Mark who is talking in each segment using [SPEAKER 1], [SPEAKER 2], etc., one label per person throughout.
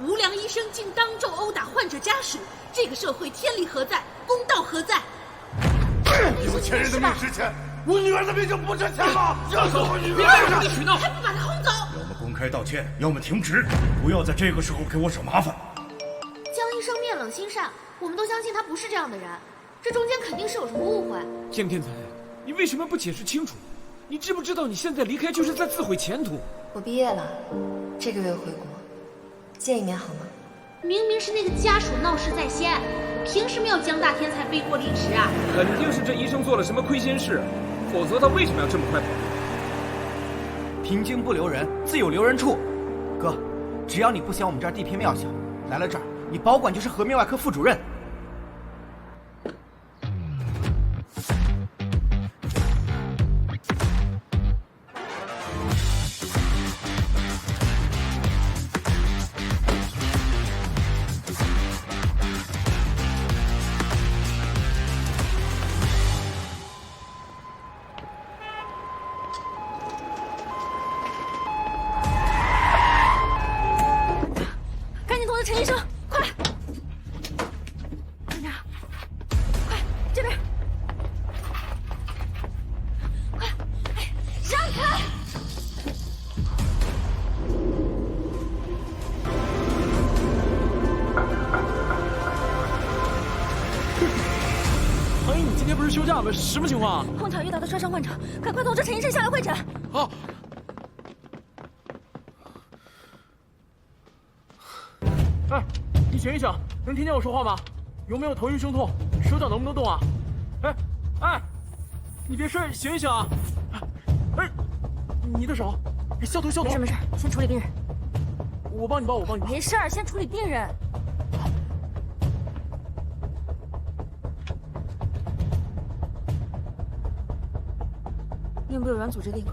[SPEAKER 1] 无良医生竟当众殴打患者家属，这个社会天理何在？公道何在？
[SPEAKER 2] 有钱人的命值钱，我女儿的命就不值钱吗？热死我女儿了！
[SPEAKER 1] 取闹，还不把他轰走！
[SPEAKER 3] 要么公开道歉，要么停职，不要在这个时候给我惹麻烦。
[SPEAKER 4] 江医生面冷心善，我们都相信他不是这样的人，这中间肯定是有什么误会。
[SPEAKER 5] 江天才，你为什么不解释清楚？你知不知道你现在离开就是在自毁前途？
[SPEAKER 6] 我毕业了，这个月回国，见一面好吗？
[SPEAKER 4] 明明是那个家属闹事在先，凭什么要江大天才背锅离职啊？
[SPEAKER 5] 肯定是这医生做了什么亏心事，否则他为什么要这么快跑？
[SPEAKER 7] 贫经不留人，自有留人处。哥，只要你不嫌我们这儿地偏庙小，来了这儿，你保管就是颌面外科副主任。
[SPEAKER 4] 陈医生，快！慢点，快这边，快，让开！
[SPEAKER 5] 唐毅，你今天不是休假吗？什么情况啊？
[SPEAKER 4] 碰巧遇到的摔伤患者，赶快通知陈医生下来会诊。
[SPEAKER 5] 好。哎，你醒一醒，能听见我说话吗？有没有头晕胸痛？手脚能不能动啊？哎，你别睡，醒一醒啊！哎，你的手，消毒消毒。
[SPEAKER 4] 没事，先处理病人。
[SPEAKER 5] 我帮你包。
[SPEAKER 4] 没事，先处理病人。硬部有软组织裂口。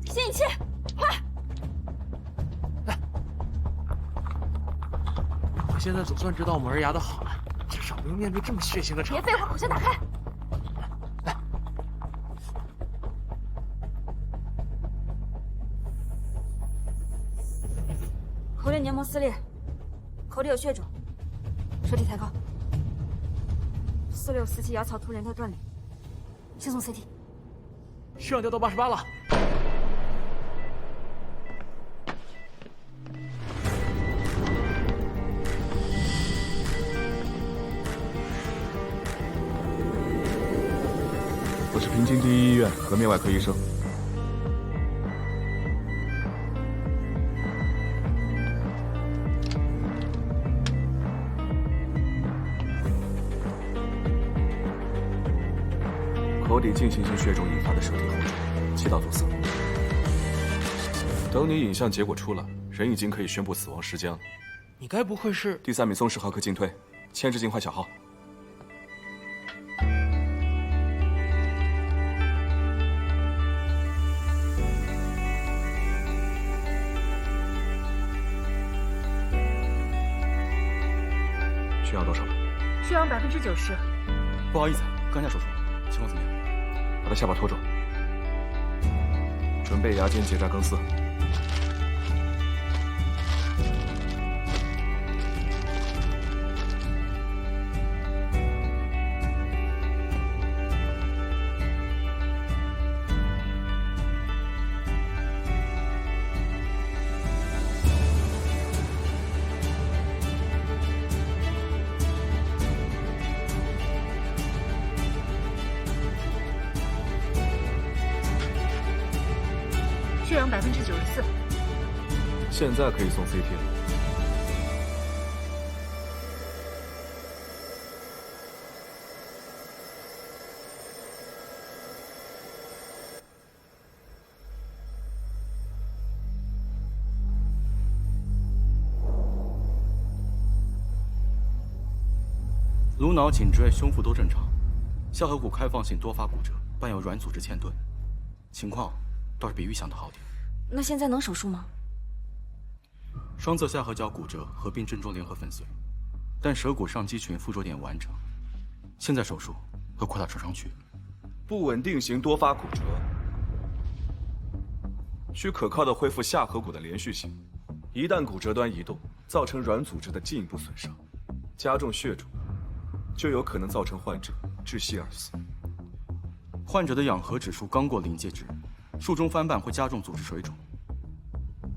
[SPEAKER 4] 吸引气，快！
[SPEAKER 5] 我现在总算知道我们儿牙的好了，至少不用面对这么血腥的场面。
[SPEAKER 4] 别废话，口腔打开。
[SPEAKER 5] 来，
[SPEAKER 4] 口裂黏膜撕裂，口里有血肿，舌体抬高，4647牙槽突人带断裂，先送 CT。
[SPEAKER 5] 血氧掉到88了。
[SPEAKER 8] 我是平津第一医院颌面外科医生。口底进行性血肿引发的舌体红肿，气道阻塞。等你影像结果出来，人已经可以宣布死亡时间了。
[SPEAKER 5] 你该不会是
[SPEAKER 8] 第3名松10毫克进推，牵制尽快小号。血氧多少了？
[SPEAKER 4] 血氧90%。
[SPEAKER 8] 不好意思，刚下手术，情况怎么样？把他下巴拖住，准备牙间结扎更撕。
[SPEAKER 4] 血氧94%。
[SPEAKER 8] 现在可以送 CT 了。颅脑、颈椎、胸腹都正常，下颌骨开放性多发骨折，伴有软组织嵌顿，情况倒是比预想的好点。
[SPEAKER 4] 那现在能手术吗？
[SPEAKER 8] 双侧下颌角骨折合并正中联合粉碎，但舌骨上肌群附着点完整，现在手术要扩大扯上去。不稳定型多发骨折，
[SPEAKER 9] 需可靠的恢复下颌骨的连续性。一旦骨折端移动，造成软组织的进一步损伤，加重血肿，就有可能造成患者窒息而死。
[SPEAKER 8] 患者的氧合指数刚过临界值，术中翻瓣会加重组织水肿。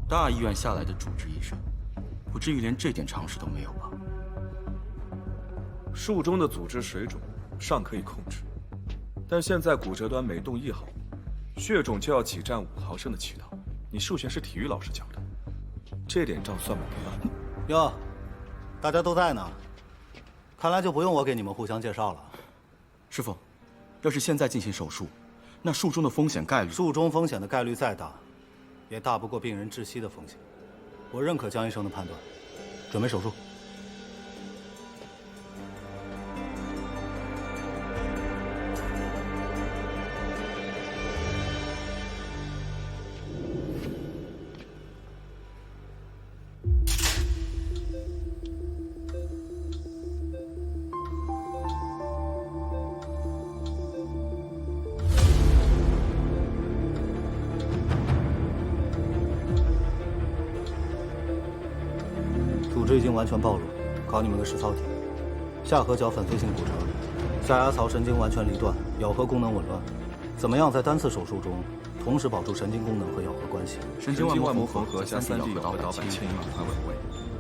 [SPEAKER 8] 大医院下来的主治医生，不至于连这点常识都没有吧？
[SPEAKER 9] 术中的组织水肿尚可以控制，但现在骨折端每动1毫米，血肿就要挤占5毫升的气道。你数学是体育老师教的，这点账算不给啊？
[SPEAKER 10] 哟，大家都在呢，看来就不用我给你们互相介绍了。
[SPEAKER 8] 师傅，要是现在进行手术，那术中的风险概率……
[SPEAKER 10] 术中风险的概率再大，也大不过病人窒息的风险。我认可江医生的判断，准备手术。组织已经完全暴露，考你们个实操题：下颌角粉碎性骨折，下牙槽神经完全离断，咬合功能紊乱，怎么样在单次手术中同时保住神经功能和咬合关系？
[SPEAKER 8] 神经外膜缝合加
[SPEAKER 9] 3D 咬合导板牵引马团稳位，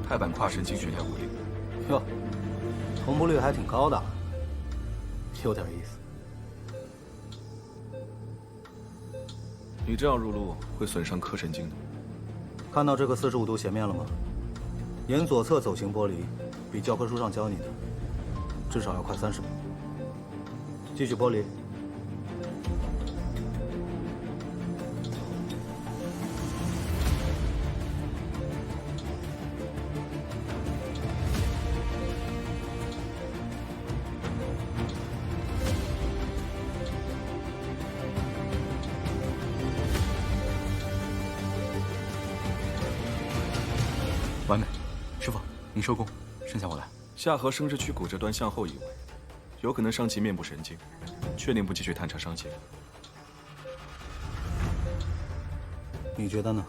[SPEAKER 9] 钛板跨神经血条不利。
[SPEAKER 10] 哟，同步率还挺高的，有点意思。
[SPEAKER 9] 你这样入路会损伤颌神经的。
[SPEAKER 10] 看到这个45度斜面了吗？沿左侧走行剥离，比教科书上教你的至少要快30秒。继续剥离。
[SPEAKER 8] 完美，师傅，您收工，剩下我来。
[SPEAKER 9] 下颌生殖区骨折端向后移位，有可能伤及面部神经，确定不继续探查伤情。
[SPEAKER 10] 你觉得呢？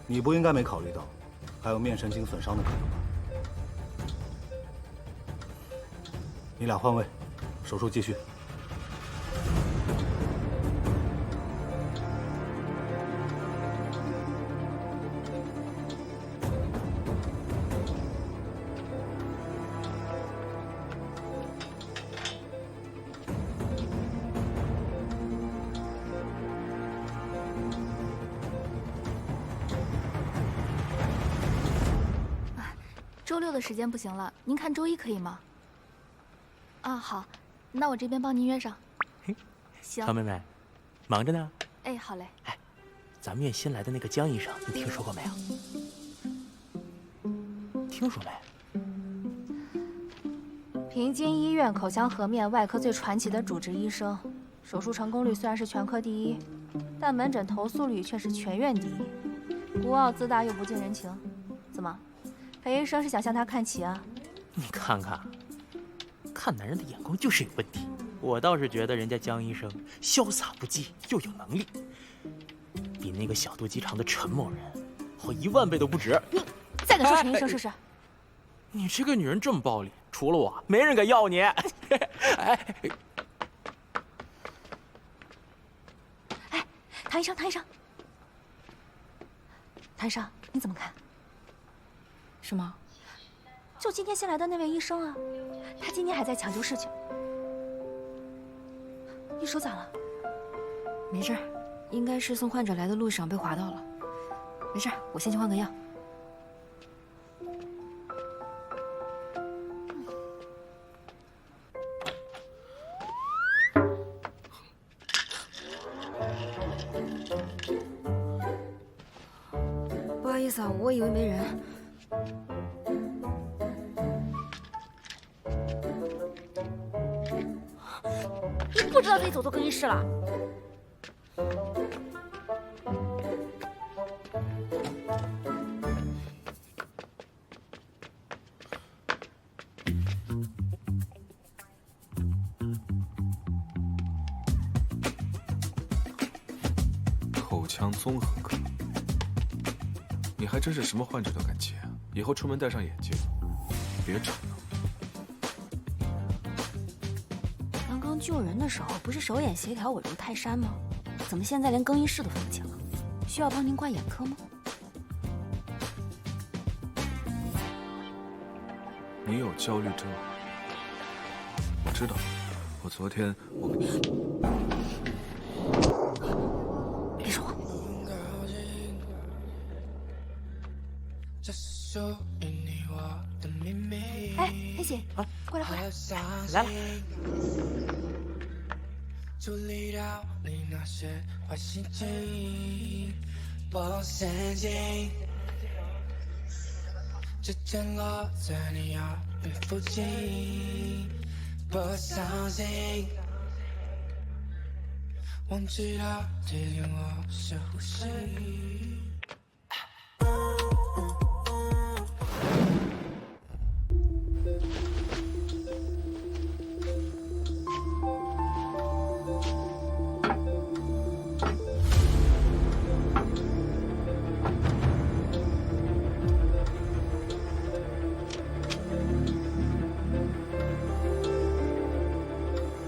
[SPEAKER 10] 你不应该没考虑到，还有面神经损伤的可能吧？你俩换位，手术继续。
[SPEAKER 4] 周6的时间不行了，您看周1可以吗？啊，好，那我这边帮您约上。行。
[SPEAKER 5] 唐妹妹，忙着呢。
[SPEAKER 4] 哎，好嘞。
[SPEAKER 5] 哎，咱们院新来的那个江医生，你听说过没有？听说没？
[SPEAKER 4] 平津医院口腔颌面外科最传奇的主治医生，手术成功率虽然是全科第一，但门诊投诉率却是全院第一。孤傲自大又不近人情，怎么？裴医生是想向他看齐啊？
[SPEAKER 5] 你看看，看男人的眼光就是有问题。我倒是觉得人家江医生潇洒不羁又有能力，比那个小肚鸡肠的陈某人好10000倍都不止。
[SPEAKER 4] 你再敢说陈医生试试？
[SPEAKER 5] 你这个女人这么暴力，除了我，没人敢要你。哎，
[SPEAKER 4] 唐医生，唐医生，唐医生，你怎么看？什么？就今天新来的那位医生啊，他今天还在抢救事情。你手咋了？
[SPEAKER 6] 没事，应该是送患者来的路上被划到了。没事，我先去换个药。不好意思啊，我以为没人。
[SPEAKER 4] 你不知道自己走错更衣室了？
[SPEAKER 9] 口腔综合科，你还真是什么患者都敢接啊！以后出门戴上眼镜，别吵了。
[SPEAKER 6] 刚刚救人的时候不是手眼协调稳如泰山吗？怎么现在连更衣室都分不清了？需要帮您挂眼科吗？
[SPEAKER 9] 你有焦虑症？我知道，我昨天
[SPEAKER 6] 别说话。哎，黑姐，过来过来，
[SPEAKER 7] 来了。
[SPEAKER 11] 处理掉你那些坏心情，我神经，指尖落在你腰背附近，不相信，忘记了提醒我深呼吸。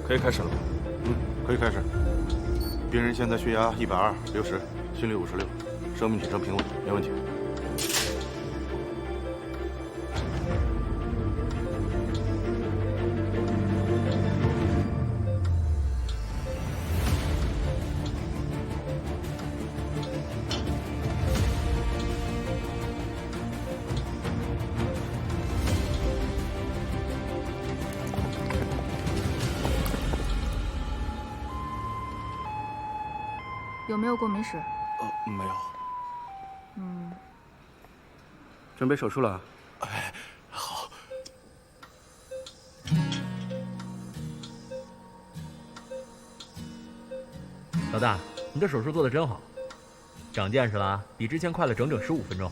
[SPEAKER 9] 可以开始了吗？
[SPEAKER 12] 可以开始。病人现在血压120、60，心率56，生命体征平稳，没问题。
[SPEAKER 4] 有没有过敏史？
[SPEAKER 12] 没有。
[SPEAKER 8] 准备手术了。
[SPEAKER 12] 哎，好。
[SPEAKER 5] 老大，你这手术做的真好，长见识了，比之前快了整整15分钟。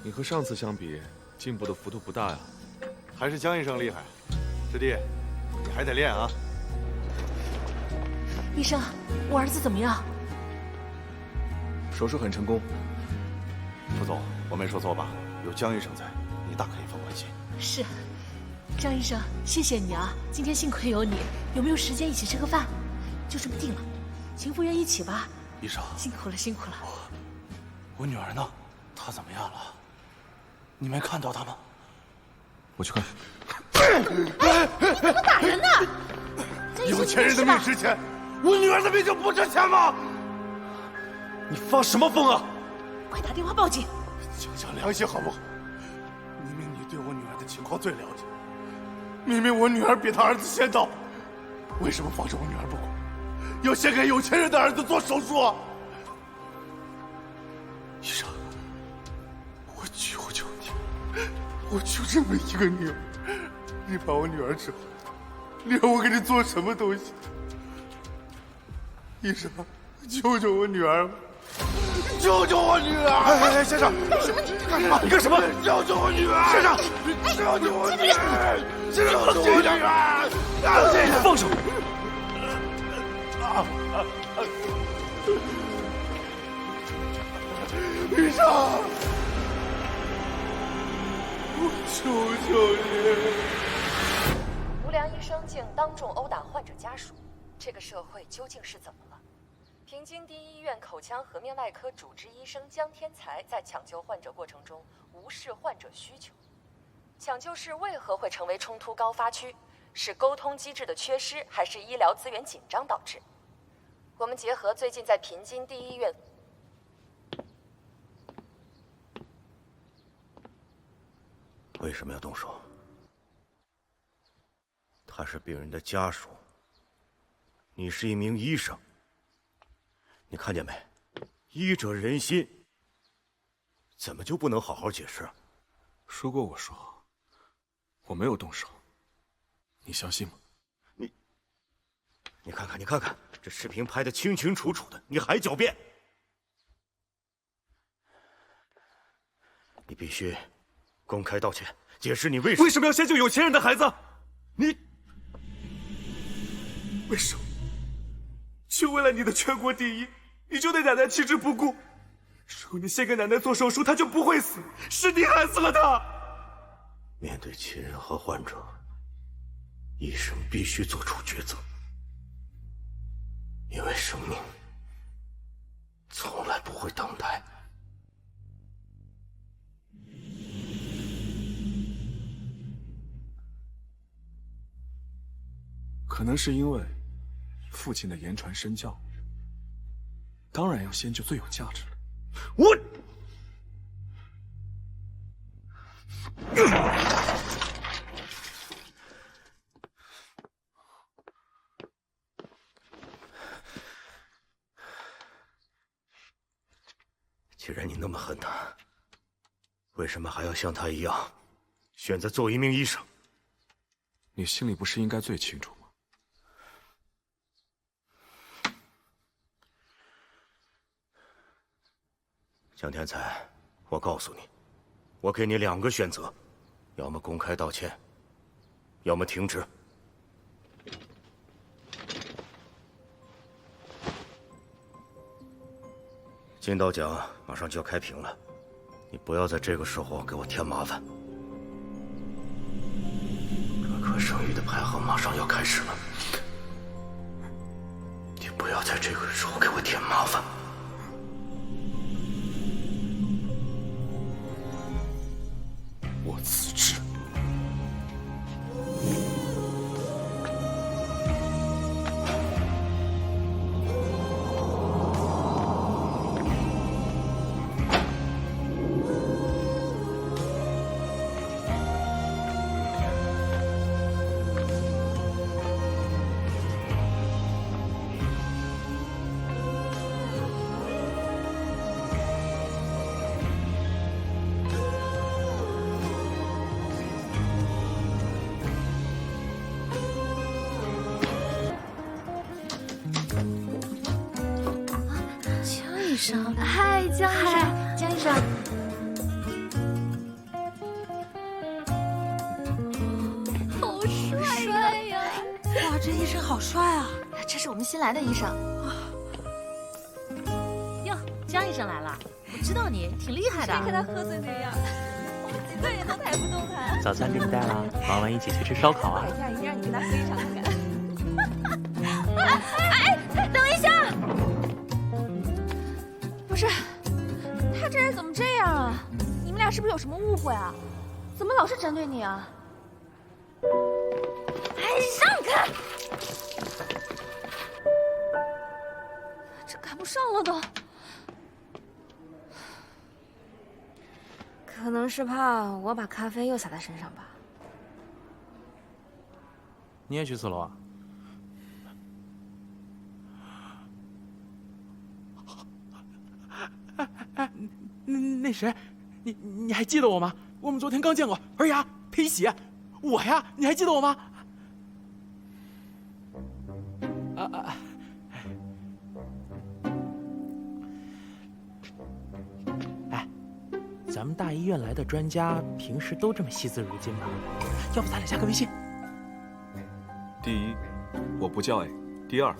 [SPEAKER 9] 你和上次相比，进步的幅度不大呀。
[SPEAKER 12] 还是江医生厉害，师弟，你还得练啊。
[SPEAKER 1] 医生，我儿子怎么样？
[SPEAKER 9] 手术很成功。
[SPEAKER 12] 副总，我没说错吧？有江医生在，你大可以放宽心。
[SPEAKER 1] 是，张医生，谢谢你啊！今天幸亏有你，有没有时间一起吃个饭？就这么定了，秦夫人一起吧。
[SPEAKER 12] 医生，
[SPEAKER 1] 辛苦了，辛苦了。
[SPEAKER 12] 我女儿呢？她怎么样了？你没看到她吗？
[SPEAKER 9] 我去看。
[SPEAKER 1] 哎，你怎么打人呢？
[SPEAKER 2] 有钱人的命值钱，我女儿的命就不值钱吗？
[SPEAKER 9] 你发什么疯啊！
[SPEAKER 1] 快打电话报警！
[SPEAKER 2] 讲讲良心好不好？明明你对我女儿的情况最了解，明明我女儿比她儿子先到，为什么放着我女儿不管，要先给有钱人的儿子做手术啊？医生，我求求你，我就这么一个女儿，你把我女儿治好，你让我给你做什么东西？医生，救救我女儿！救救我女儿！
[SPEAKER 12] 哎，先生，
[SPEAKER 1] 干什么你？
[SPEAKER 12] 干什么？你干什么？
[SPEAKER 2] 救救我女儿！
[SPEAKER 12] 先生，
[SPEAKER 2] 救救我女儿！救救我女儿！
[SPEAKER 9] 放手！
[SPEAKER 2] 医生，我求求你！
[SPEAKER 13] 无良医生竟当众殴打患者家属，这个社会究竟是怎么了？平津第一医院口腔颌面外科主治医生江天才在抢救患者过程中无视患者需求。抢救室为何会成为冲突高发区？是沟通机制的缺失，还是医疗资源紧张导致？我们结合最近在平津第一医院。
[SPEAKER 12] 为什么要动手？他是病人的家属，你是一名医生。你看见没？医者仁心，怎么就不能好好解释？
[SPEAKER 9] 如果我说我没有动手，你相信吗？
[SPEAKER 12] 你看看，你看看，这视频拍得清清楚楚的，你还狡辩？你必须公开道歉，解释你为
[SPEAKER 9] 什么要先救有钱人的孩子？你
[SPEAKER 2] 为什么？就为了你的全国第一，
[SPEAKER 9] 你就对奶奶弃之不顾。如果你先给奶奶做手术，她就不会死，是你害死了她。
[SPEAKER 12] 面对亲人和患者，医生必须做出抉择，因为生命从来不会等待。
[SPEAKER 9] 可能是因为父亲的言传身教，当然要先救最有价值的。我，
[SPEAKER 12] 既然你那么恨他，为什么还要像他一样选择做一名医生？
[SPEAKER 9] 你心里不是应该最清楚吗？
[SPEAKER 12] 江天才，我告诉你，我给你2个选择，要么公开道歉，要么停职。金刀奖马上就要开屏了，你不要在这个时候给我添麻烦。专科生育的排行马上要开始了，你不要在这个时候给我添麻烦。我辞职。
[SPEAKER 1] 嗨，江医生，江医生，
[SPEAKER 4] 好帅呀！
[SPEAKER 1] 哇，这医生好帅啊！这是我们新来的医生。哟，江医生来了，我知道你挺厉害的。
[SPEAKER 4] 谁看他喝醉那样，我们几个人都抬不动他。
[SPEAKER 5] 早餐给你带了，忙完一起去吃烧烤啊！
[SPEAKER 4] 改天一定让你跟他喝一场看看。哎，等一下！不是，他这人怎么这样啊？你们俩是不是有什么误会啊？怎么老是针对你啊？哎，让开！这赶不上了都。可能是怕我把咖啡又洒在身上吧。
[SPEAKER 5] 你也去4楼啊？那谁，你还记得我吗？我们昨天刚见过，儿牙裴喜，我呀，你还记得我吗？哎，咱们大医院来的专家平时都这么惜字如金吗？要不咱俩加个微信？
[SPEAKER 9] 第一，我不叫 A；第二，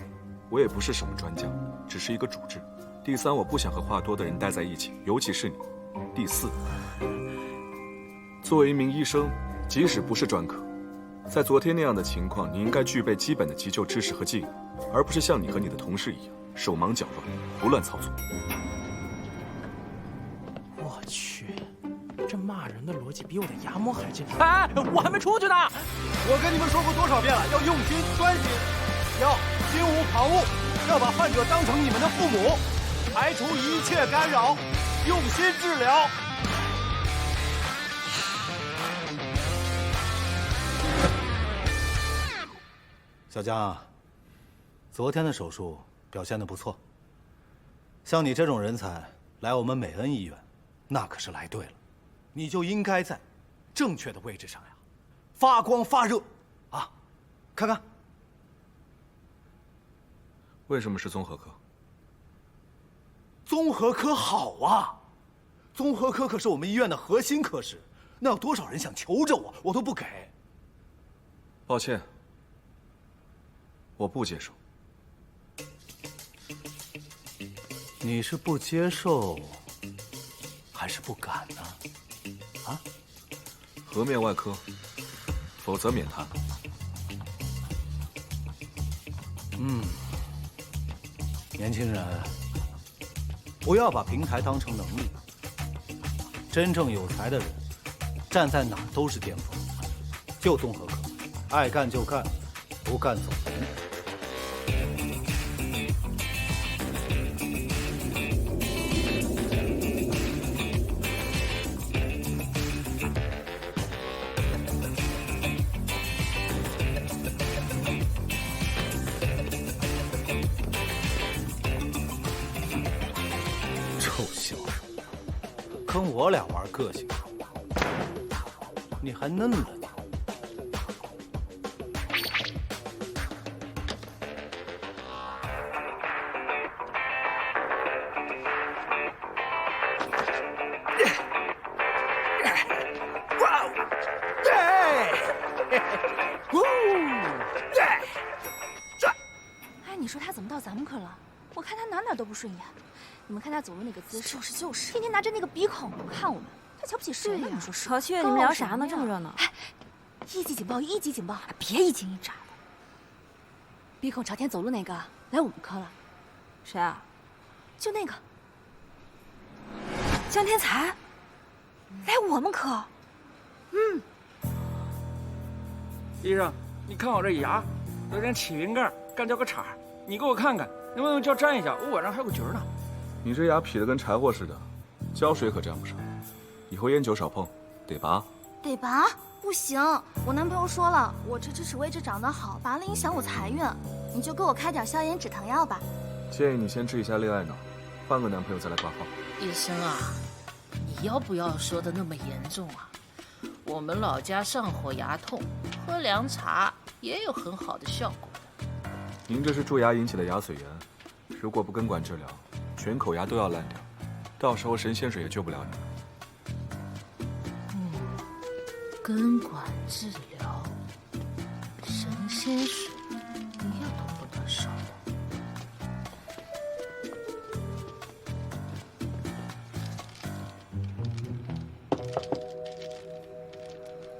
[SPEAKER 9] 我也不是什么专家，只是一个主治；第三，我不想和话多的人待在一起，尤其是你；第四，作为一名医生，即使不是专科，在昨天那样的情况，你应该具备基本的急救知识和技能，而不是像你和你的同事一样手忙脚乱、胡乱操作。
[SPEAKER 5] 我去，这骂人的逻辑比我的牙模还精。哎，我还没出去呢！
[SPEAKER 10] 我跟你们说过多少遍了，要用心专心，要心无旁骛，要把患者当成你们的父母，排除一切干扰，用心治疗。小江，昨天的手术表现得不错。像你这种人才来我们美恩医院，那可是来对了。你就应该在正确的位置上呀，发光发热，啊，看看。
[SPEAKER 9] 为什么是综合科？
[SPEAKER 10] 综合科好啊，综合科可是我们医院的核心科室，那有多少人想求着我，我都不给。
[SPEAKER 9] 抱歉，我不接受。
[SPEAKER 10] 你是不接受，还是不敢呢？啊？
[SPEAKER 9] 颌面外科，否则免谈。
[SPEAKER 10] 年轻人，不要把平台当成能力。真正有才的人，站在哪儿都是巅峰。就综合科，爱干就干，不干走人。臭小子，跟我俩玩个性，你还嫩了呢。
[SPEAKER 4] 哎，你说他怎么到咱们科了？我看他哪都不顺眼。你们看他走路那个姿势，就是，天天拿着那个鼻孔看我们，他瞧不起谁呢？你说是？
[SPEAKER 6] 小雀，你们聊啥呢？这么热闹？
[SPEAKER 4] 哎，一级警报，一级警报！
[SPEAKER 6] 别一惊一乍的。
[SPEAKER 4] 鼻孔朝天走路那个来我们科了。
[SPEAKER 6] 谁啊？
[SPEAKER 4] 就那个
[SPEAKER 6] 江天才，来我们科。
[SPEAKER 5] 医生，你看我这牙有点起云盖，干掉个茬，你给我看看能不能胶粘一下，我晚上还有个局呢。
[SPEAKER 9] 你这牙劈得跟柴火似的，胶水可沾不上。以后烟酒少碰，得拔。
[SPEAKER 14] 得拔？不行，我男朋友说了，我这智齿位置长得好，拔了影响我财运。你就给我开点消炎止疼药吧。
[SPEAKER 9] 建议你先治一下恋爱脑，换个男朋友再来挂号。
[SPEAKER 15] 医生啊，你要不要说的那么严重啊？我们老家上火牙痛，喝凉茶也有很好的效果的。
[SPEAKER 9] 您这是蛀牙引起的牙髓炎，如果不根管治疗，全口牙都要烂掉，到时候神仙水也救不了你。
[SPEAKER 15] 根管治疗，神仙水一样都不能少。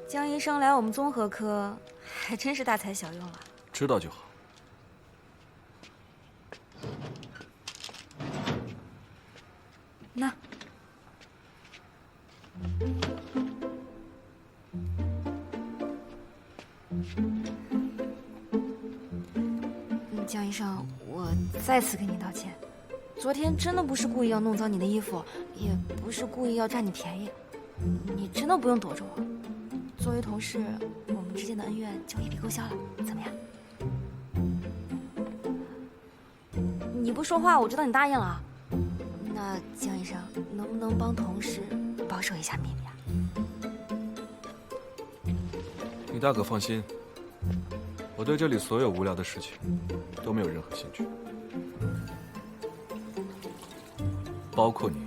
[SPEAKER 6] 江医生来我们综合科，还真是大材小用啊。
[SPEAKER 9] 知道就好。
[SPEAKER 6] 那。江医生，我再次给你道歉。昨天真的不是故意要弄脏你的衣服，也不是故意要占你便宜，你真的不用躲着我。作为同事，我们之间的恩怨就一笔勾销了，怎么样？你不说话，我知道你答应了。那江医生，能不能帮同事保守一下秘密啊？
[SPEAKER 9] 你大可放心，我对这里所有无聊的事情都没有任何兴趣，包括你。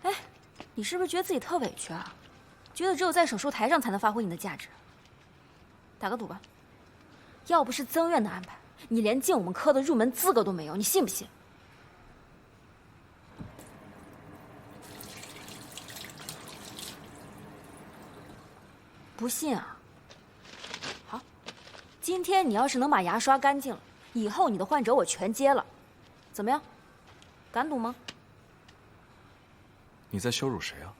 [SPEAKER 6] 哎，你是不是觉得自己特委屈啊？觉得只有在手术台上才能发挥你的价值？打个赌吧，要不是曾院的安排，你连进我们科的入门资格都没有，你信不信？不信啊？好，今天你要是能把牙刷干净了，以后你的患者我全接了，怎么样？敢赌吗？
[SPEAKER 9] 你在羞辱谁啊？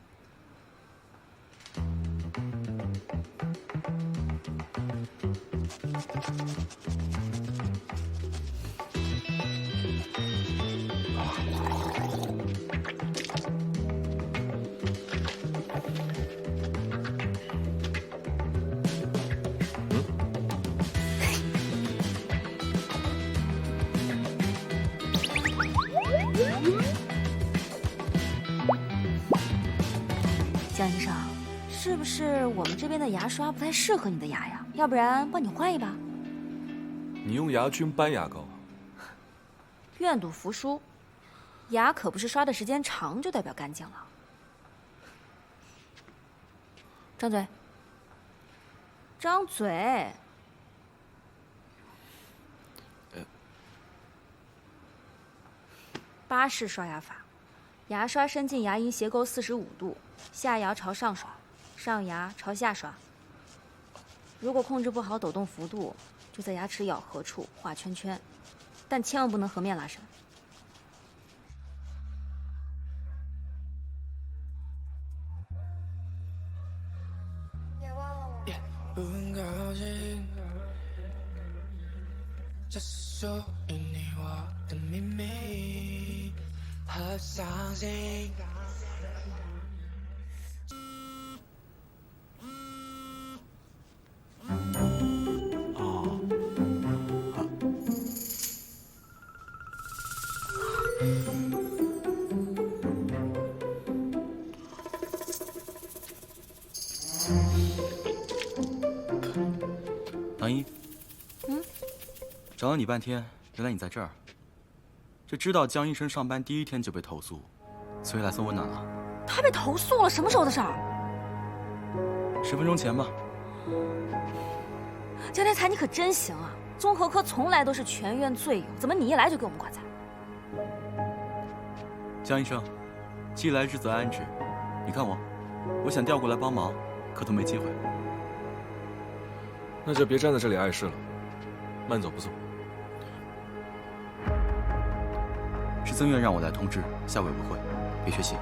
[SPEAKER 6] 江医生，是不是我们这边的牙刷不太适合你的牙呀？要不然帮你换一把。
[SPEAKER 9] 你用牙菌搬牙膏啊？
[SPEAKER 6] 愿赌服输，牙可不是刷的时间长就代表干净了。张嘴，张嘴。8式刷牙法，牙刷伸进牙龈斜勾45度，下牙朝上刷，上牙朝下刷。如果控制不好抖动幅度，就在牙齿咬合处画圈圈，但千万不能颌面拉伸。
[SPEAKER 11] 不高兴，这是属于你我的秘密和伤心。
[SPEAKER 8] 唐一，找了你半天，原来你在这儿。这知道江医生上班第一天就被投诉，所以来送温暖了。
[SPEAKER 6] 他被投诉了？什么时候的事儿
[SPEAKER 8] ？10分钟前吧。
[SPEAKER 6] 江天才，你可真行啊！综合科从来都是全院最优，怎么你一来就给我们挂彩？
[SPEAKER 8] 江医生，既来之则安之。你看我想调过来帮忙，可都没机会。
[SPEAKER 9] 那就别站在这里碍事了，慢走不送。
[SPEAKER 8] 是曾院让我来通知下委员会，别缺席。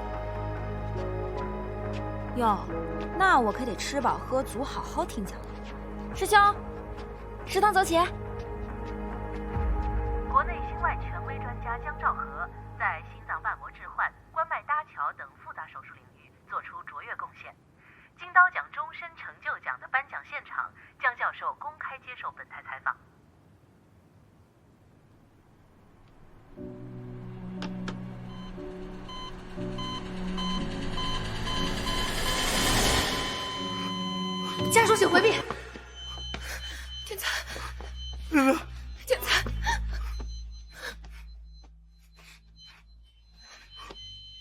[SPEAKER 6] 哟，那我可得吃饱喝足，好好听讲了。师兄，食堂走起。
[SPEAKER 16] 国内心外权威专家姜兆和在心脏瓣膜置换、冠脉搭桥等复杂手术领域做出卓越贡献。金刀奖终身成就奖的颁奖现场，姜教授公开接受本台采访。
[SPEAKER 1] 家属请回避。天才，天才，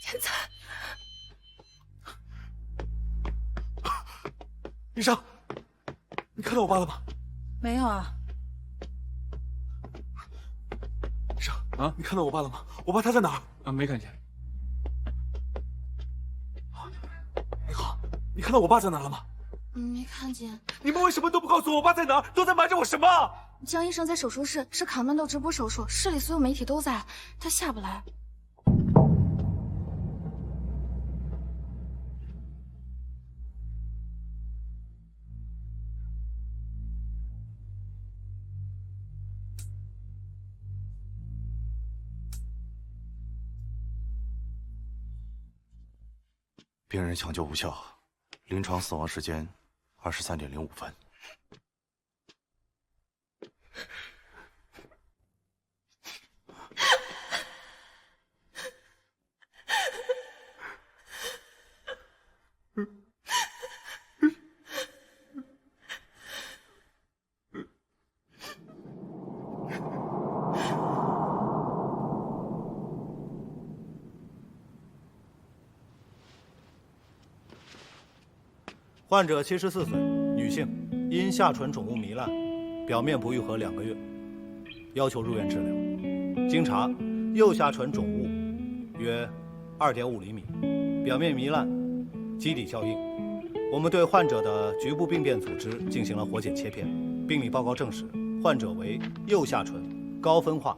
[SPEAKER 1] 天才。
[SPEAKER 2] 医生，你看到我爸了吗？
[SPEAKER 17] 没有啊。
[SPEAKER 2] 医生啊，你看到我爸了吗？我爸他在哪儿？
[SPEAKER 5] 啊，没看见。
[SPEAKER 2] 你好，你看到我爸在哪了吗？
[SPEAKER 14] 没看见。
[SPEAKER 2] 你们为什么都不告诉我爸在哪儿？都在瞒着我什么？
[SPEAKER 14] 江医生在手术室，是卡门豆直播手术，室里所有媒体都在，他下不来。
[SPEAKER 12] 病人抢救无效，临床死亡时间23.05分。
[SPEAKER 10] 患者74岁，女性，因下唇肿物糜烂，表面不愈合2个月，要求入院治疗。经查，右下唇肿物约2.5厘米，表面糜烂，基底较硬。我们对患者的局部病变组织进行了活检切片，病理报告证实，患者为右下唇高分化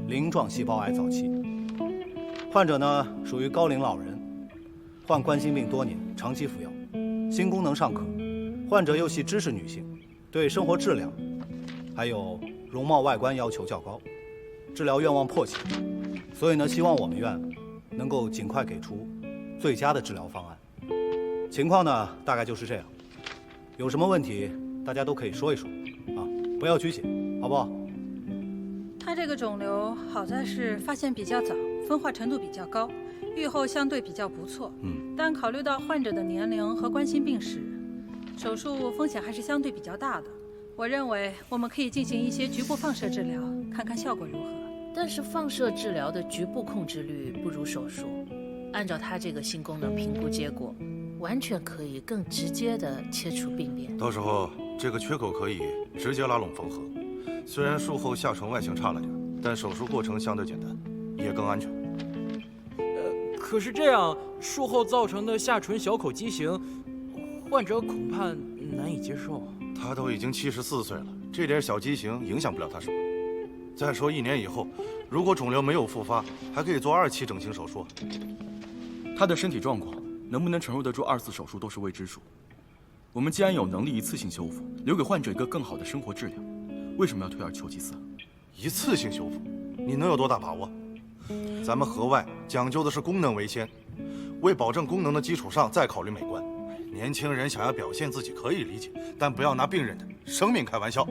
[SPEAKER 10] 鳞状细胞癌早期。患者呢属于高龄老人，患冠心病多年，长期服药。心功能尚可，患者又系知识女性，对生活质量还有容貌外观要求较高，治疗愿望迫切，所以呢，希望我们院能够尽快给出最佳的治疗方案。情况呢，大概就是这样。有什么问题，大家都可以说一说，啊，不要拘谨，好不好？
[SPEAKER 17] 他这个肿瘤好在是发现比较早，分化程度比较高。预后相对比较不错，但考虑到患者的年龄和冠心病史，手术风险还是相对比较大的。我认为我们可以进行一些局部放射治疗，看看效果如何。
[SPEAKER 15] 但是放射治疗的局部控制率不如手术。按照他这个心功能评估结果，完全可以更直接地切除病变。
[SPEAKER 12] 到时候这个缺口可以直接拉拢缝合。虽然术后下唇外形差了点，但手术过程相对简单，也更安全。
[SPEAKER 5] 可是这样术后造成的下唇小口畸形，患者恐怕难以接受。
[SPEAKER 2] 他都已经74岁了，这点小畸形影响不了他什么。再说1年以后，如果肿瘤没有复发，还可以做2期整形手术。
[SPEAKER 8] 他的身体状况能不能承受得住2次手术都是未知数。我们既然有能力一次性修复，留给患者一个更好的生活质量，为什么要退而求其次？
[SPEAKER 2] 一次性修复，你能有多大把握？咱们河外讲究的是功能为先，为保证功能的基础上再考虑美观。年轻人想要表现自己可以理解，但不要拿病人的生命开玩笑。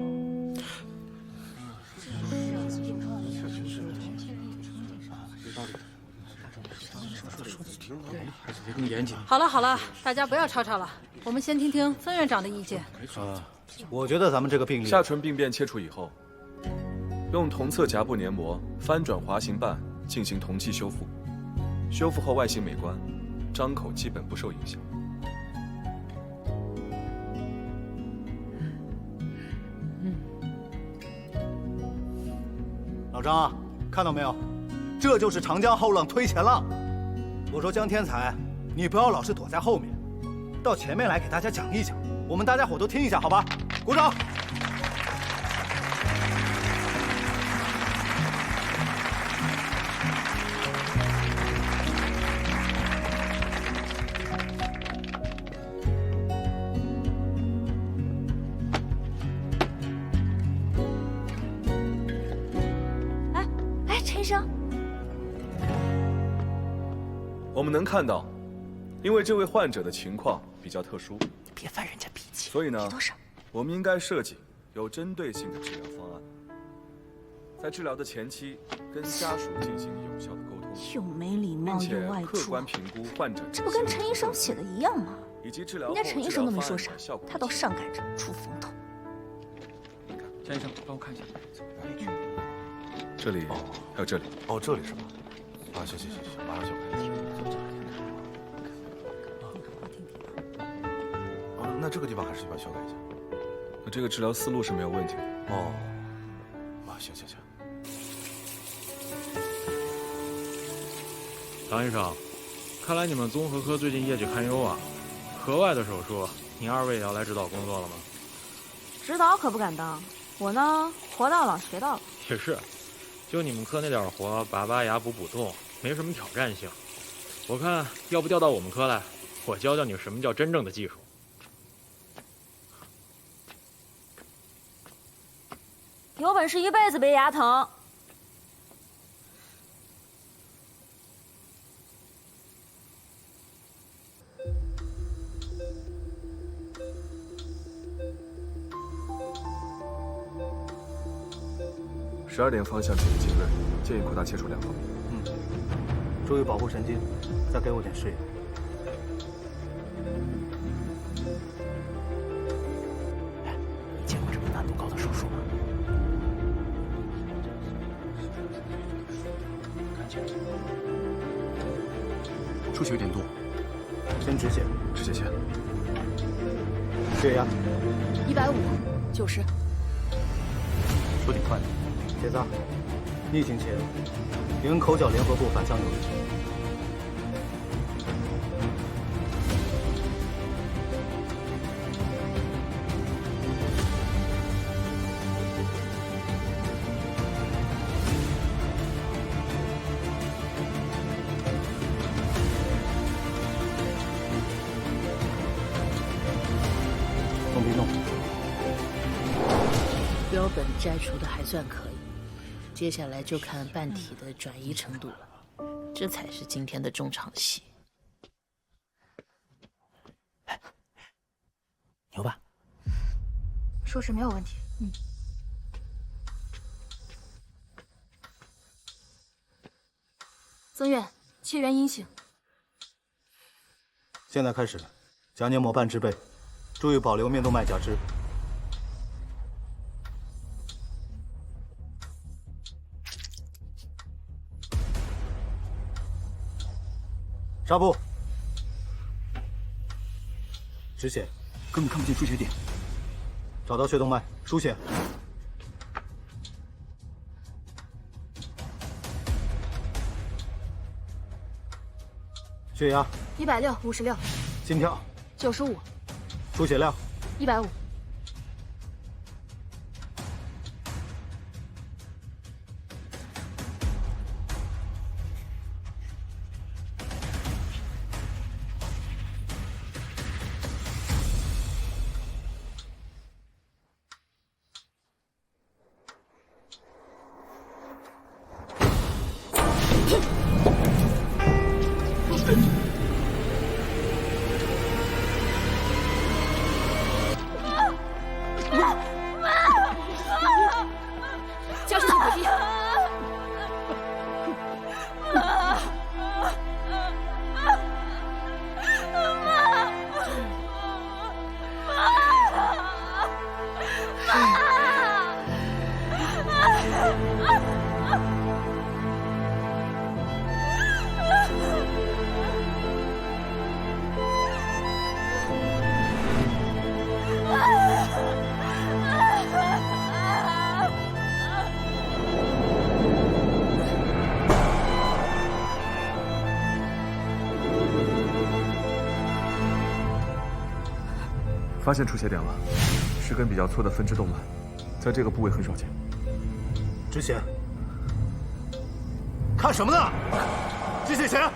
[SPEAKER 8] 更严谨。
[SPEAKER 17] 好了好了，大家不要吵吵了，我们先听听曾院长的意见。
[SPEAKER 10] 我觉得咱们这个病例
[SPEAKER 9] 下唇病变切除以后，用同侧颊部黏膜翻转滑行瓣进行同期修复，修复后外形美观，张口基本不受影响。
[SPEAKER 10] 老张啊，看到没有？这就是长江后浪推前浪。我说江天才，你不要老是躲在后面，到前面来给大家讲一讲，我们大家伙都听一下，好吧？鼓掌！
[SPEAKER 14] 哎，陈医生，
[SPEAKER 9] 我们能看到，因为这位患者的情况比较特殊，
[SPEAKER 1] 别翻人家脾气。
[SPEAKER 9] 所以呢，我们应该设计有针对性的治疗方案，在治疗的前期跟家属进行有效的沟通，
[SPEAKER 14] 又没礼貌
[SPEAKER 9] 并且
[SPEAKER 14] 又爱出
[SPEAKER 9] 客观，评估患者
[SPEAKER 14] 这不跟陈医生写的一样吗？
[SPEAKER 9] 以及治疗
[SPEAKER 14] 人家陈医生都没说啥，他倒上
[SPEAKER 9] 赶
[SPEAKER 14] 赶着出风头。
[SPEAKER 8] 江医生，帮我看一下。
[SPEAKER 9] 这里，还有这里。
[SPEAKER 2] 哦，这里是吧？啊，行，马上修改。那这个地方还是要修改一下。
[SPEAKER 9] 那这个治疗思路是没有问题的。
[SPEAKER 2] 哦，行。
[SPEAKER 5] 唐医生，看来你们综合科最近业绩堪忧啊。河外的手术，你2位也要来指导工作了吗？
[SPEAKER 6] 指导可不敢当，我呢，活到老学到老。
[SPEAKER 5] 也是，就你们科那点活，拔牙补洞，没什么挑战性。我看要不调到我们科来，我教教你什么叫真正的技术。
[SPEAKER 6] 有本事一辈子别牙疼。
[SPEAKER 9] 12点方向体力浸润，建议扩大切除2方面。
[SPEAKER 10] 注意保护神经，再给我点视野。
[SPEAKER 1] 你见过这么难度高的手术吗？
[SPEAKER 8] 出血有点多，
[SPEAKER 10] 先止血，
[SPEAKER 9] 止血钳。
[SPEAKER 10] 血压
[SPEAKER 1] 150、90。
[SPEAKER 8] 说挺快的。
[SPEAKER 10] 铁子，逆行前，沿口角联合部反向扭力。弄鼻弄。
[SPEAKER 15] 标本摘除的还算可以，接下来就看瓣体的转移程度了，这才是今天的重场戏。
[SPEAKER 1] 牛吧？
[SPEAKER 14] 说是没有问题。曾院，切缘阴性。
[SPEAKER 10] 现在开始，夹黏膜瓣制备，注意保留面动脉假肢。纱布，止血，
[SPEAKER 8] 根本看不见输血点。
[SPEAKER 10] 找到血动脉，输血。血压
[SPEAKER 14] 160/56，
[SPEAKER 10] 心跳
[SPEAKER 14] 95，
[SPEAKER 10] 出血量
[SPEAKER 14] 150。
[SPEAKER 1] 加速进口机。
[SPEAKER 9] 发现出血点了，是根比较粗的分支动脉，在这个部位很少见。
[SPEAKER 10] 止血。看什么呢？止血钳。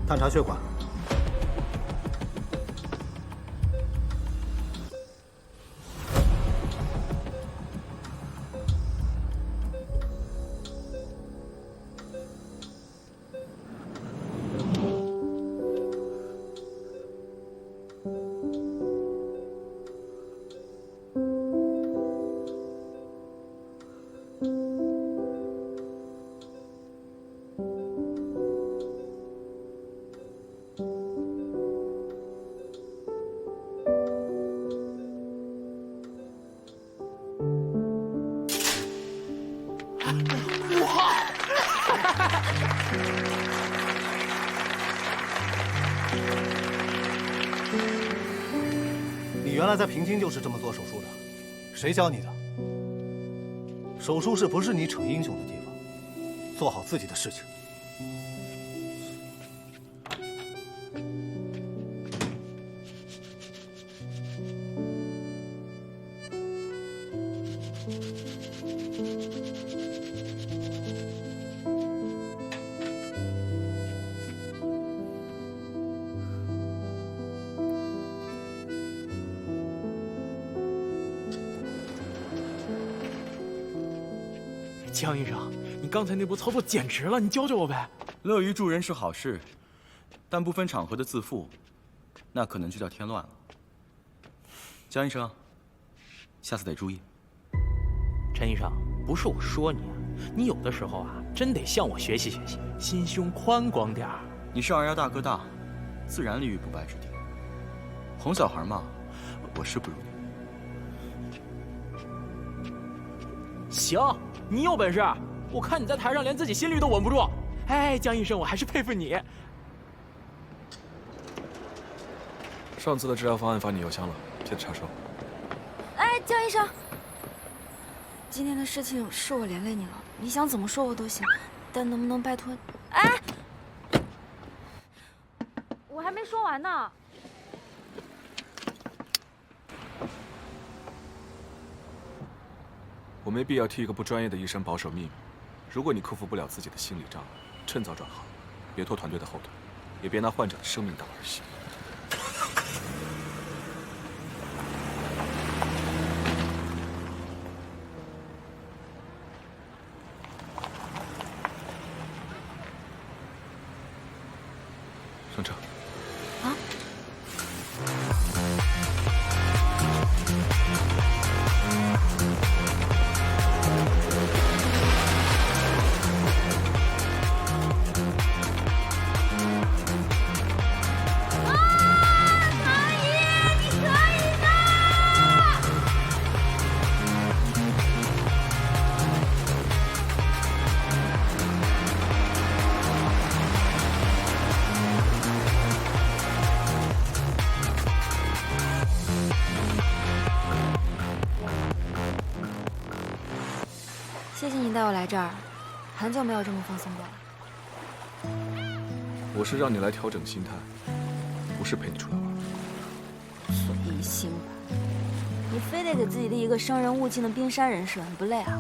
[SPEAKER 10] 探查血管。你原来在平津就是这么做手术的，谁教你的？手术室不是你逞英雄的地方，做好自己的事情。
[SPEAKER 5] 江医生，你刚才那波操作简直了，你教教我呗。
[SPEAKER 8] 乐于助人是好事，但不分场合的自负，那可能就叫添乱了。江医生，下次得注意。
[SPEAKER 5] 陈医生，不是我说你啊，你有的时候啊，真得向我学习学习，心胸宽广点儿。
[SPEAKER 8] 你是二丫大哥大，自然立于不败之地。哄小孩嘛，我是不如你。
[SPEAKER 5] 行，你有本事，我看你在台上连自己心率都稳不住。哎，江医生，我还是佩服你。
[SPEAKER 9] 上次的治疗方案发你邮箱了，记得查收。
[SPEAKER 6] 哎，江医生，今天的事情是我连累你了，你想怎么说我都行，但能不能拜托？哎，我还没说完呢。
[SPEAKER 9] 我没必要替一个不专业的医生保守秘密。如果你克服不了自己的心理障碍，趁早转行，别拖团队的后腿，也别拿患者的生命当儿戏。上车。
[SPEAKER 6] 啊？谢谢你带我来这儿，很久没有这么放松过了。
[SPEAKER 9] 我是让你来调整心态，不是陪你出来玩。
[SPEAKER 6] 随心吧，你非得给自己立一个生人勿近的冰山人设，你不累啊？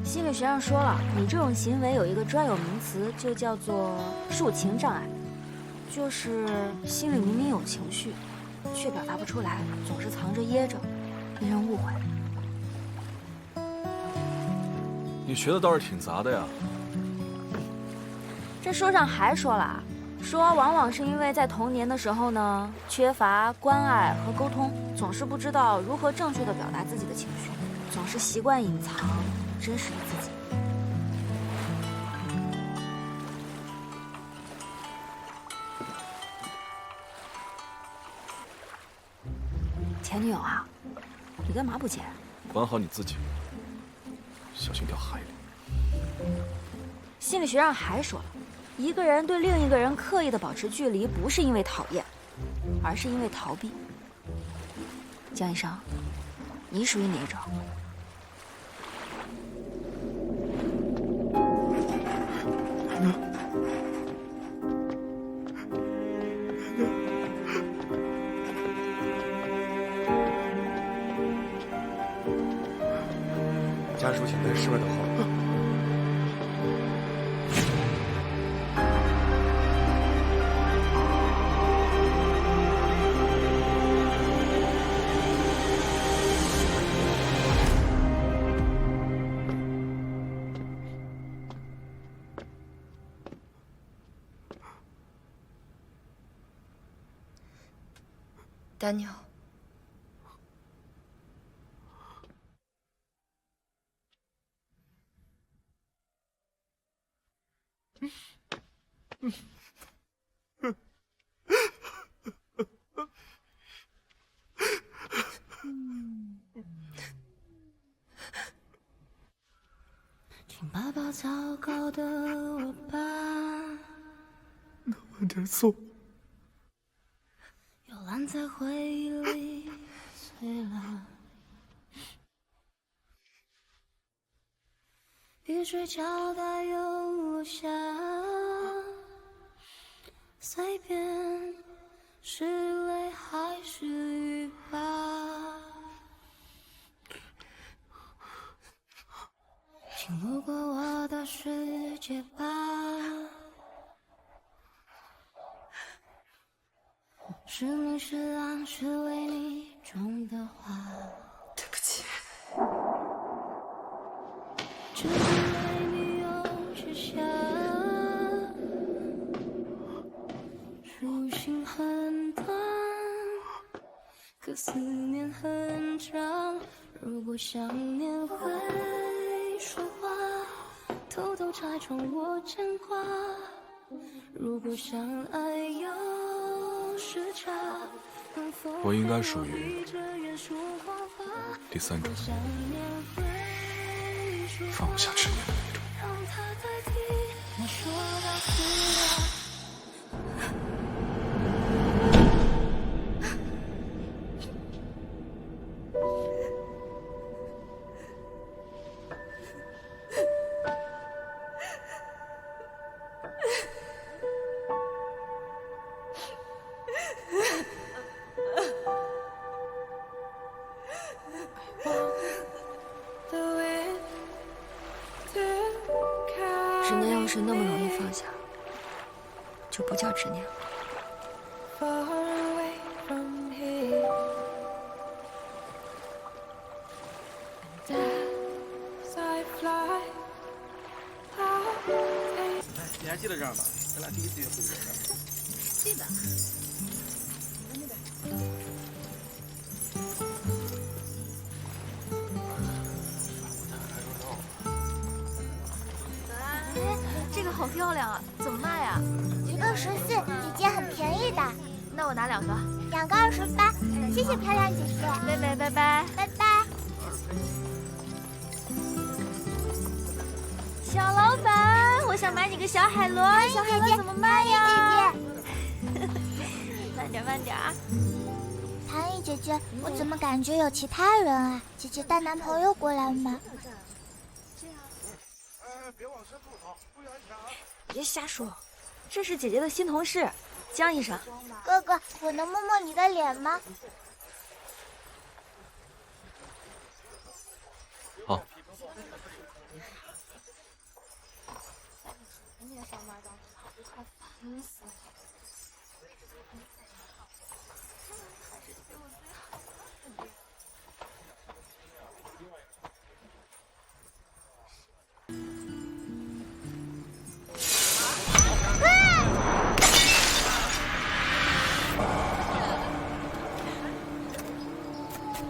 [SPEAKER 6] 心理学上说了，你这种行为有一个专有名词，就叫做抒情障碍，就是心里明明有情绪，却表达不出来，总是藏着掖着，被人误会。
[SPEAKER 9] 你学的倒是挺杂的呀。
[SPEAKER 6] 这书上还说了，说往往是因为在童年的时候呢，缺乏关爱和沟通，总是不知道如何正确的表达自己的情绪，总是习惯隐藏真实的自己。前女友啊，你干嘛不接？
[SPEAKER 9] 管好你自己，小心掉海里。
[SPEAKER 6] 心理学上还说了，一个人对另一个人刻意的保持距离，不是因为讨厌，而是因为逃避。江医生，你属于哪种？
[SPEAKER 12] 家属请在室外等候。
[SPEAKER 6] Daniel。
[SPEAKER 11] 请抱抱糟糕的我吧，
[SPEAKER 2] 能慢点送。
[SPEAKER 11] 又烂在回忆里碎了，雨水交代又落下，随便是泪还是雨吧，请路过我的世界吧，是明是暗是为你种的花。
[SPEAKER 6] 对不起。
[SPEAKER 11] 只为你又写下，书信很短，可思念很长。如果想念会说话，偷偷拆穿我牵挂。如果相爱有时差，
[SPEAKER 9] 我应该属于第三种，放不下执念的那种。
[SPEAKER 6] 执念要是那么容易放下，就不叫执念了。
[SPEAKER 7] 你还记得这儿吗？咱俩第一次约会在这儿。
[SPEAKER 1] 记得。
[SPEAKER 4] 这个好漂亮啊，怎么卖啊
[SPEAKER 14] ？1个14，姐姐很便宜的。
[SPEAKER 4] 那我拿2个。
[SPEAKER 14] 2个28，谢谢漂亮姐姐。
[SPEAKER 4] 妹妹，拜拜。
[SPEAKER 14] 拜拜。
[SPEAKER 4] 小老板，我想买你个小海螺，小海螺怎么卖呀？
[SPEAKER 14] 姐姐，
[SPEAKER 4] 慢点，慢点啊。
[SPEAKER 18] 唐毅姐姐，我怎么感觉有其他人啊？姐姐带男朋友过来吗？
[SPEAKER 2] 别往深处跑，注意安全啊！
[SPEAKER 6] 别瞎说，这是姐姐的新同事，江医生。
[SPEAKER 18] 哥哥，我能摸摸你的脸吗？
[SPEAKER 9] 好。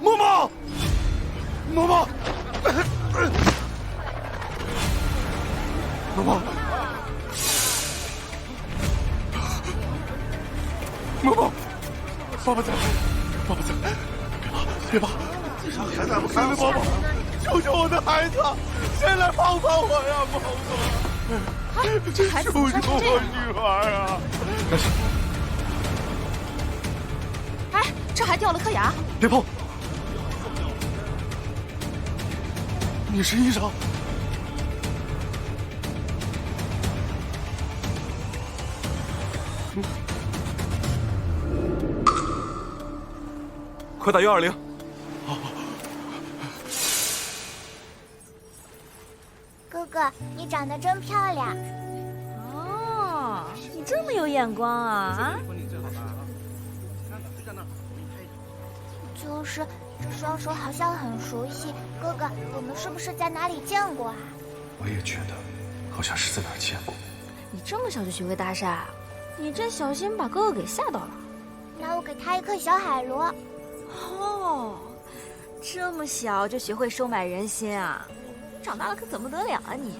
[SPEAKER 2] 嬷嬷，嬷嬷，嬷嬷，嬷嬷，爸爸在，爸爸在，别怕，还在不开了，嬷嬷，救救我的孩子，谁来帮帮我呀，嬷嬷，救救我女儿啊！
[SPEAKER 1] 哎，这还掉了颗牙，
[SPEAKER 2] 别碰！你是医生？
[SPEAKER 9] 快打120！
[SPEAKER 18] 哥哥，你长得真漂亮。
[SPEAKER 6] 哦，你这么有眼光啊！
[SPEAKER 18] 就是这双手好像很熟悉，哥哥，我们是不是在哪里见过啊？
[SPEAKER 9] 我也觉得，好像是在哪儿见过。
[SPEAKER 6] 你这么小就学会搭讪，你真小心把哥哥给吓到了。
[SPEAKER 18] 那我给他一颗小海螺。
[SPEAKER 6] 哦，这么小就学会收买人心啊！长大了可怎么得了啊你？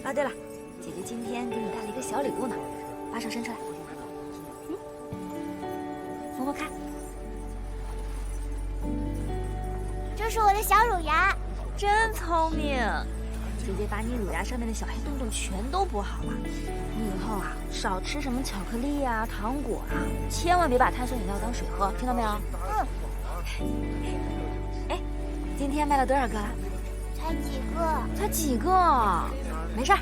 [SPEAKER 6] 啊，对了，姐姐今天给你带了一个小礼物呢，把手伸出来，摸摸看。
[SPEAKER 18] 这是我的小乳牙，
[SPEAKER 6] 真聪明。姐姐把你乳牙上面的小黑洞洞全都补好了。你以后啊，少吃什么巧克力呀、糖果啊，千万别把碳酸饮料当水喝，听到没有？哎，今天卖了多少个了？
[SPEAKER 18] 才几个？
[SPEAKER 6] 才几个？没事儿，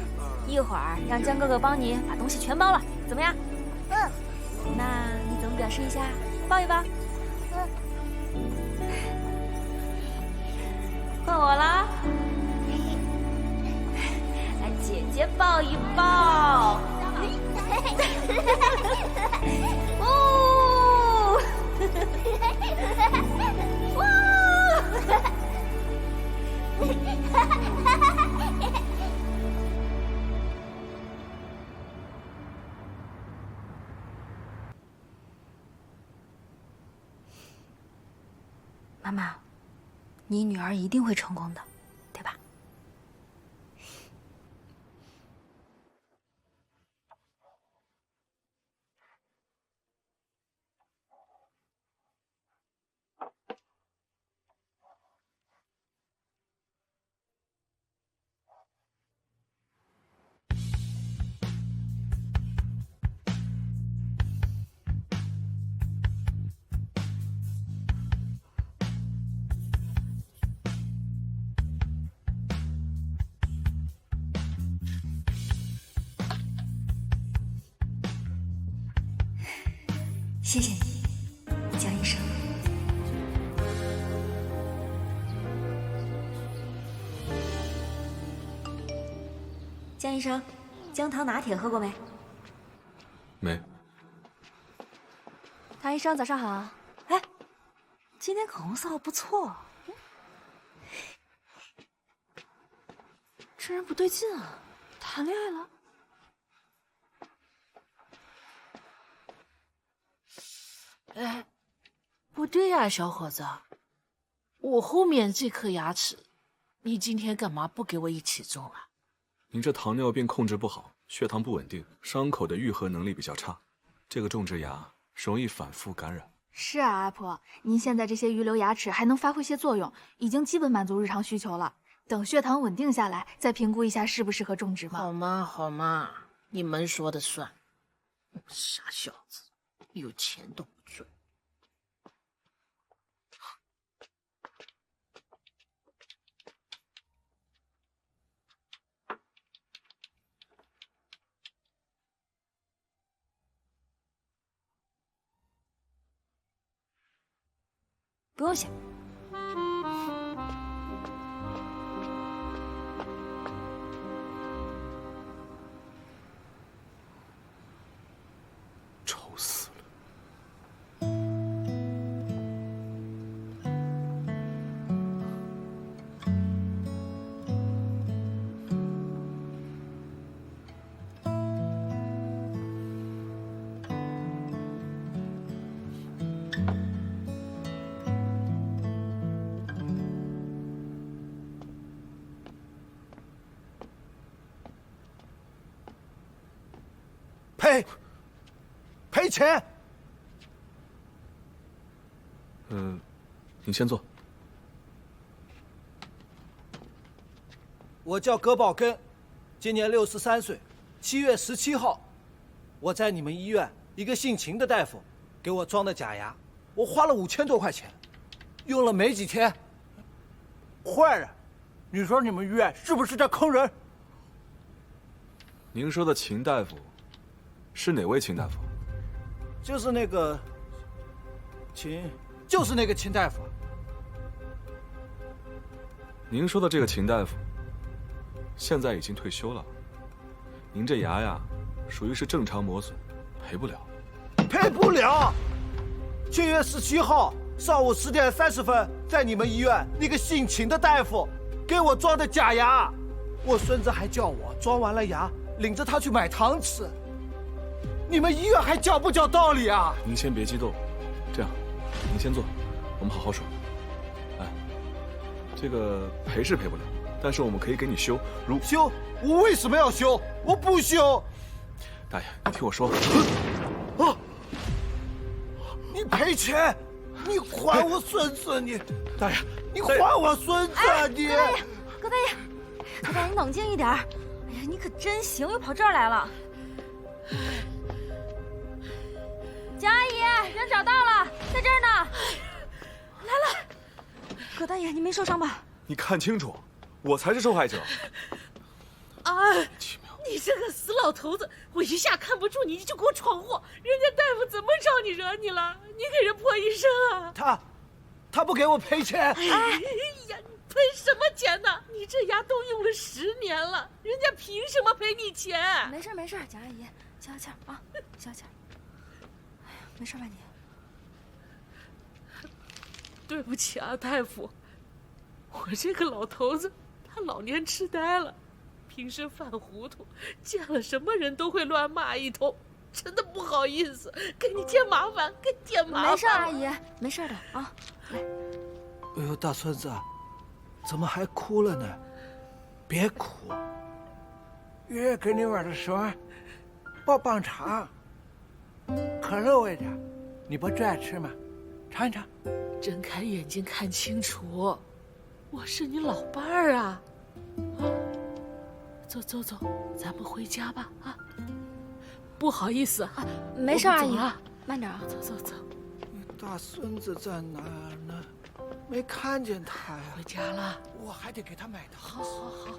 [SPEAKER 6] 一会儿让江哥哥帮你把东西全包了，怎么样？那你怎么表示一下？抱一抱。换我啦！来，姐姐抱一抱。哦！哇！妈妈，你女儿一定会成功的，对吧？谢谢你，江医生。江医生，姜糖拿铁喝过没？
[SPEAKER 9] 没。
[SPEAKER 4] 唐医生，早上好。
[SPEAKER 6] 哎，今天口红色号不错。这人不对劲啊，谈恋爱了？
[SPEAKER 15] 哎，不对呀，小伙子，我后面这颗牙齿，你今天干嘛不给我一起种啊？
[SPEAKER 9] 您这糖尿病控制不好，血糖不稳定，伤口的愈合能力比较差，这个种植牙容易反复感染。
[SPEAKER 4] 是啊，阿婆，您现在这些余留牙齿还能发挥些作用，已经基本满足日常需求了。等血糖稳定下来，再评估一下适不适合种植嘛。
[SPEAKER 15] 好嘛好嘛，你们说的算。傻小子，有钱都不准。
[SPEAKER 6] 不用谢。
[SPEAKER 9] 丑死了！
[SPEAKER 19] 赔钱！
[SPEAKER 9] 你先坐。
[SPEAKER 19] 我叫葛宝根，今年63岁。7月17号，我在你们医院一个姓秦的大夫给我装的假牙，我花了5000多块钱，用了没几天，坏了。你说你们医院是不是在坑人？
[SPEAKER 9] 您说的秦大夫，是哪位秦大夫？
[SPEAKER 19] 就是那个就是那个秦大夫。
[SPEAKER 9] 您说的这个秦大夫，现在已经退休了。您这牙呀，属于是正常磨损，赔不了。
[SPEAKER 19] 赔不了！7月17号上午10点30分，在你们医院那个姓秦的大夫给我装的假牙，我孙子还叫我装完了牙领着他去买糖吃。你们医院还讲不讲道理啊？
[SPEAKER 9] 您先别激动，这样，您先坐，我们好好说。哎，这个赔是赔不了，但是我们可以给你修。
[SPEAKER 19] 修？我为什么要修？我不修。
[SPEAKER 9] 大爷，你听我说。
[SPEAKER 19] 啊！你赔钱！你还我孙子！你
[SPEAKER 9] 大爷，
[SPEAKER 19] 你还我孙子！你
[SPEAKER 6] 葛大爷，葛大爷，你冷静一点。哎呀，你可真行，又跑这儿来了。蒋阿姨，人找到了，在这儿呢。来了。葛大爷，你没受伤吧？
[SPEAKER 9] 你看清楚，我才是受害者。
[SPEAKER 15] 你这个死老头子，我一下看不住你，你就给我闯祸，人家大夫怎么找你惹你了？你给人泼一身啊！
[SPEAKER 19] 他不给我赔钱。
[SPEAKER 15] 哎呀，你赔什么钱呢？你这牙都用了10年了，人家凭什么赔你钱？
[SPEAKER 6] 没事没事，蒋阿姨，消消气儿啊，消消气儿。哎呀，没事吧你？
[SPEAKER 15] 对不起啊，大夫，我这个老头子他老年痴呆了，平时犯糊涂，见了什么人都会乱骂一通，真的不好意思，给你添麻烦，给你添麻烦。
[SPEAKER 6] 没事，阿姨，没事的啊。来，
[SPEAKER 19] 哎呦，大孙子，怎么还哭了呢？别哭，爷爷给你买的什么？棒棒糖，可肉味的，你不最爱吃吗？尝一尝。
[SPEAKER 15] 睁开眼睛看清楚，我是你老伴儿啊！啊，走走走，咱们回家吧啊！不好意思啊，
[SPEAKER 6] 没事，阿姨，慢点啊，
[SPEAKER 15] 走走走。
[SPEAKER 19] 你大孙子在哪儿呢？没看见他呀？
[SPEAKER 15] 回家了，
[SPEAKER 19] 我还得给他买糖。
[SPEAKER 15] 好好好。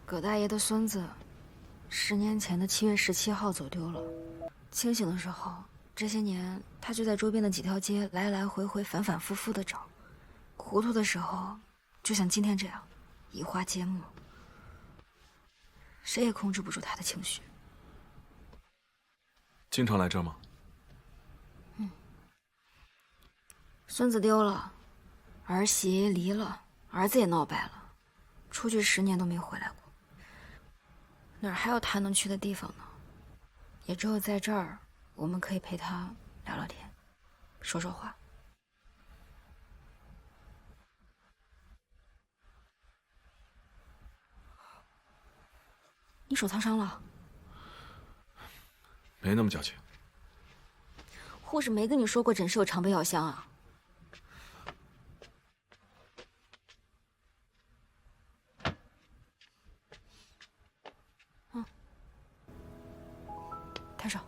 [SPEAKER 6] 葛大爷的孙子，10年前的7月17号走丢了。清醒的时候，这些年他就在周边的几条街来来回回、反反复复的找；糊涂的时候，就像今天这样，移花接木。谁也控制不住他的情绪。
[SPEAKER 9] 经常来这儿吗？
[SPEAKER 6] 孙子丢了，儿媳离了，儿子也闹掰了，出去10年都没回来过。哪儿还有他能去的地方呢？也只有在这儿，我们可以陪他聊聊天，说说话。你手烫伤了？
[SPEAKER 9] 没那么矫情。
[SPEAKER 6] 护士没跟你说过诊室有常备药箱啊？抬手。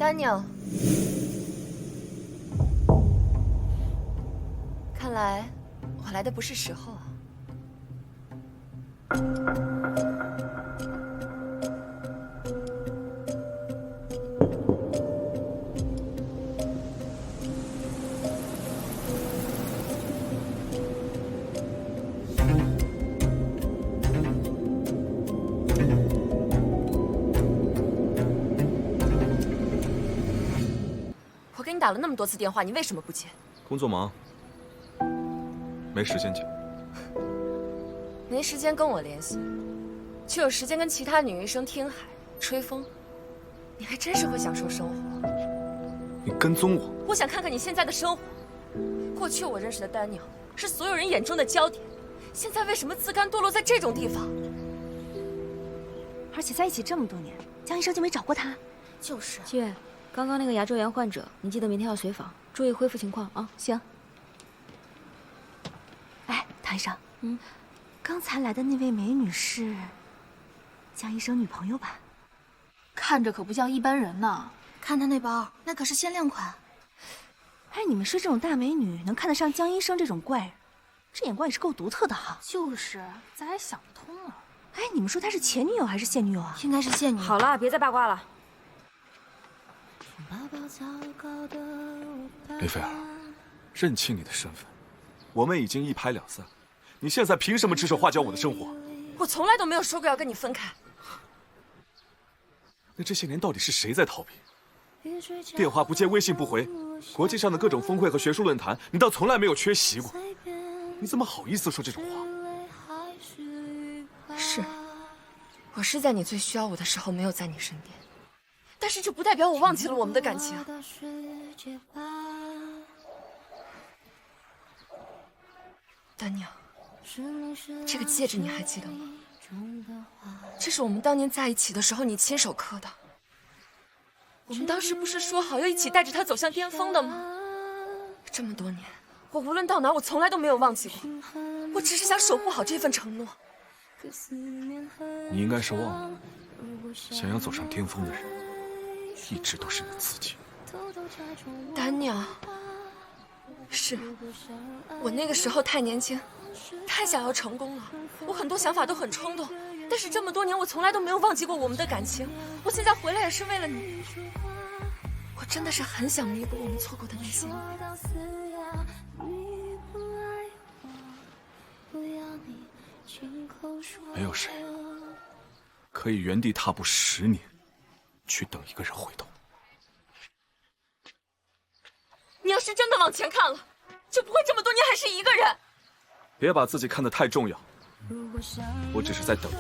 [SPEAKER 13] Daniel， 看来我来的不是时候啊。我给你打了那么多次电话，你为什么不接？
[SPEAKER 9] 工作忙，没时间接。
[SPEAKER 13] 没时间跟我联系，却有时间跟其他女医生听海、吹风，你还真是会享受生活。
[SPEAKER 9] 你跟踪我？
[SPEAKER 13] 我想看看你现在的生活。过去我认识的丹鸟是所有人眼中的焦点，现在为什么自甘堕落在这种地方？
[SPEAKER 4] 而且在一起这么多年，江医生就没找过他。
[SPEAKER 14] 就是。
[SPEAKER 6] 七月，刚刚那个牙周炎患者，你记得明天要随访，注意恢复情况啊。
[SPEAKER 4] 行。哎，唐医生，刚才来的那位美女是江医生女朋友吧？
[SPEAKER 14] 看着可不像一般人呢。看她那包，那可是限量款。
[SPEAKER 4] 哎，你们说这种大美女能看得上江医生这种怪人，这眼光也是够独特的哈。
[SPEAKER 14] 就是，咱还想不通呢。
[SPEAKER 4] 哎，你们说她是前女友还是现女友啊？
[SPEAKER 14] 应该是现女友。
[SPEAKER 6] 好了，别再八卦了。
[SPEAKER 9] 林菲儿，认清你的身份，我们已经一拍两散，你现在凭什么指手画脚我的生活？
[SPEAKER 13] 我从来都没有说过要跟你分开。
[SPEAKER 9] 那这些年到底是谁在逃避？电话不接，微信不回，国际上的各种峰会和学术论坛，你倒从来没有缺席过。你怎么好意思说这种话？
[SPEAKER 13] 是，我是在你最需要我的时候没有在你身边，但是这不代表我忘记了我们的感情。丹鸟，这个戒指你还记得吗？这是我们当年在一起的时候你亲手刻的。我们当时不是说好要一起带着它走向巅峰的吗？这么多年，我无论到哪，我从来都没有忘记过。我只是想守护好这份承诺。
[SPEAKER 9] 你应该是忘了，想要走上巅峰的人，一直都是你自己。
[SPEAKER 13] 丹鸟，是我那个时候太年轻，太想要成功了，我很多想法都很冲动。但是这么多年，我从来都没有忘记过我们的感情。我现在回来也是为了你，我真的是很想弥补我们错过的那些年。
[SPEAKER 9] 没有谁可以原地踏步10年，去等一个人回头。
[SPEAKER 13] 你要是真的往前看了，就不会这么多年还是一个人。
[SPEAKER 9] 别把自己看得太重要，我只是在等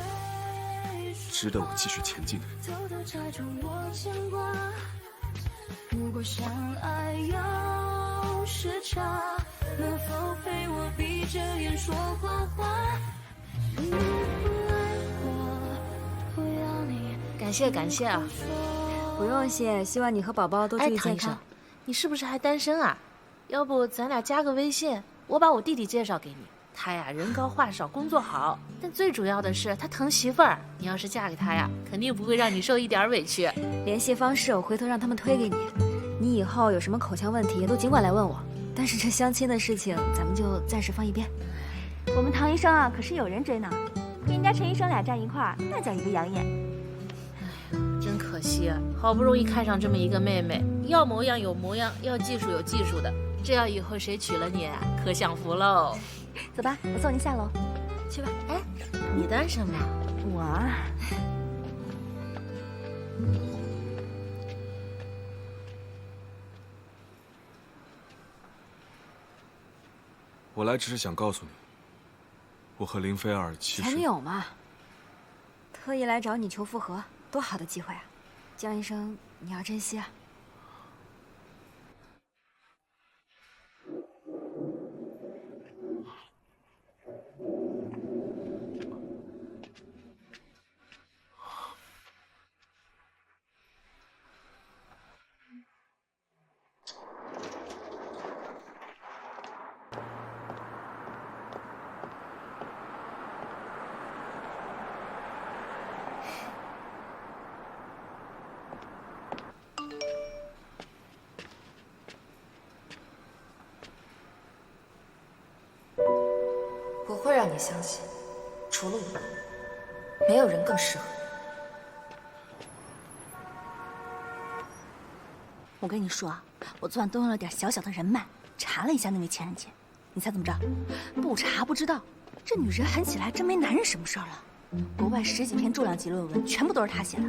[SPEAKER 9] 值得我继续前进的人。
[SPEAKER 11] 如果相爱要时差，能否陪我闭着眼说谎话？你不爱我，不要你。
[SPEAKER 1] 感谢啊！
[SPEAKER 6] 不用谢，希望你和宝宝都注意健康。
[SPEAKER 1] 你是不是还单身啊？要不咱俩加个微信，我把我弟弟介绍给你。他呀，人高话少，工作好，但最主要的是他疼媳妇儿。你要是嫁给他呀，肯定不会让你受一点委屈。
[SPEAKER 6] 联系方式我回头让他们推给你。你以后有什么口腔问题都尽管来问我。但是这相亲的事情，咱们就暂时放一边。
[SPEAKER 4] 我们唐医生啊，可是有人追呢，跟人家陈医生俩站一块儿，那叫一个养眼。
[SPEAKER 1] 真可惜啊，好不容易看上这么一个妹妹，要模样有模样，要技术有技术的，这要以后谁娶了你啊，可享福喽。
[SPEAKER 4] 走吧，我送你下楼。去吧。
[SPEAKER 1] 哎，你单身吗？
[SPEAKER 4] 我啊。
[SPEAKER 9] 我来只是想告诉你，我和林菲儿其实……
[SPEAKER 6] 前女友嘛，特意来找你求复合，多好的机会啊！江医生，你要珍惜啊！你相信，除了我，没有人更适合你。
[SPEAKER 14] 我跟你说啊，我昨晚动用了点小小的人脉，查了一下那位前任姐，你猜怎么着？不查不知道，这女人狠起来真没男人什么事儿了。国外10几篇重量级论文全部都是她写的。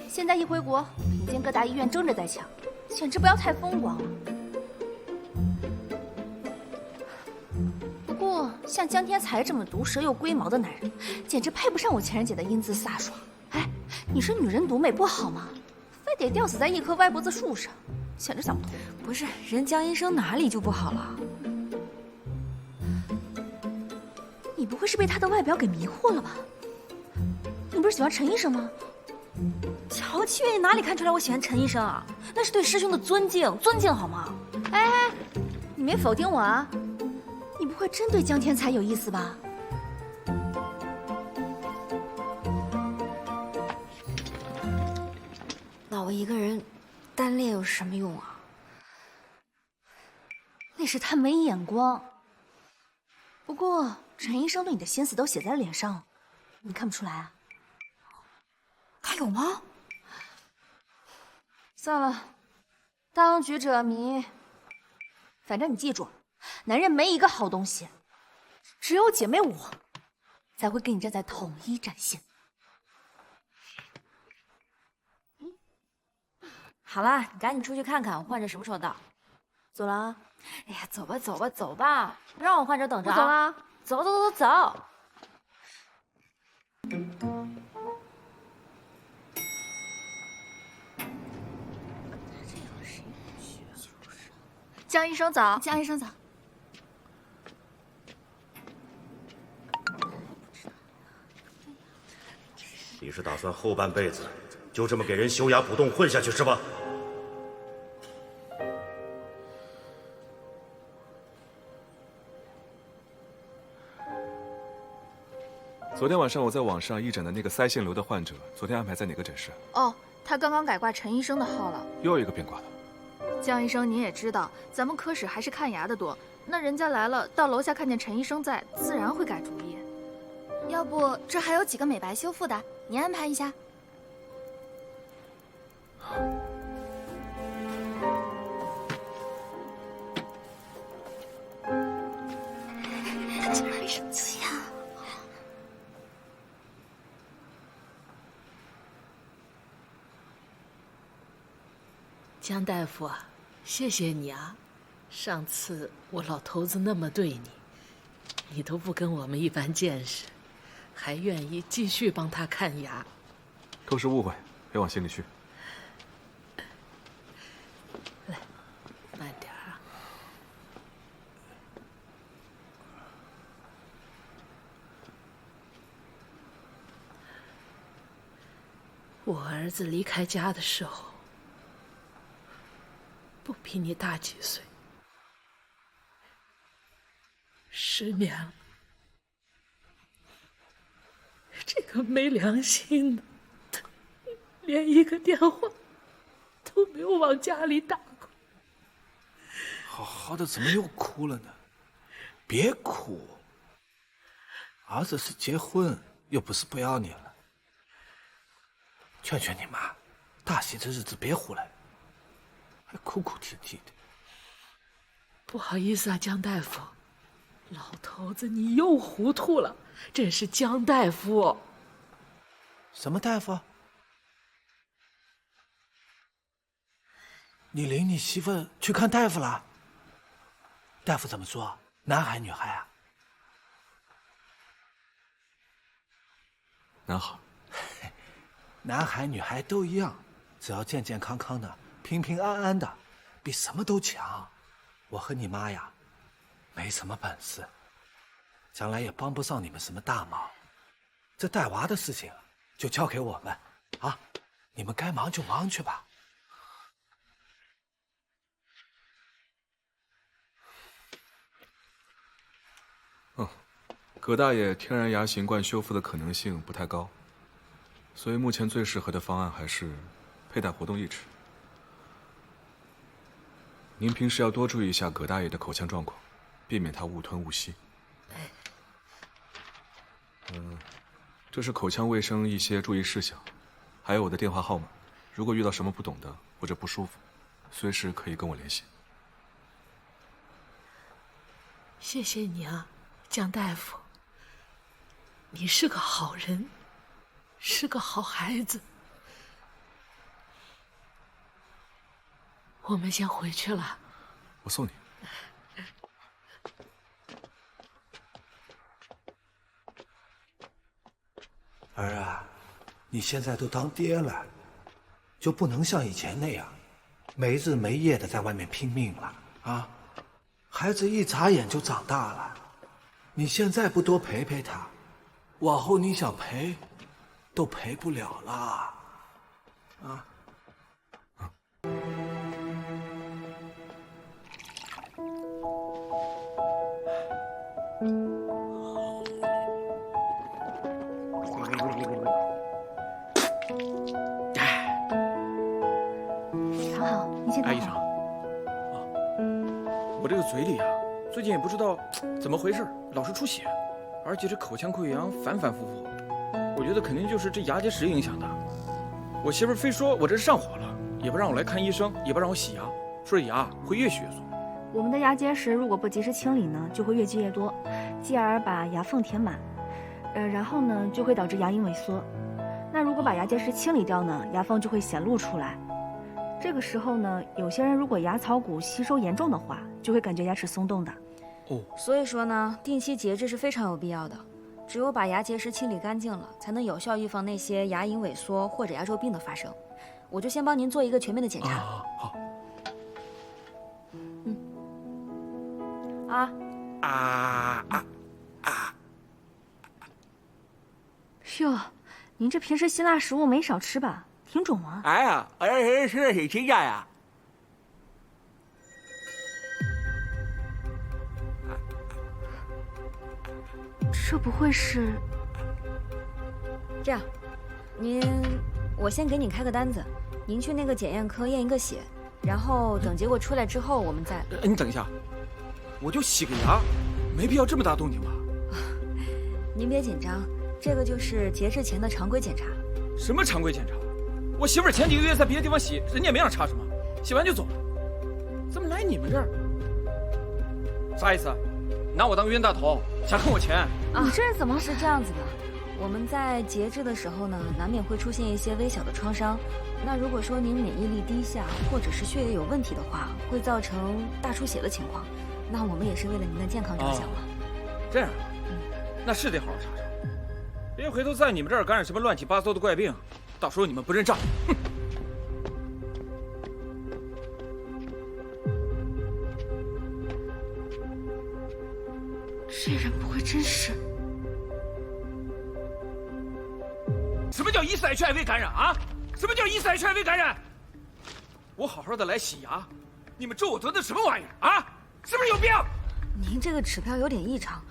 [SPEAKER 14] 现在一回国，平津各大医院争着在抢，简直不要太风光了。不过像江天才这么毒舌又龟毛的男人，简直配不上我前任姐的英姿飒爽。哎，你说女人独美不好吗？非得吊死在一棵歪脖子树上，简直想不通。
[SPEAKER 6] 不是，人江医生哪里就不好了？
[SPEAKER 14] 你不会是被他的外表给迷惑了吧？你不是喜欢陈医生吗？
[SPEAKER 6] 乔七月，你哪里看出来我喜欢陈医生啊？那是对师兄的尊敬，尊敬好吗？
[SPEAKER 14] 哎，你没否定我啊？你不会真对江天才有意思吧？
[SPEAKER 6] 老我一个人单恋有什么用啊？
[SPEAKER 14] 那是他没眼光。不过陈医生对你的心思都写在脸上，你看不出来啊？
[SPEAKER 6] 他有吗？
[SPEAKER 14] 算了，当局者迷。反正你记住，男人没一个好东西，只有姐妹我才会跟你站在统一战线。
[SPEAKER 6] 好啦，你赶紧出去看看患者什么时候到。
[SPEAKER 14] 走了啊。
[SPEAKER 6] 哎呀，走吧走吧走吧，不让我患者等着。
[SPEAKER 14] 我走了。
[SPEAKER 6] 走走走走。
[SPEAKER 14] 江医生早，江医生早。
[SPEAKER 12] 你是打算后半辈子就这么给人修牙补洞混下去是吧？
[SPEAKER 9] 昨天晚上我在网上义诊的那个腮腺瘤的患者，昨天安排在哪个诊室？
[SPEAKER 14] 哦，他刚刚改挂陈医生的号了。
[SPEAKER 9] 又一个变卦了。
[SPEAKER 14] 江医生，您也知道，咱们科室还是看牙的多。那人家来了，到楼下看见陈医生在，自然会改主意。要不这还有几个美白修复的，您安排一下。他竟然生气啊！
[SPEAKER 15] 江大夫啊，谢谢你啊！上次我老头子那么对你，你都不跟我们一般见识，还愿意继续帮他看牙。
[SPEAKER 9] 都是误会，别往心里去。
[SPEAKER 15] 来，慢点啊。我儿子离开家的时候，不比你大几岁，10年了。这个没良心的，他连一个电话都没有往家里打过。
[SPEAKER 19] 好好的怎么又哭了呢？别哭，儿子是结婚，又不是不要你了。劝劝你妈，大喜的日子别胡来，还哭哭啼啼的。
[SPEAKER 15] 不好意思啊，江大夫，老头子你又糊涂了，这是江大夫。
[SPEAKER 19] 什么大夫？你领你媳妇去看大夫了？大夫怎么说？男孩女孩啊？
[SPEAKER 9] 男孩。
[SPEAKER 19] 男孩女孩都一样，只要健健康康的、平平安安的，比什么都强。我和你妈呀，没什么本事，将来也帮不上你们什么大忙。这带娃的事情就交给我们，啊，你们该忙就忙去吧。
[SPEAKER 9] 葛大爷天然牙形冠修复的可能性不太高，所以目前最适合的方案还是佩戴活动义齿。您平时要多注意一下葛大爷的口腔状况，避免他误吞误吸。这是口腔卫生一些注意事项，还有我的电话号码。如果遇到什么不懂的或者不舒服，随时可以跟我联系。
[SPEAKER 15] 谢谢你啊，江大夫。你是个好人，是个好孩子。我们先回去了。
[SPEAKER 9] 我送你。
[SPEAKER 19] 儿啊，你现在都当爹了，就不能像以前那样没日没夜的在外面拼命了啊！孩子一眨眼就长大了，你现在不多陪陪他，往后你想陪都陪不了了啊！
[SPEAKER 4] 躺好，你先躺好。
[SPEAKER 5] 医生，我这个嘴里啊，最近也不知道怎么回事，老是出血，而且这口腔溃疡反反复复。我觉得肯定就是这牙结石影响的。我媳妇非说我这是上火了，也不让我来看医生，也不让我洗牙，说牙会越洗越松。
[SPEAKER 4] 我们的牙结石如果不及时清理呢，就会越积越多，继而把牙缝填满，然后呢就会导致牙龈萎缩。那如果把牙结石清理掉呢，牙缝就会显露出来。这个时候呢，有些人如果牙槽骨吸收严重的话，就会感觉牙齿松动的。
[SPEAKER 6] 所以说呢，定期节制是非常有必要的。只有把牙结石清理干净了，才能有效预防那些牙龈萎缩或者牙周病的发生。我就先帮您做一个全面的检查。
[SPEAKER 5] 好。
[SPEAKER 4] 哟，您这平时辛辣食物没少吃吧？挺肿啊。
[SPEAKER 5] 哎呀，吃的挺清淡呀。
[SPEAKER 4] 这不会是……
[SPEAKER 6] 这样，我先给你开个单子，您去那个检验科验一个血，然后等结果出来之后，我们再……
[SPEAKER 5] 你等一下，我就洗个牙，没必要这么大动静吧？
[SPEAKER 6] 您别紧张，这个就是节制前的常规检查。
[SPEAKER 5] 什么常规检查？我媳妇儿前几个月在别的地方洗，人家也没让查什么，洗完就走了，怎么来你们这儿？啥意思？拿我当冤大头，想坑我钱？
[SPEAKER 6] 你这是怎么？是这样子的，我们在节制的时候呢，难免会出现一些微小的创伤。那如果说您免疫力低下，或者是血液有问题的话，会造成大出血的情况。那我们也是为了您的健康着想嘛。
[SPEAKER 5] 这样，那是得好好查查，别回头在你们这儿感染什么乱七八糟的怪病，到时候你们不认账，哼！
[SPEAKER 4] 这人不会真是……
[SPEAKER 5] 什么叫疑似 HIV 感染啊？什么叫疑似 HIV 感染？我好好的来洗牙，你们咒我得的什么玩意儿啊？是不是有病？
[SPEAKER 6] 您这个指标有点异常，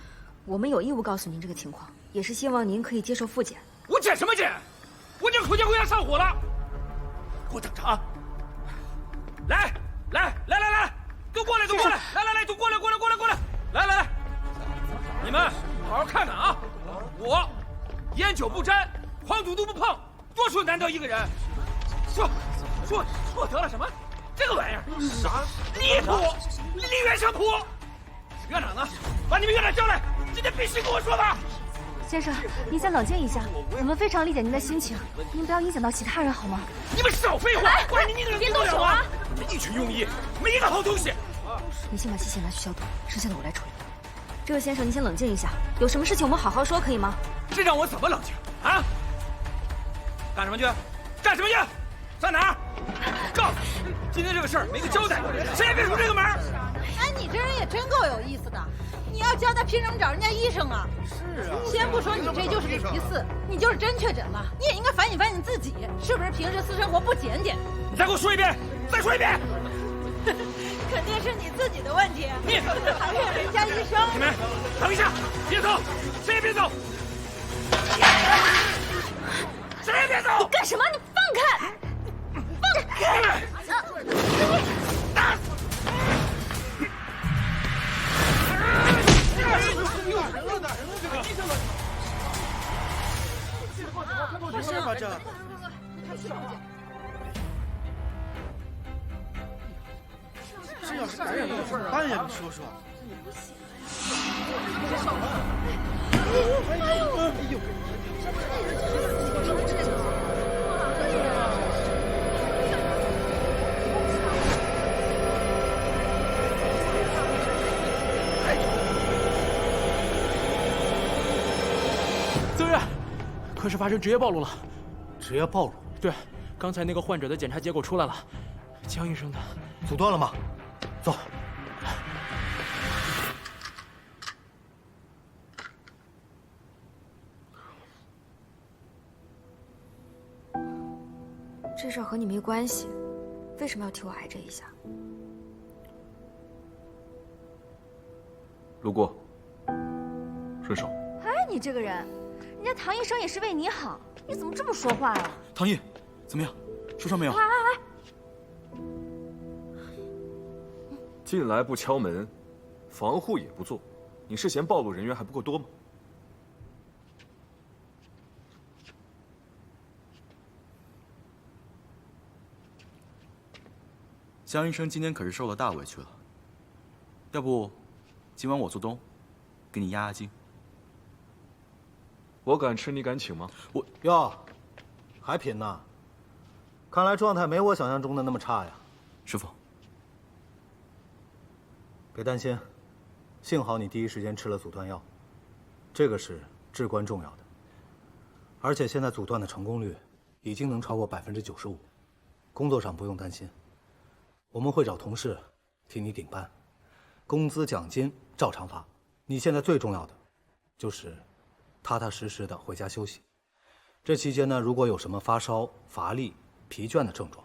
[SPEAKER 6] 我们有义务告诉您这个情况，也是希望您可以接受复检。
[SPEAKER 5] 我检什么检？我这口腔溃疡上火了，给我等着啊！来，都过来，都过来，来，都过来，来，你们好好看看啊！我烟酒不沾，黄赌毒不碰，多数难得一个人。说得了什么？这个玩意儿啥？离谱！离院上谱！院长呢？把你们院长叫来，今天必须跟我说吧。
[SPEAKER 4] 先生，您先冷静一下，我们非常理解您的心情，您不要影响到其他人好吗？
[SPEAKER 5] 你们少废话！关你
[SPEAKER 4] 别动手啊！
[SPEAKER 5] 你们一群庸医，没一个好东西。
[SPEAKER 6] 你先把器械拿去消毒，剩下的我来处理。这位先生，您先冷静一下，有什么事情我们好好说，可以吗？
[SPEAKER 5] 这让我怎么冷静啊？干什么去？上哪儿？告诉你，今天这个事儿没个交代，谁也别出这个门。
[SPEAKER 17] 哎，你这人也真够有意思的，你要交代凭什么找人家医生啊？是啊。先不说你这就是个疑似，你就是真确诊了，你也应该反省反省自己，是不是平时私生活不检点？
[SPEAKER 5] 你再给我说一遍，再说一遍。
[SPEAKER 17] 肯定是你自己的问题，
[SPEAKER 5] 你
[SPEAKER 17] 还有人家医生。
[SPEAKER 5] 你们等一下，别走，谁也别走，谁也别走！
[SPEAKER 4] 你干什么？你放开！放开！
[SPEAKER 7] 没事吧这？这要是感染了怎么办呀？你说说。哎呦！
[SPEAKER 5] 曾院，科室发生职业暴露了。
[SPEAKER 10] 职业暴露？
[SPEAKER 5] 对，刚才那个患者的检查结果出来了，江医生的。
[SPEAKER 10] 阻断了吗？走。
[SPEAKER 6] 这事儿和你没关系，为什么要替我挨这一下？
[SPEAKER 9] 路过，顺手。
[SPEAKER 4] 哎，你这个人，人家唐医生也是为你好，你怎么这么说话呀？
[SPEAKER 8] 唐毅，怎么样？受伤没有？
[SPEAKER 4] 哎！
[SPEAKER 9] 进来不敲门，防护也不做，你是嫌暴露人员还不够多吗？
[SPEAKER 8] 江医生今天可是受了大委屈了，要不今晚我做东，给你压压惊。
[SPEAKER 9] 我敢吃，你敢请吗？
[SPEAKER 10] 我哟，还品呢？看来状态没我想象中的那么差呀。
[SPEAKER 8] 师傅，
[SPEAKER 10] 别担心，幸好你第一时间吃了阻断药，这个是至关重要的。而且现在阻断的成功率已经能超过95%，工作上不用担心。我们会找同事替你顶班，工资奖金照常发。你现在最重要的就是踏踏实实的回家休息。这期间呢，如果有什么发烧、乏力、疲倦的症状，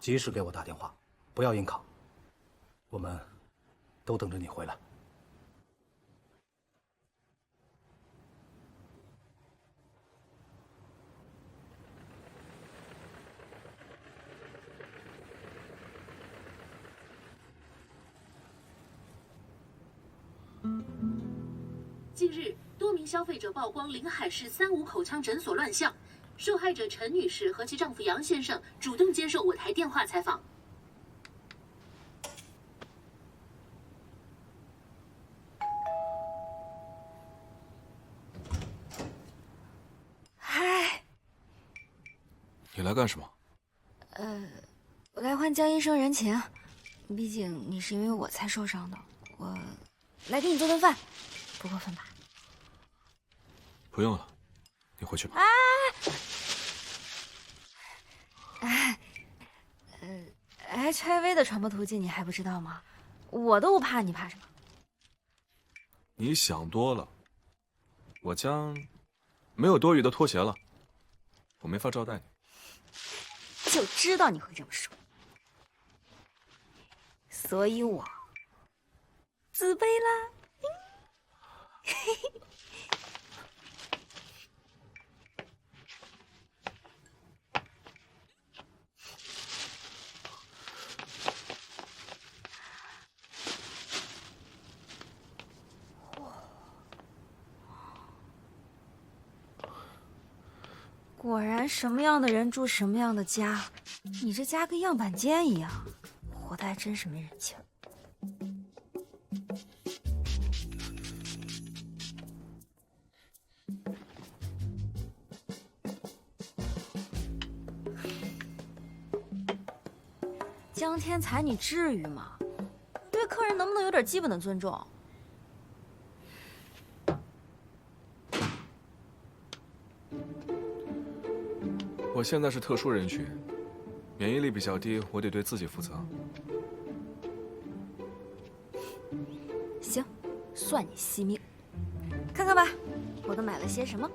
[SPEAKER 10] 及时给我打电话，不要硬扛。我们都等着你回来。
[SPEAKER 20] 近日，多名消费者曝光临海市35口腔诊所乱象，受害者陈女士和其丈夫杨先生主动接受我台电话采访。
[SPEAKER 6] 嗨，
[SPEAKER 9] 你来干什么？
[SPEAKER 6] 我来还江医生人情，毕竟你是因为我才受伤的，我来给你做顿饭，不过分吧？
[SPEAKER 9] 不用了，你回去吧。
[SPEAKER 6] HIV 的传播途径你还不知道吗？我都不怕，你怕什么？
[SPEAKER 9] 你想多了，我将没有多余的拖鞋了，我没法招待你。
[SPEAKER 6] 就知道你会这么说，所以我自卑啦。果然，什么样的人住什么样的家。你这家跟样板间一样，活得还真是没人情。江天才，你至于吗？对客人能不能有点基本的尊重？
[SPEAKER 9] 我现在是特殊人群，免疫力比较低，我得对自己负责。
[SPEAKER 6] 行，算你惜命。看看吧，我都买了些什么？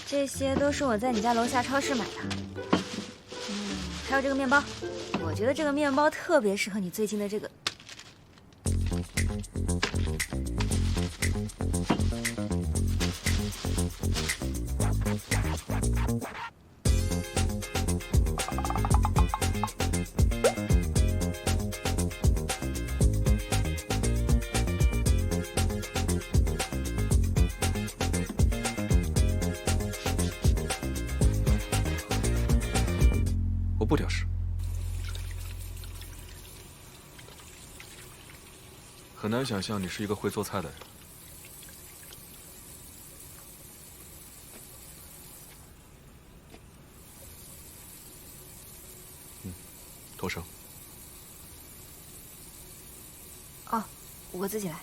[SPEAKER 6] 这些都是我在你家楼下超市买的。还有这个面包，我觉得这个面包特别适合你最近的这个。
[SPEAKER 9] 我不挑食。很难想象你是一个会做菜的人。脱绳。
[SPEAKER 6] 哦，我自己来。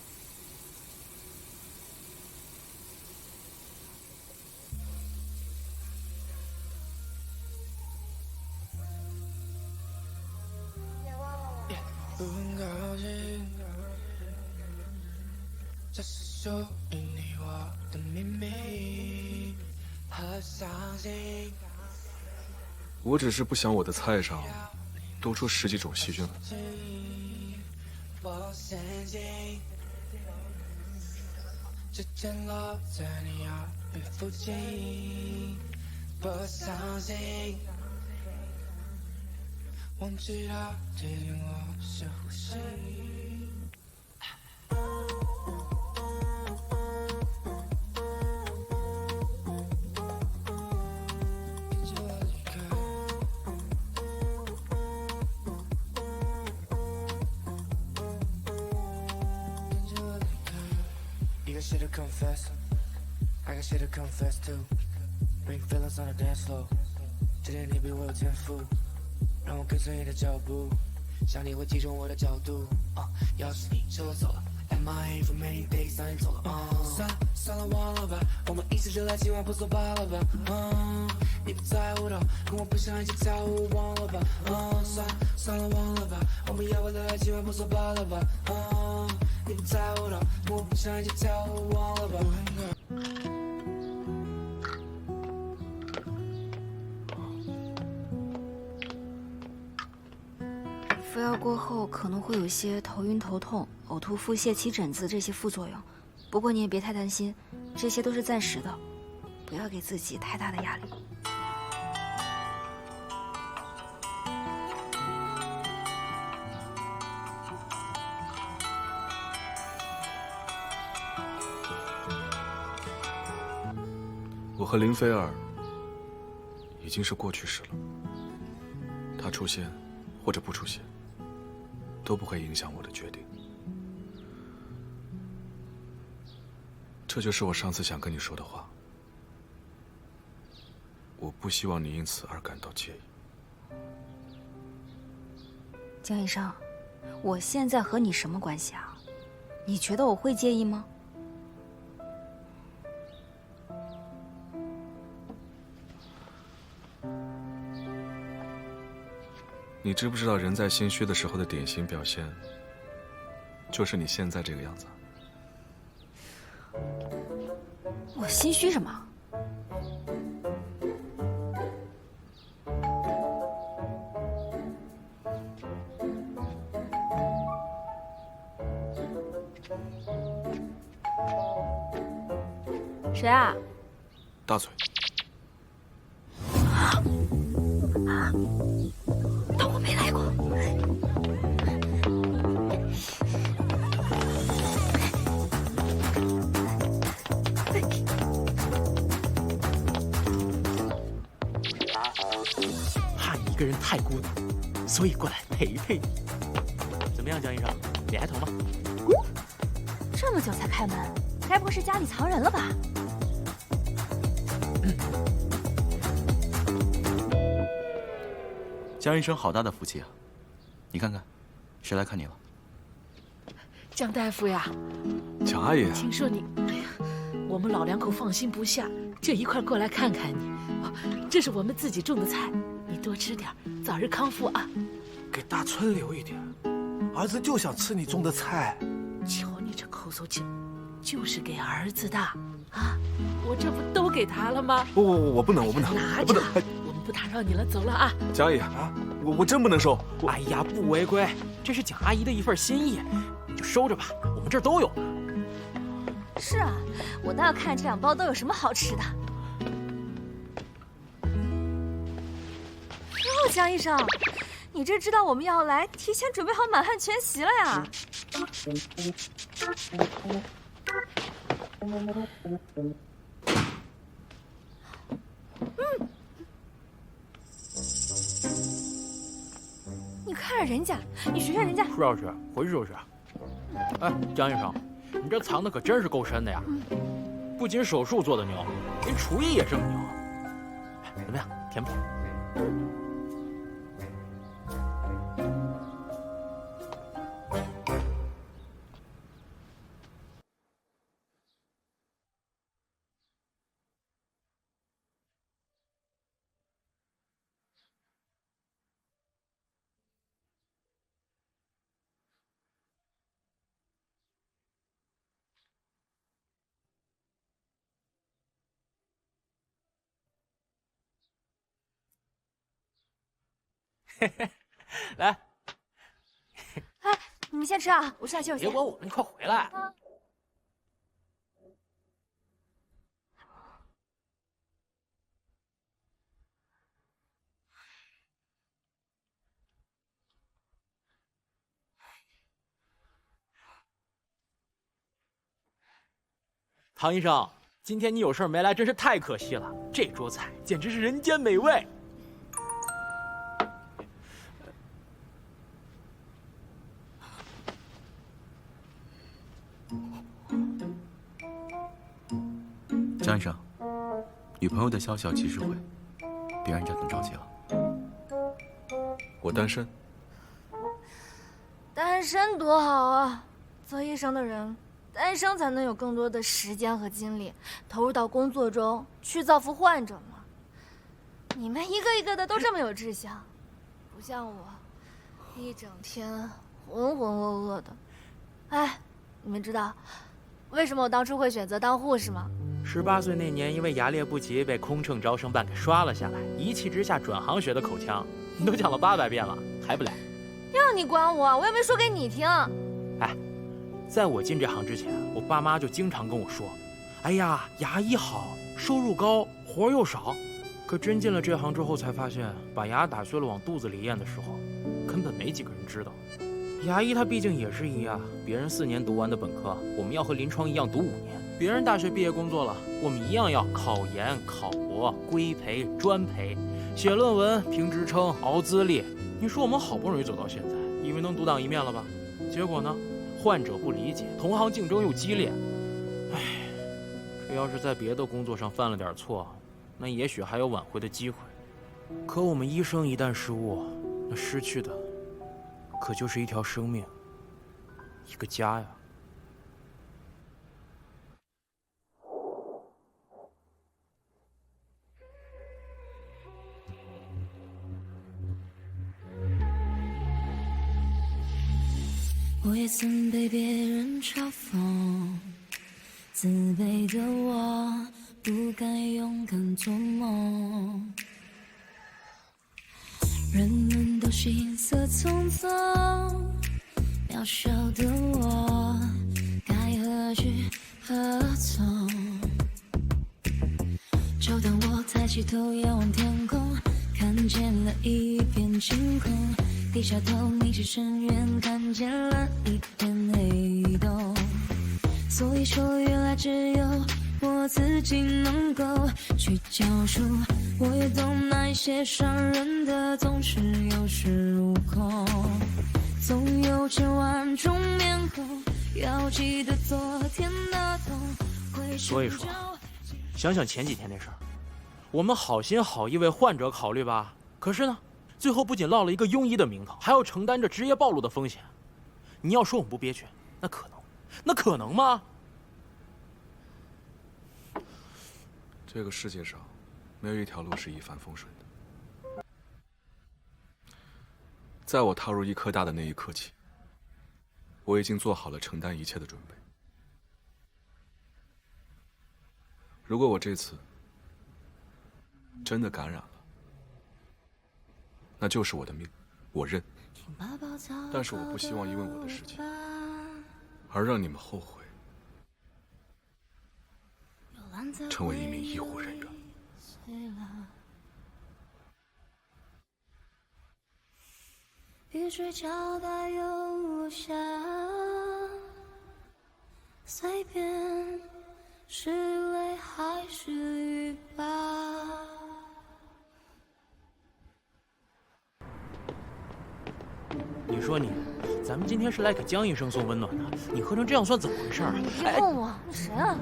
[SPEAKER 21] 这是属于你我的秘密和伤心。
[SPEAKER 9] 我只是不想我的菜上多出10几种细菌来。
[SPEAKER 21] 我陷进，指尖落在你耳边附近，我相信，忘记了提醒我是呼吸。Shit to confess, I got shit to confess too. Bring feelings on the dance floor. 这点你比我有天赋，让我跟随你的脚步，想你会击中我的角度。要是你撤走了 ，MIA for many days， 当你走了，算了忘了吧，我们一起热爱，今晚不作罢了吧。你不在乎的，跟我不想一起跳舞，忘了吧。算了忘了吧，我们要不热爱，今晚不作罢了吧。你不在乎的，跟我不想一起跳舞，忘了吧。
[SPEAKER 6] 服药过后可能会有一些头晕、头痛、呕吐、腹泻、起疹子这些副作用，不过你也别太担心，这些都是暂时的，不要给自己太大的压力。
[SPEAKER 9] 我和林菲儿已经是过去式了，她出现或者不出现，都不会影响我的决定。这就是我上次想跟你说的话。我不希望你因此而感到介意。
[SPEAKER 6] 江医生，我现在和你什么关系啊？你觉得我会介意吗？
[SPEAKER 9] 你知不知道人在心虚的时候的典型表现，就是你现在这个样子？
[SPEAKER 6] 我心虚什么？
[SPEAKER 4] 谁啊？
[SPEAKER 9] 大嘴。
[SPEAKER 6] 当我没来过。
[SPEAKER 5] 怕你一个人太孤独，所以过来陪陪你。怎么样，江医生，脸还疼吗？
[SPEAKER 4] 这么久才开门，该不会是家里藏人了吧？
[SPEAKER 8] 江医生好大的福气啊！你看看，谁来看你了？
[SPEAKER 15] 江大夫呀，
[SPEAKER 9] 蒋阿姨，
[SPEAKER 15] 听说你，哎呀，我们老两口放心不下，就一块过来看看你。这是我们自己种的菜，你多吃点，早日康复啊！
[SPEAKER 19] 给大春留一点，儿子就想吃你种的菜。
[SPEAKER 15] 瞧你这抠搜劲，就是给儿子的啊！我这不都给他了吗？
[SPEAKER 9] 我不能，
[SPEAKER 15] 拿着，我们不打扰你了，走了啊！
[SPEAKER 9] 蒋阿姨啊，我真不能收。
[SPEAKER 5] 哎呀，不违规，这是蒋阿姨的一份心意，你就收着吧，我们这儿都有。
[SPEAKER 4] 是啊，我倒要看这2包都有什么好吃的。哟，江医生，你这知道我们要来，提前准备好满汉全席了呀？让人家，你学学人家。
[SPEAKER 5] 是啊是，回去就是。哎，江医生，你这藏的可真是够深的呀！不仅手术做的牛，连厨艺也这么牛。哎，怎么样，甜不甜？嘿嘿，来，
[SPEAKER 4] 哎，你们先吃啊，我下去休息。
[SPEAKER 5] 别管我了，你快回来。唐医生，今天你有事没来，真是太可惜了。这桌菜简直是人间美味。
[SPEAKER 8] 江医生，女朋友的消息要及时回，别让人家等着急了。
[SPEAKER 9] 我单身。
[SPEAKER 4] 单身多好啊！做医生的人，单身才能有更多的时间和精力投入到工作中，去造福患者嘛。你们一个一个的都这么有志向，不像我，一整天浑浑噩噩的。哎，你们知道为什么我当初会选择当护士吗
[SPEAKER 5] ？18岁那年，因为牙列不齐，被空乘招生办给刷了下来，一气之下转行学的口腔。你都讲了800遍了，还不来？
[SPEAKER 4] 要你管我，我又没说给你听。
[SPEAKER 5] 哎，在我进这行之前，我爸妈就经常跟我说：“哎呀，牙医好，收入高，活又少。”可真进了这行之后，才发现把牙打碎了往肚子里咽的时候，根本没几个人知道。牙医他毕竟也是医啊，别人4年读完的本科，我们要和临床一样读5年。别人大学毕业工作了，我们一样要考研、考博、规培、专培，写论文、评职称、熬资历。你说我们好不容易走到现在，以为能独当一面了吧？结果呢，患者不理解，同行竞争又激烈。唉，这要是在别的工作上犯了点错，那也许还有挽回的机会。可我们医生一旦失误，那失去的可就是一条生命，一个家呀。
[SPEAKER 11] 我也曾被别人嘲讽，自卑的我不敢勇敢做梦。人们都行色匆匆，渺小的我该何去何从？就当我抬起头仰望天空，看见了一片晴空，低下头凝视深渊，看见了一片黑洞。所以说原来只有我自己能够去讲述，我也懂那一些伤人的总是有恃无恐，总有千万种面孔，要记得昨天的痛。
[SPEAKER 5] 所以说想想前几天那事儿，我们好心好意为患者考虑吧，可是呢最后不仅落了一个庸医的名头，还要承担着职业暴露的风险。你要说我们不憋屈，那可能吗？
[SPEAKER 9] 这个世界上没有一条路是一帆风顺的。在我踏入医科大的那一刻起，我已经做好了承担一切的准备。如果我这次真的感染了，那就是我的命，我认。但是我不希望因为我的事情而让你们后悔，成为一名医护人员。
[SPEAKER 11] 雨水浇大又落下，随便是泪还是雨吧。
[SPEAKER 5] 你说你，咱们今天是来给江医生送温暖的，你喝成这样算怎么回事啊？
[SPEAKER 4] 别碰我，那谁啊？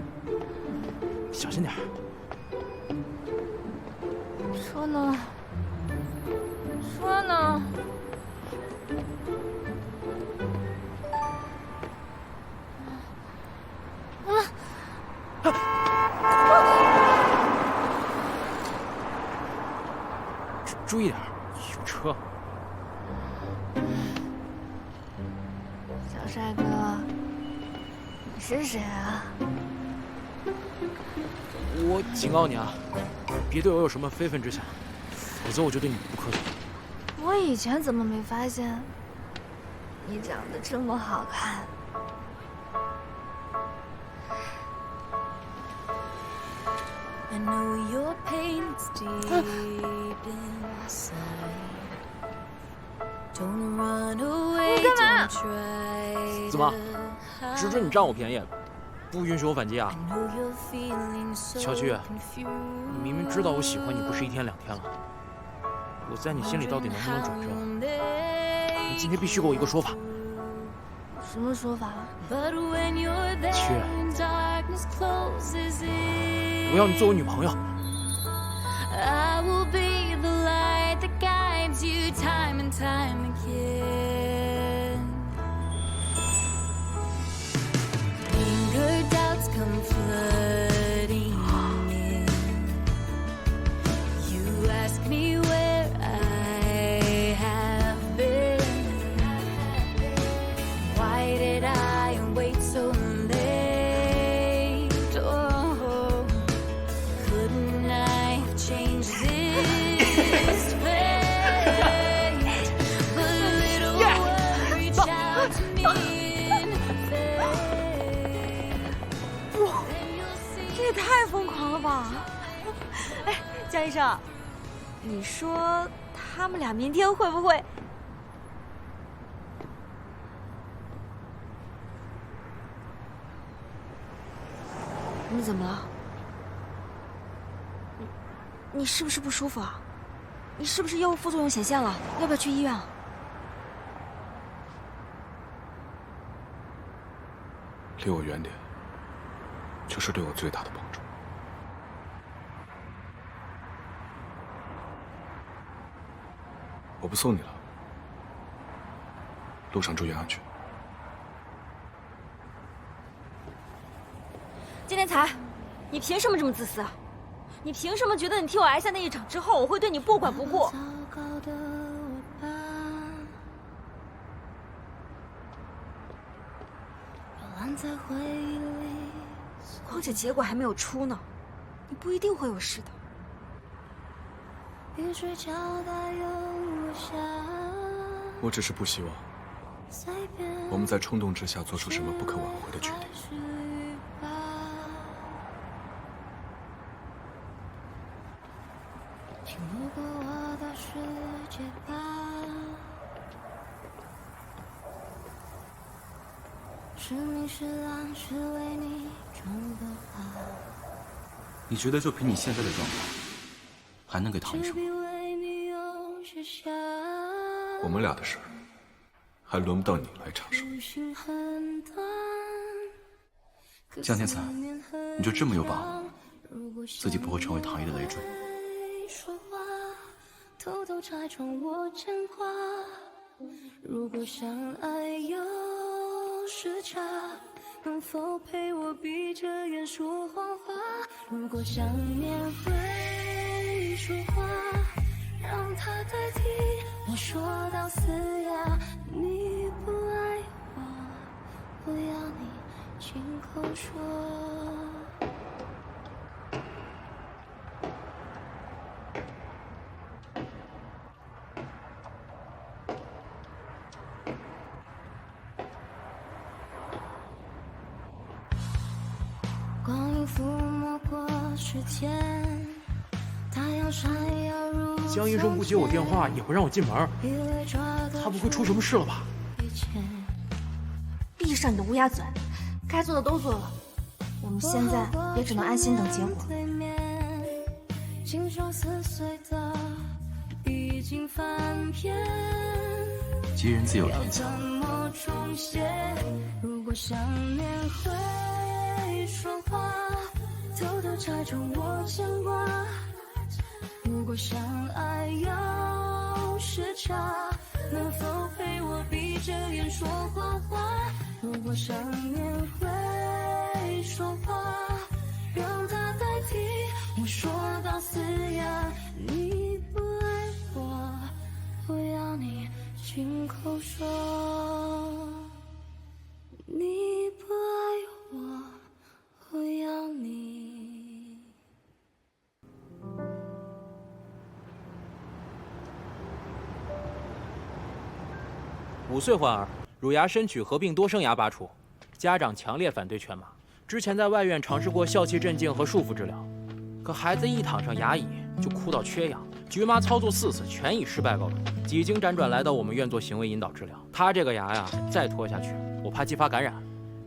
[SPEAKER 5] 小心点。
[SPEAKER 4] 说呢？说呢？
[SPEAKER 5] 注意点，有车。
[SPEAKER 4] 小帅哥，你是谁啊？
[SPEAKER 5] 我警告你啊，别对我有什么非分之想，否则我就对你不客气。
[SPEAKER 4] 我以前怎么没发现你长得这么好看？
[SPEAKER 11] 你
[SPEAKER 4] 干嘛？
[SPEAKER 5] 怎么，只准你占我便宜，不允许我反击啊？小曲，你明明知道我喜欢你不是1天2天了，我在你心里到底能不能转正？你今天必须给我一个说法。
[SPEAKER 4] 什么说法？
[SPEAKER 5] 曲，我要你做我女朋友。
[SPEAKER 11] I will be the light that guides you time and time again. Anger doubts come flooding in. You ask me where I have been. Why did I wait so late? Oh, couldn't I have changed this fate? But a little word reached out to me in faith.
[SPEAKER 4] 哇，这也太疯狂了吧！哎，江医生，你说他们俩明天会不会？你怎么了？你是不是不舒服啊？你是不是药物副作用显现了？要不要去医院啊？
[SPEAKER 9] 离我远点，就是对我最大的帮助。我不送你了，路上注意安全。
[SPEAKER 4] 金天才，你凭什么这么自私啊？你凭什么觉得你替我挨下那一场之后，我会对你不管不顾？况且结果还没有出呢，你不一定会有事的。
[SPEAKER 9] 我只是不希望我们在冲动之下做出什么不可挽回的决定。
[SPEAKER 11] 请路过我的世界吧。是明是暗，是为你种的花。
[SPEAKER 8] 你觉得就凭你现在的状态，还能给唐医生吗？
[SPEAKER 9] 我们俩的事儿，还轮不到你来插手。
[SPEAKER 8] 江天才，你就这么有把握，自己不会成为唐毅的累赘？
[SPEAKER 11] 偷偷拆穿我牵挂。如果相爱有时差，能否陪我闭着眼说谎话？如果想念会说话，让它代替我说到嘶哑。你不爱我，不要你亲口说。光阴抚摸过时间，太阳闪耀如
[SPEAKER 5] 江医生不接我电话，也不让我进门，他不会出什么事了吧？
[SPEAKER 4] 闭上你的乌鸦嘴，该做的都做了，我们现在也只能安心等结果。
[SPEAKER 11] 心中撕碎的已经翻篇，
[SPEAKER 3] 吉人自有天相。
[SPEAKER 11] 如果想念会说话，偷偷拆穿我牵挂。如果相爱要时差，能否陪我闭着眼说谎话？如果想念会说话，让它代替我说到嘶哑。你不爱我，我要你亲口说。你不爱我，我要你。
[SPEAKER 5] 5岁患儿，乳牙深取合并多生牙拔除，家长强烈反对全麻。之前在外院尝试过笑气镇静和束缚治疗，可孩子一躺上牙椅就哭到缺氧，局麻操作4次全以失败告终，几经辗转来到我们院做行为引导治疗。他这个牙呀，再拖下去，我怕激发感染。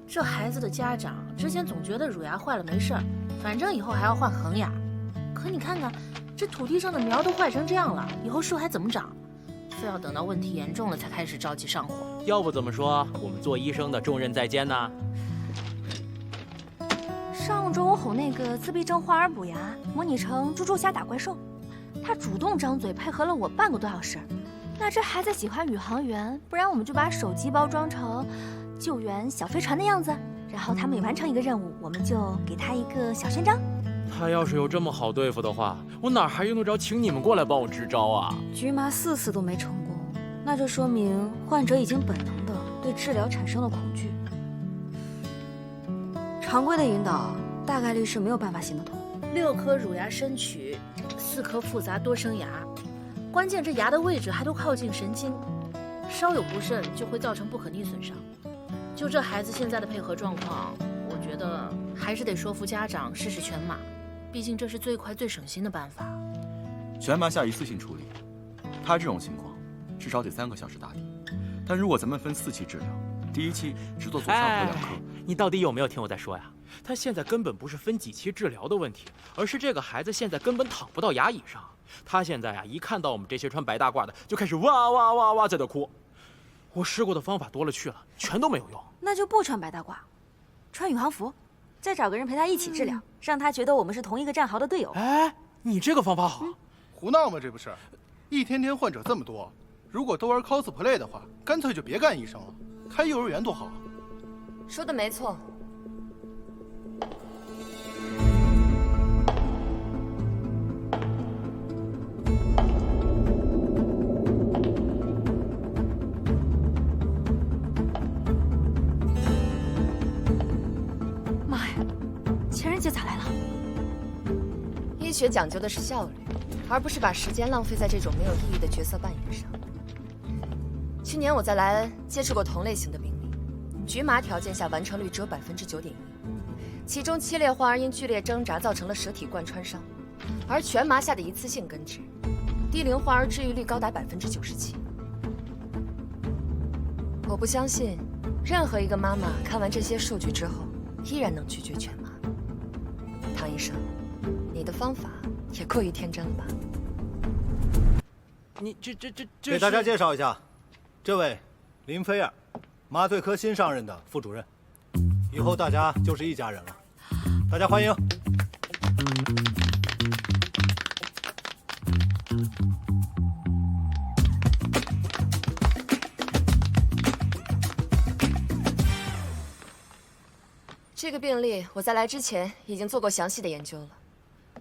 [SPEAKER 1] 这孩子的家长之前总觉得乳牙坏了没事儿，反正以后还要换恒牙。可你看看，这土地上的苗都坏成这样了，以后树还怎么长？非要等到问题严重了才开始着急上火。
[SPEAKER 5] 要不怎么说我们做医生的重任在肩呢？
[SPEAKER 4] 上周我吼那个自闭症患儿补牙，模拟成猪猪侠打怪兽，他主动张嘴配合了我半个多小时。那这孩子喜欢宇航员，不然我们就把手机包装成救援小飞船的样子，然后他每完成一个任务，我们就给他一个小勋章。
[SPEAKER 5] 他要是有这么好对付的话，我哪还用得着请你们过来帮我支招啊？
[SPEAKER 6] 局麻4次都没成功，那就说明患者已经本能的对治疗产生了恐惧。常规的引导大概率是没有办法行得通。
[SPEAKER 1] 6颗乳牙深取，4颗复杂多生牙，关键这牙的位置还都靠近神经，稍有不慎就会造成不可逆损伤。就这孩子现在的配合状况，我觉得还是得说服家长试试全麻，毕竟这是最快最省心的办法。
[SPEAKER 8] 全麻下一次性处理，他这种情况至少得3个小时打底。但如果咱们分4期治疗，第1期只做左上颌2颗，
[SPEAKER 5] 你到底有没有听我在说呀？他现在根本不是分几期治疗的问题，而是这个孩子现在根本躺不到牙椅上。他现在呀，一看到我们这些穿白大褂的，就开始哇哇哇哇在那哭。我试过的方法多了去了，全都没有用。
[SPEAKER 6] 那就不穿白大褂，穿宇航服，再找个人陪他一起治疗，让他觉得我们是同一个战壕的队友。
[SPEAKER 5] 哎，你这个方法好。
[SPEAKER 2] 胡闹吗？这不是，一天天患者这么多，如果都玩 cosplay 的话，干脆就别干医生了，开幼儿园多好。
[SPEAKER 13] 说的没错。
[SPEAKER 4] 妈呀，情人节咋来了？
[SPEAKER 13] 医学讲究的是效率，而不是把时间浪费在这种没有意义的角色扮演上。去年我在莱恩接触过同类型的病例，局麻条件下完成率只有9.1%，其中7裂患儿因剧烈挣扎造成了舌体贯穿伤，而全麻下的一次性根治，低龄患儿治愈率高达97%。我不相信，任何一个妈妈看完这些数据之后，依然能拒绝全麻。唐医生，你的方法也过于天真了吧？
[SPEAKER 5] 你这
[SPEAKER 10] 给大家介绍一下，这位林菲尔，麻醉科新上任的副主任，以后大家就是一家人了，大家欢迎。
[SPEAKER 13] 这个病例我在来之前已经做过详细的研究了。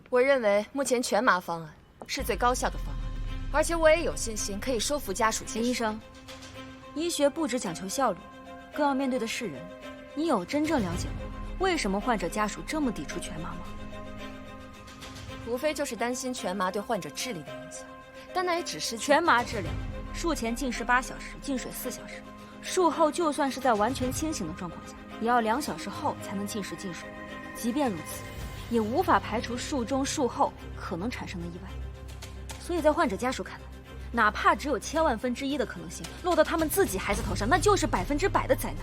[SPEAKER 13] 我认为目前全麻方案是最高效的方案，而且我也有信心可以说服家属接受。
[SPEAKER 6] 医生，医学不只讲求效率，更要面对的是人。你有真正了解过为什么患者家属这么抵触全麻吗？
[SPEAKER 13] 无非就是担心全麻对患者智力的影响，但那也只是
[SPEAKER 6] 全麻治疗，术前禁食8小时，禁水4小时，术后就算是在完全清醒的状况下，也要2小时后才能禁食禁水。即便如此，也无法排除术中术后可能产生的意外。所以在患者家属看来，哪怕只有1000万分之1的可能性落到他们自己孩子头上，那就是100%的灾难。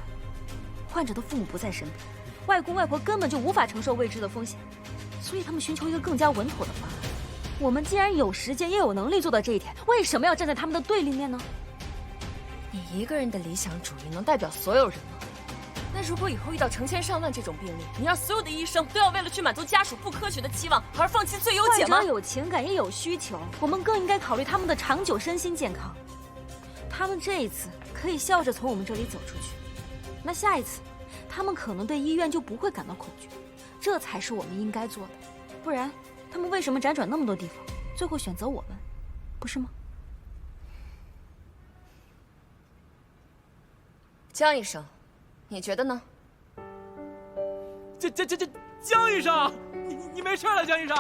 [SPEAKER 6] 患者的父母不在身边，外公外婆根本就无法承受未知的风险，所以他们寻求一个更加稳妥的方案。我们既然有时间也有能力做到这一点，为什么要站在他们的对立面呢？
[SPEAKER 13] 你一个人的理想主义能代表所有人吗？那如果以后遇到成千上万这种病例，你让所有的医生都要为了去满足家属不科学的期望而放弃最优解吗？
[SPEAKER 4] 患者有情感也有需求，我们更应该考虑他们的长久身心健康。他们这一次可以笑着从我们这里走出去，那下一次，他们可能对医院就不会感到恐惧，这才是我们应该做的。不然，他们为什么辗转那么多地方，最后选择我们，不是吗？
[SPEAKER 13] 江医生，你觉得呢？
[SPEAKER 5] 江医生，你没事了，江医生？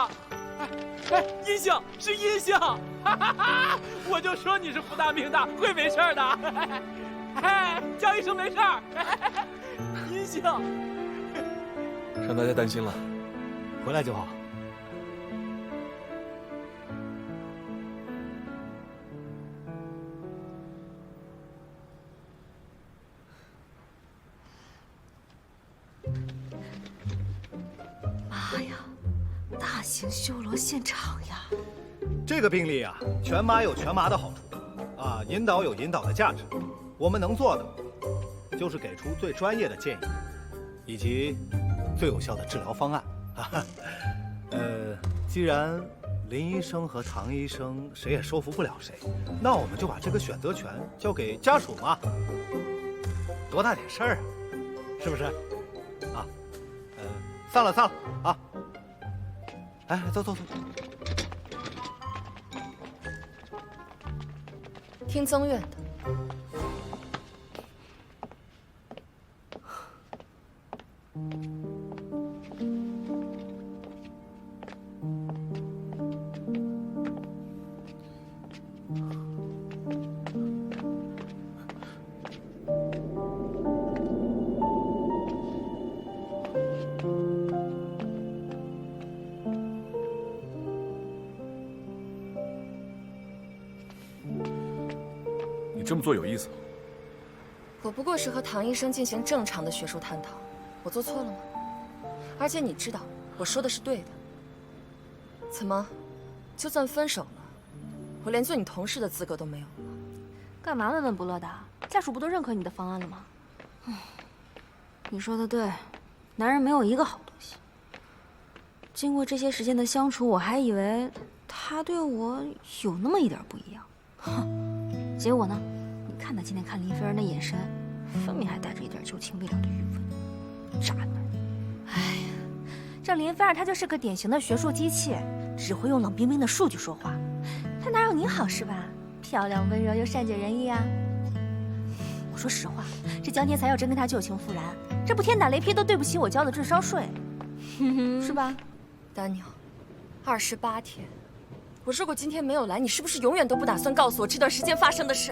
[SPEAKER 5] 哎，阴性是阴性，哈哈哈！我就说你是福大命大，会没事的。哎，江医生没事，阴性。
[SPEAKER 9] 让大家担心了，
[SPEAKER 10] 回来就好。
[SPEAKER 4] 妈呀，大型修罗现场呀！
[SPEAKER 10] 这个病例啊，全麻有全麻的好处，啊，引导有引导的价值。我们能做的，就是给出最专业的建议，以及最有效的治疗方案。既然林医生和唐医生谁也说服不了谁，那我们就把这个选择权交给家属嘛，多大点事儿啊，是不是？啊，散了啊！哎，走。
[SPEAKER 13] 听曾院的。
[SPEAKER 9] 你这么做有意思吗？
[SPEAKER 13] 我不过是和唐医生进行正常的学术探讨，我做错了吗？而且你知道，我说的是对的。怎么，就算分手了，我连做你同事的资格都没有了？
[SPEAKER 4] 干嘛闷闷不乐的？家属不都认可你的方案了吗？
[SPEAKER 6] 你说的对，男人没有一个好东西。经过这些时间的相处，我还以为他对我有那么一点不一样，哼！结果呢？你看他今天看林菲儿那眼神，分明还带着一点旧情未了的余温。渣男！
[SPEAKER 4] 哎呀，这林菲儿她就是个典型的学术机器，只会用冷冰冰的数据说话。她哪有你好是吧？漂亮、温柔又善解人意啊！我说实话，这江天才要真跟他旧情复燃，这不天打雷劈都对不起我交的智商税，是吧？
[SPEAKER 13] 丹尼尔，28天，我如果今天没有来，你是不是永远都不打算告诉我这段时间发生的事？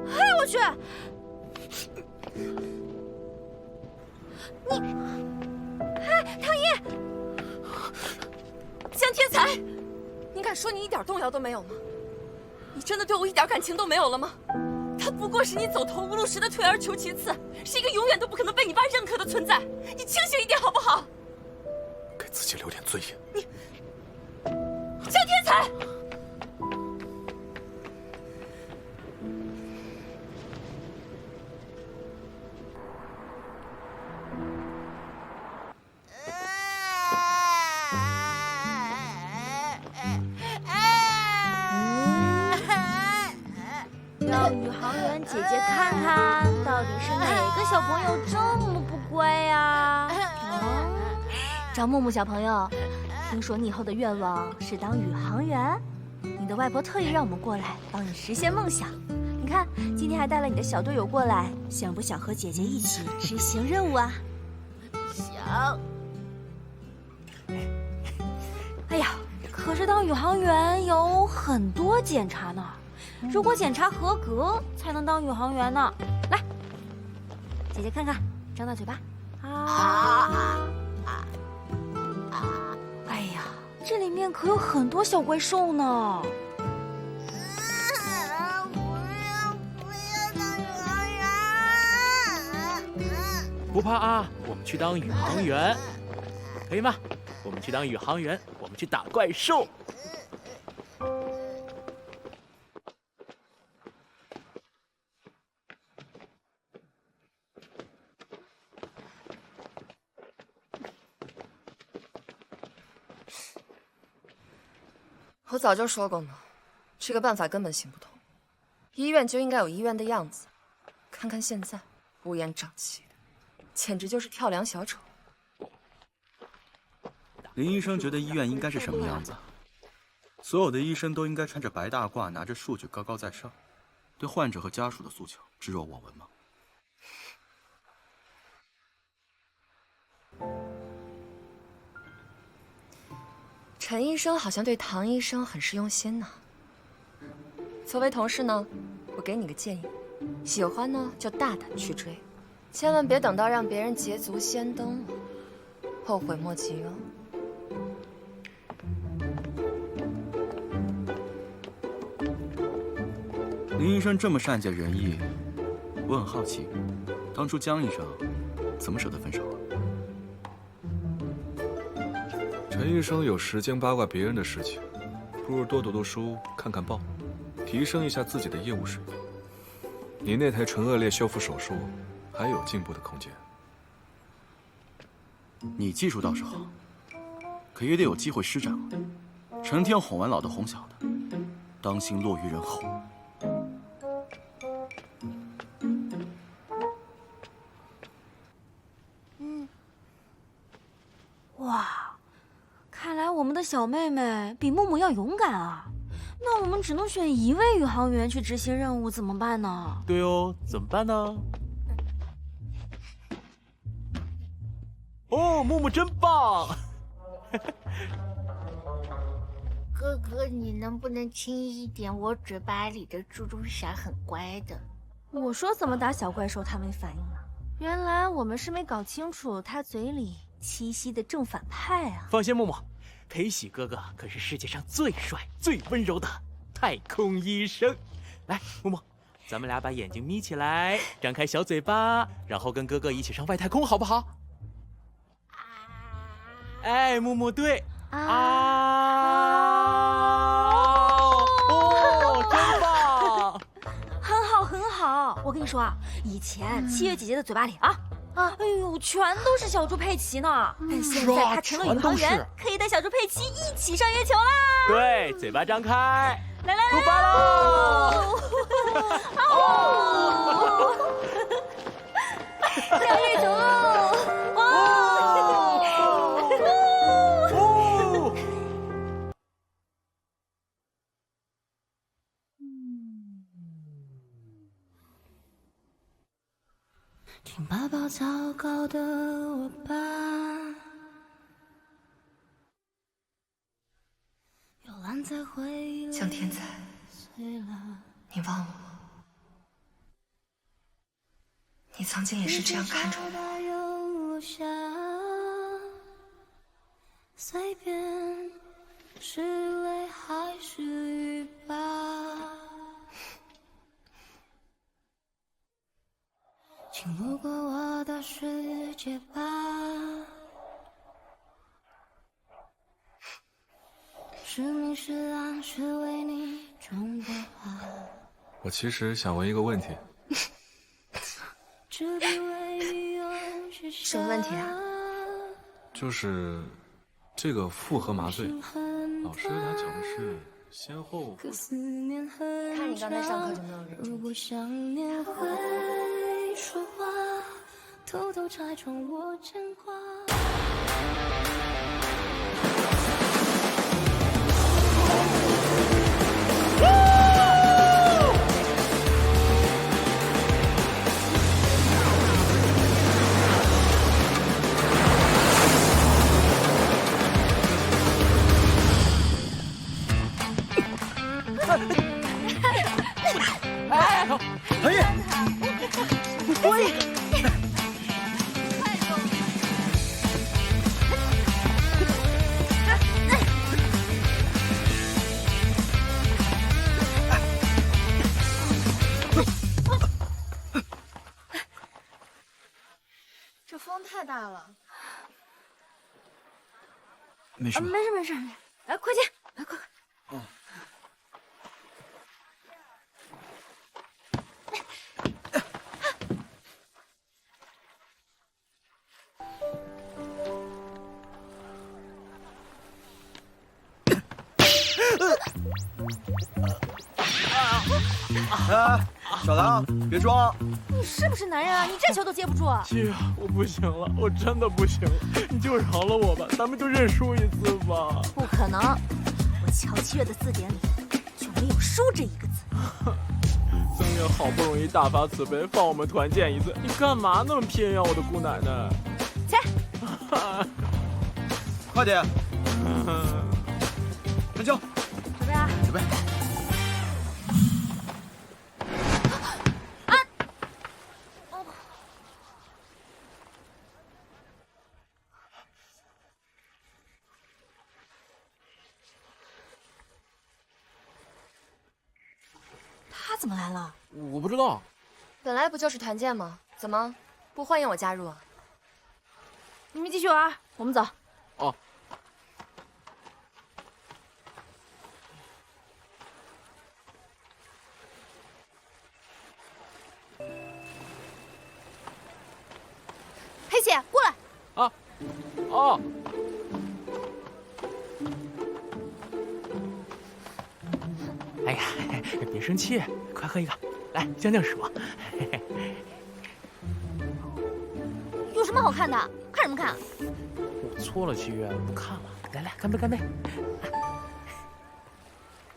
[SPEAKER 4] 哎，我去！你，哎，唐一，
[SPEAKER 13] 江天才，你敢说你一点动摇都没有吗？你真的对我一点感情都没有了吗？他不过是你走投无路时的退而求其次，是一个永远都不可能被你爸认可的存在。你清醒一点好不好？
[SPEAKER 9] 给自己留点尊严。
[SPEAKER 13] 你，江天才！
[SPEAKER 4] 让宇航员姐姐看看，到底是哪个小朋友这么不乖呀？张木木小朋友，听说你以后的愿望是当宇航员，你的外婆特意让我们过来帮你实现梦想。你看，今天还带了你的小队友过来，想不想和姐姐一起执行任务啊？
[SPEAKER 18] 想。
[SPEAKER 6] 哎呀，可是当宇航员有很多检查呢。如果检查合格，才能当宇航员呢。来，姐姐看看，张大嘴巴。哎呀，这里面可有很多小怪兽呢。
[SPEAKER 5] 不怕啊，我们去当宇航员。可以吗？我们去当宇航员，我们去打怪兽。
[SPEAKER 13] 我早就说过呢，这个办法根本行不通。医院就应该有医院的样子，看看现在乌烟瘴气的，简直就是跳梁小丑。
[SPEAKER 8] 林医生觉得医院应该是什么样子？所有的医生都应该穿着白大褂，拿着数据高高在上，对患者和家属的诉求置若罔闻吗？
[SPEAKER 13] 陈医生好像对唐医生很是用心呢。作为同事呢，我给你个建议，喜欢呢就大胆去追，千万别等到让别人捷足先登了，后悔莫及哦。
[SPEAKER 8] 林医生这么善解人意，我很好奇，当初江医生怎么舍得分手啊？
[SPEAKER 9] 陈医生有时间八卦别人的事情，不如多读读书，看看报，提升一下自己的业务水平。你那台唇腭裂修复手术还有进步的空间。
[SPEAKER 8] 你技术倒是好，可也得有机会施展啊！成天哄完老的哄小的，当心落于人后。
[SPEAKER 6] 哇，看来我们的小妹妹比木木要勇敢啊！那我们只能选一位宇航员去执行任务，怎么办呢？
[SPEAKER 5] 对哦，怎么办呢？哦，木木真棒！
[SPEAKER 18] 哥哥，你能不能轻一点？我嘴巴里的猪猪侠很乖的。
[SPEAKER 4] 我说怎么打小怪兽，他没反应呢。原来我们是没搞清楚他嘴里栖息的正反派啊！
[SPEAKER 5] 放心，木木，裴喜哥哥可是世界上最帅、最温柔的太空医生。来，木木，咱们俩把眼睛眯起来，张开小嘴巴，然后跟哥哥一起上外太空，好不好？哎，木木对哦，真棒！
[SPEAKER 6] 很好，很好。我跟你说啊，以前七月姐姐的嘴巴里哎呦，全都是小猪佩奇呢。但现在她成了宇航员，可以带小猪佩奇一起上月球啦！
[SPEAKER 5] 对，嘴巴张开，
[SPEAKER 6] 来，
[SPEAKER 5] 出发喽！
[SPEAKER 6] 上月球喽！
[SPEAKER 11] 请抱抱糟糕的我吧，又烂在回忆里。
[SPEAKER 13] 江天才，你忘了我？你曾经也是这样看着我。
[SPEAKER 11] 随便是泪还是雨吧，请路过我的世界吧。是明是暗是为你种的花。
[SPEAKER 9] 我其实想问一个问题。
[SPEAKER 13] 什么问题啊？
[SPEAKER 9] 就是这个复合麻醉，老师他讲的是先后。
[SPEAKER 13] 看你刚才上课就没有认真听。
[SPEAKER 11] 如果想念会说话，偷偷拆穿我牵挂。
[SPEAKER 4] 这风太大了。
[SPEAKER 7] 没事吧？
[SPEAKER 6] 没事没事，来快进，来快快。
[SPEAKER 7] 哎，小梁，别装！
[SPEAKER 6] 你是不是男人啊？你这球都接不住啊！
[SPEAKER 5] 七月，我不行了，我真的不行了，你就饶了我吧，咱们就认输一次吧。
[SPEAKER 14] 不可能，我乔七月的字典里就没有输这一个字。
[SPEAKER 5] 曾月好不容易大发慈悲放我们团建一次，你干嘛那么偏要我的姑奶奶？
[SPEAKER 14] 起
[SPEAKER 7] 来，快点！陈秋，
[SPEAKER 6] 准备啊！
[SPEAKER 7] 准备。
[SPEAKER 6] 他怎么来了？
[SPEAKER 5] 我不知道。
[SPEAKER 6] 本来不就是团建吗？怎么不欢迎我加入啊？你们继续玩，我们走。
[SPEAKER 5] 哦。
[SPEAKER 6] 黑姐，过来。
[SPEAKER 5] 啊。哦。哎呀，别生气，快喝一个，来，将将说。
[SPEAKER 6] 有什么好看的？看什么看？
[SPEAKER 5] 我错了，七月，不看了。来来，干杯，干杯。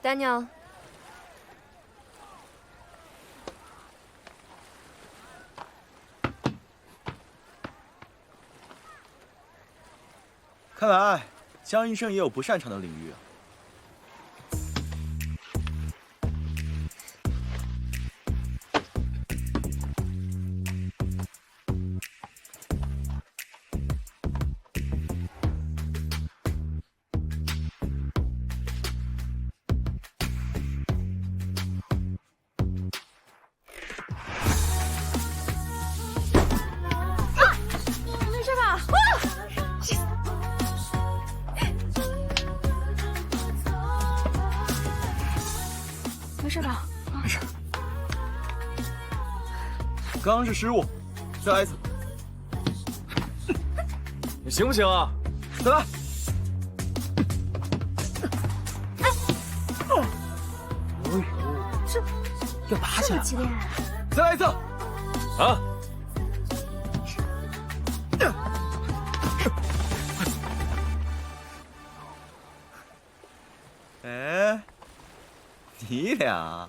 [SPEAKER 6] Daniel，
[SPEAKER 8] 看来江医生也有不擅长的领域啊。
[SPEAKER 6] 没事吧？没事吧？
[SPEAKER 8] 没事。刚刚是失误，再来一次。
[SPEAKER 9] 你行不行啊？
[SPEAKER 8] 再来。
[SPEAKER 6] 这
[SPEAKER 5] 要打起来了。
[SPEAKER 6] 激烈。
[SPEAKER 8] 再来一次。
[SPEAKER 9] 啊！
[SPEAKER 8] 哎，你俩。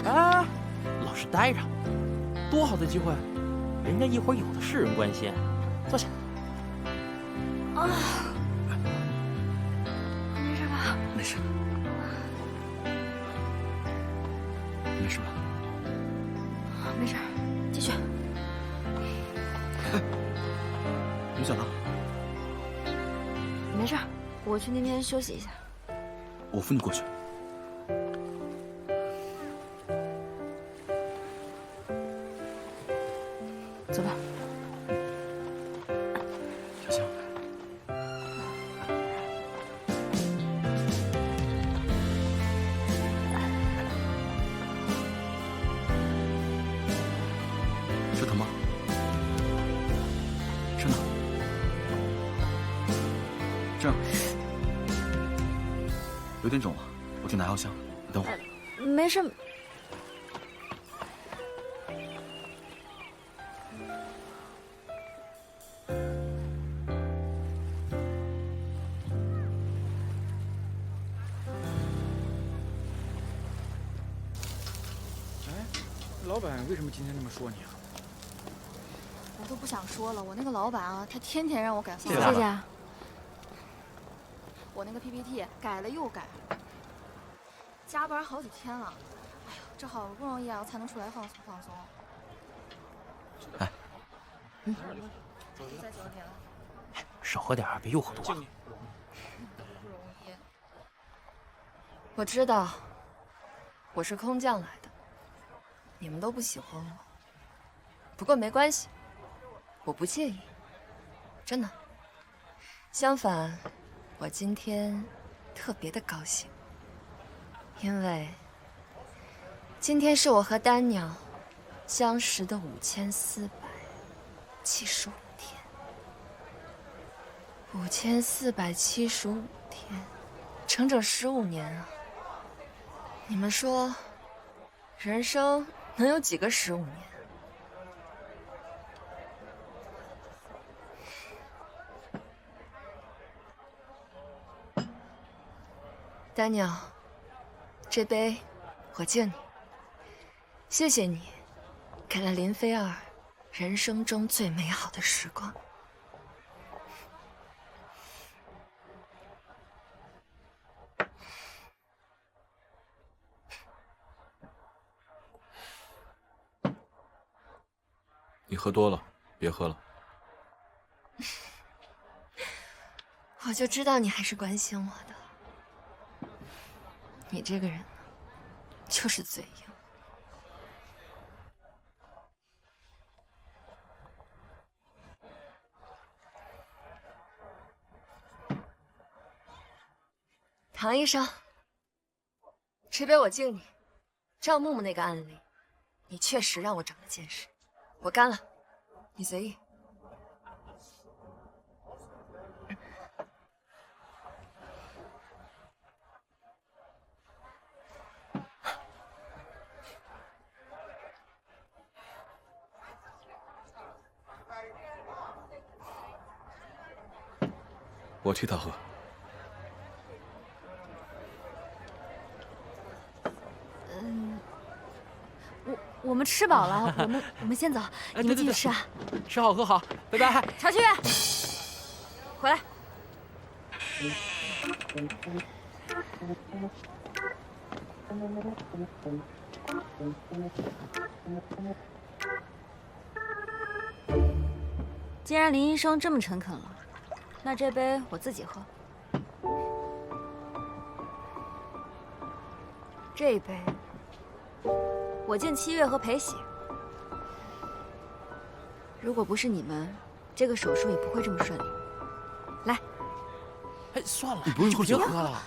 [SPEAKER 5] 哎，老实待着，多好的机会，人家一会儿有的是人关心。坐下。
[SPEAKER 6] 啊，没事吧？
[SPEAKER 8] 没事。没事吧？
[SPEAKER 6] 没事，继续。
[SPEAKER 8] 于小狼，
[SPEAKER 6] 没事，我去那边休息一下。
[SPEAKER 8] 我扶你过去。
[SPEAKER 6] 走吧。
[SPEAKER 8] 小香。是疼吗？真的。这样。有点肿了，我去拿药箱，你等会儿。
[SPEAKER 6] 没事。
[SPEAKER 5] 老板为什么今天这么说你啊？
[SPEAKER 4] 我都不想说了，我那个老板啊，他天天让我改方
[SPEAKER 6] 案。谢谢。
[SPEAKER 4] 我那个 PPT 改了又改，加班好几天了。哎呀，这好不容易啊，我才能出来放松放松。
[SPEAKER 7] 哎，
[SPEAKER 4] 再久点了。
[SPEAKER 7] 少喝点，别又喝多了。
[SPEAKER 4] 不容易。
[SPEAKER 13] 我知道，我是空降来的，你们都不喜欢我。不过没关系，我不介意，真的。相反，我今天特别的高兴，因为今天是我和丹鸟相识的5475天，5475天，整整15年啊！你们说，人生能有几个15年？丹鸟，这杯我敬你，谢谢你，给了林菲儿人生中最美好的时光。
[SPEAKER 9] 你喝多了，别喝了。
[SPEAKER 13] 我就知道你还是关心我的。你这个人呢，就是嘴硬。唐医生，这杯我敬你。赵木木那个案例，你确实让我长了见识。我干了，你随意。
[SPEAKER 9] 我替他喝。
[SPEAKER 4] 我们吃饱了，我们先走，你们继续吃啊。
[SPEAKER 5] 吃好喝好，拜拜。
[SPEAKER 4] 乔旭，回来。
[SPEAKER 6] 既然林医生这么诚恳了，那这杯我自己喝。这一杯，我敬七月和裴喜。如果不是你们，这个手术也不会这么顺利。来，
[SPEAKER 5] 哎，算了，
[SPEAKER 9] 你不用
[SPEAKER 5] 别喝了。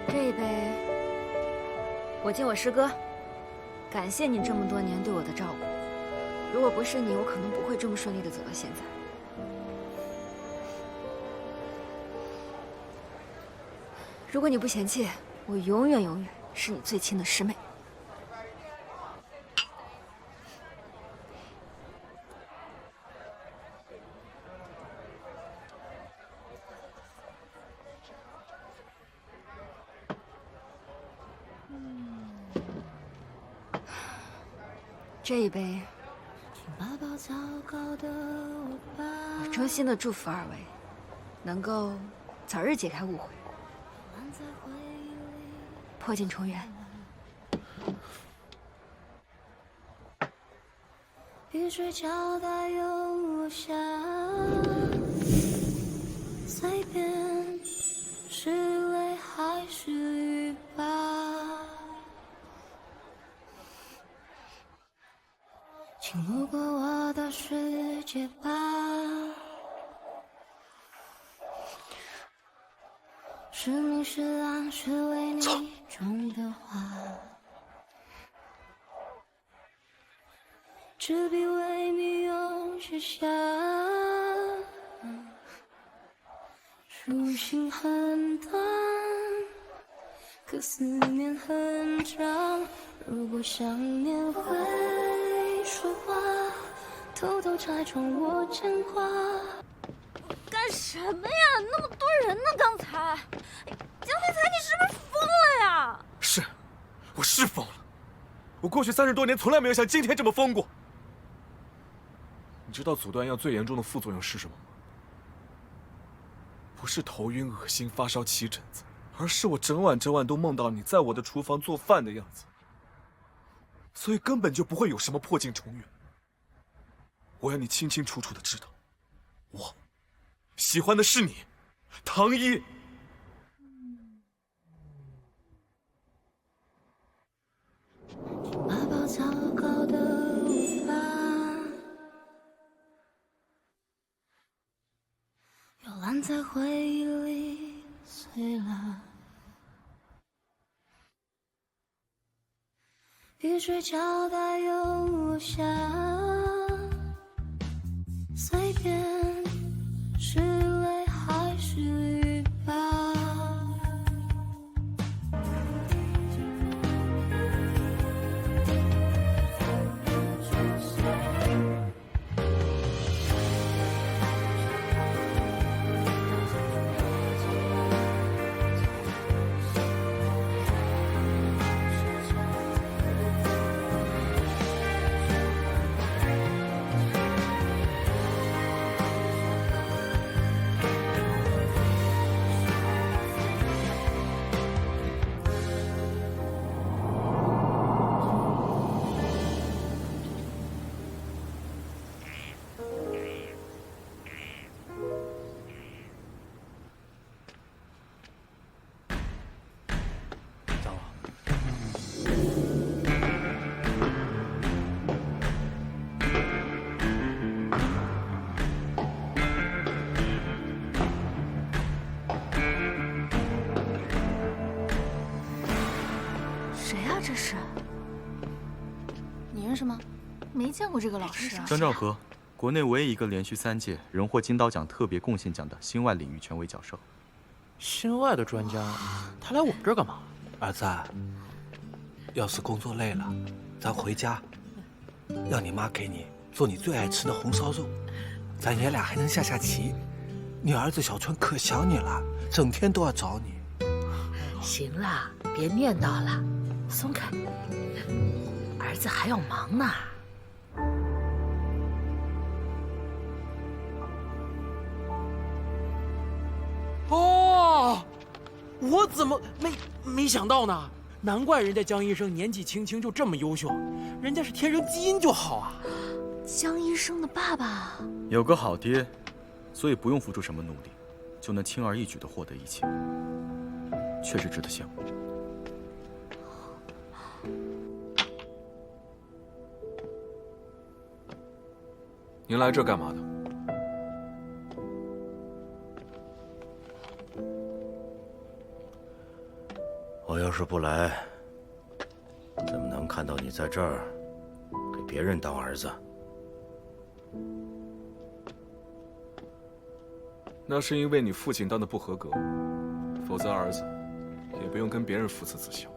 [SPEAKER 6] 这一杯，我敬我师哥，感谢你这么多年对我的照顾。如果不是你，我可能不会这么顺利的走到现在。如果你不嫌弃，我永远是你最亲的师妹。这一杯，我衷心的祝福二位，能够早日解开误会，破镜重圆。
[SPEAKER 11] 雨水交代又落下，随便是泪还是雨吧。请路过我的世界吧，是明是暗是为你种的花，纸笔为你又写下，书信很短，可思念很长。如果想念会说话，偷偷拆穿我牵挂。
[SPEAKER 4] 干什么呀？那么多人呢，刚才。江天才，你是不是疯了呀？
[SPEAKER 9] 是，我是疯了。我过去30多年从来没有像今天这么疯过。知道阻断药最严重的副作用是什么吗？不是头晕、恶心、发烧、起疹子，而是我整晚都梦到你在我的厨房做饭的样子。所以根本就不会有什么破镜重圆。我要你清清楚楚的知道，我喜欢的是你，唐一。
[SPEAKER 11] 妈宝糟糕的无法，又烂在回忆里碎了。雨水交代又落下，随便是泪还是雨吧。
[SPEAKER 4] 谁啊？这是？你认识吗？没见过这个老师啊。
[SPEAKER 8] 张兆和，国内唯一一个连续3届荣获金刀奖特别贡献奖的心外领域权威教授。
[SPEAKER 5] 心外的专家，他来我们这儿干嘛？
[SPEAKER 19] 儿子，要是工作累了，咱回家，让你妈给你做你最爱吃的红烧肉，咱爷俩还能下下棋。你儿子小春可想你了，整天都要找你。
[SPEAKER 15] 行了，别念叨了，松开，儿子还要忙呢。
[SPEAKER 5] 哦，我怎么没想到呢？难怪人家江医生年纪轻轻就这么优秀，人家是天生基因就好啊。
[SPEAKER 4] 江医生的爸爸
[SPEAKER 8] 有个好爹，所以不用付出什么努力，就能轻而易举地获得一切，确实值得羡慕。
[SPEAKER 9] 您来这干嘛的？
[SPEAKER 12] 我要是不来，怎么能看到你在这儿给别人当儿子？
[SPEAKER 9] 那是因为你父亲当的不合格，否则儿子也不用跟别人父慈子孝。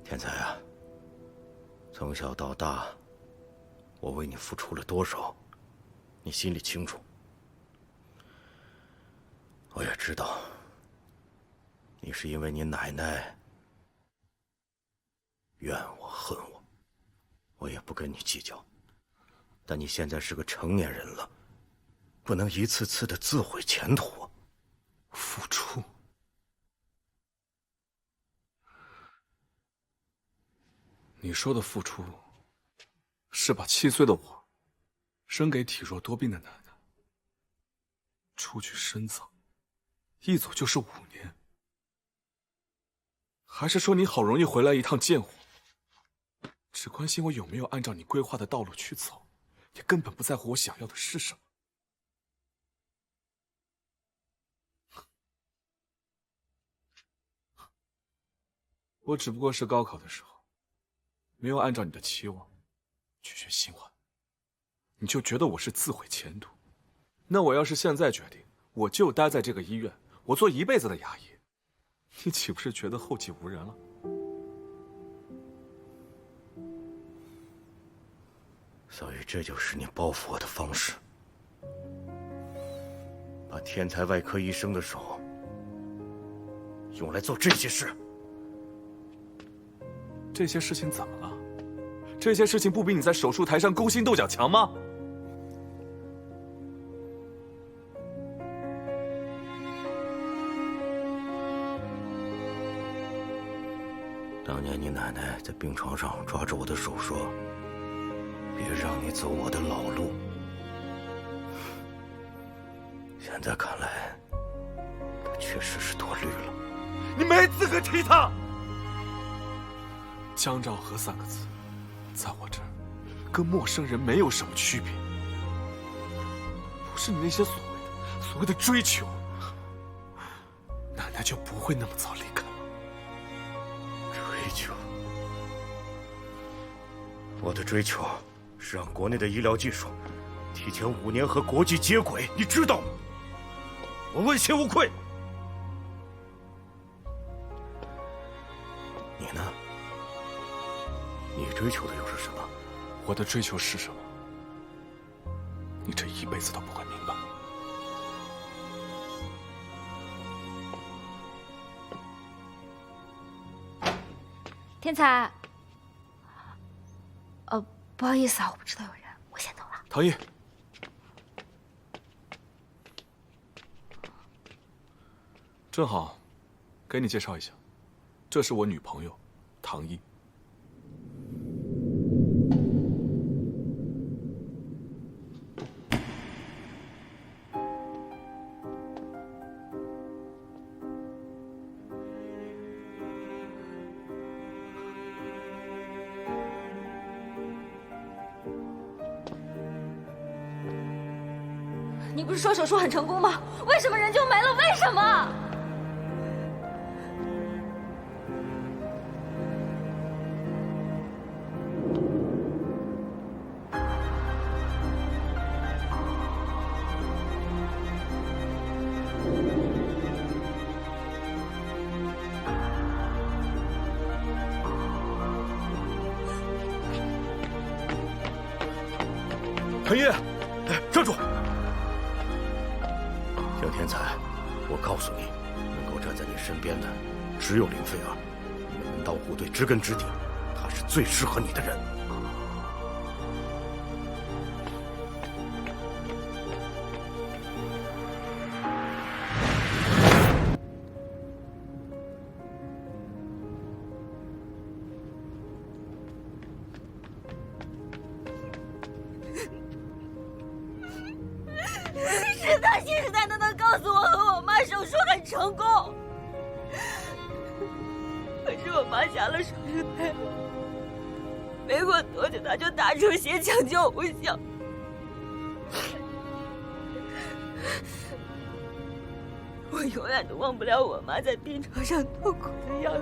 [SPEAKER 12] 天才啊，从小到大，我为你付出了多少，你心里清楚。我也知道，你是因为你奶奶怨我恨我，我也不跟你计较。但你现在是个成年人了，不能一次次的自毁前途啊！
[SPEAKER 9] 付出。你说的付出，是把7岁的我生给体弱多病的奶奶，出去深造，一走就是5年，还是说你好容易回来一趟见我，只关心我有没有按照你规划的道路去走，也根本不在乎我想要的是什么？我只不过是高考的时候没有按照你的期望去学新华，你就觉得我是自毁前途。那我要是现在决定我就待在这个医院，我做一辈子的牙医，你岂不是觉得后继无人了？
[SPEAKER 12] 所以这就是你报复我的方式，把天才外科医生的手用来做这些事。
[SPEAKER 9] 这些事情怎么了？这些事情不比你在手术台上勾心斗角强吗？
[SPEAKER 12] 当年你奶奶在病床上抓着我的手说：“别让你走我的老路。”现在看来，她确实是多虑了。你没资格提她。
[SPEAKER 9] 江兆和3个字，在我这儿，跟陌生人没有什么区别。不是你那些所谓的追求，奶奶就不会那么早离开了。
[SPEAKER 12] 追求？我的追求是让国内的医疗技术提前5年和国际接轨，你知道吗？我问心无愧。你呢？你追求的又是什么？
[SPEAKER 9] 我的追求是什么？你这一辈子都不会明白。
[SPEAKER 6] 天才，不好意思啊，我不知道有人，我先走了。
[SPEAKER 9] 唐毅，正好，给你介绍一下，这是我女朋友，唐毅。
[SPEAKER 6] 你不是说手术很成功吗？为什么人就没了？为什么？
[SPEAKER 12] 唐毅，站住！江天才，我告诉你，能够站在你身边的只有林菲儿，你们门当户对，知根知底，她是最适合你的人。
[SPEAKER 6] 是他信誓旦旦的告诉我和我妈手术很成功，可是我妈下了手术台，没过多久她就大出血，抢救无效。我永远都忘不了我妈在病床上痛苦的样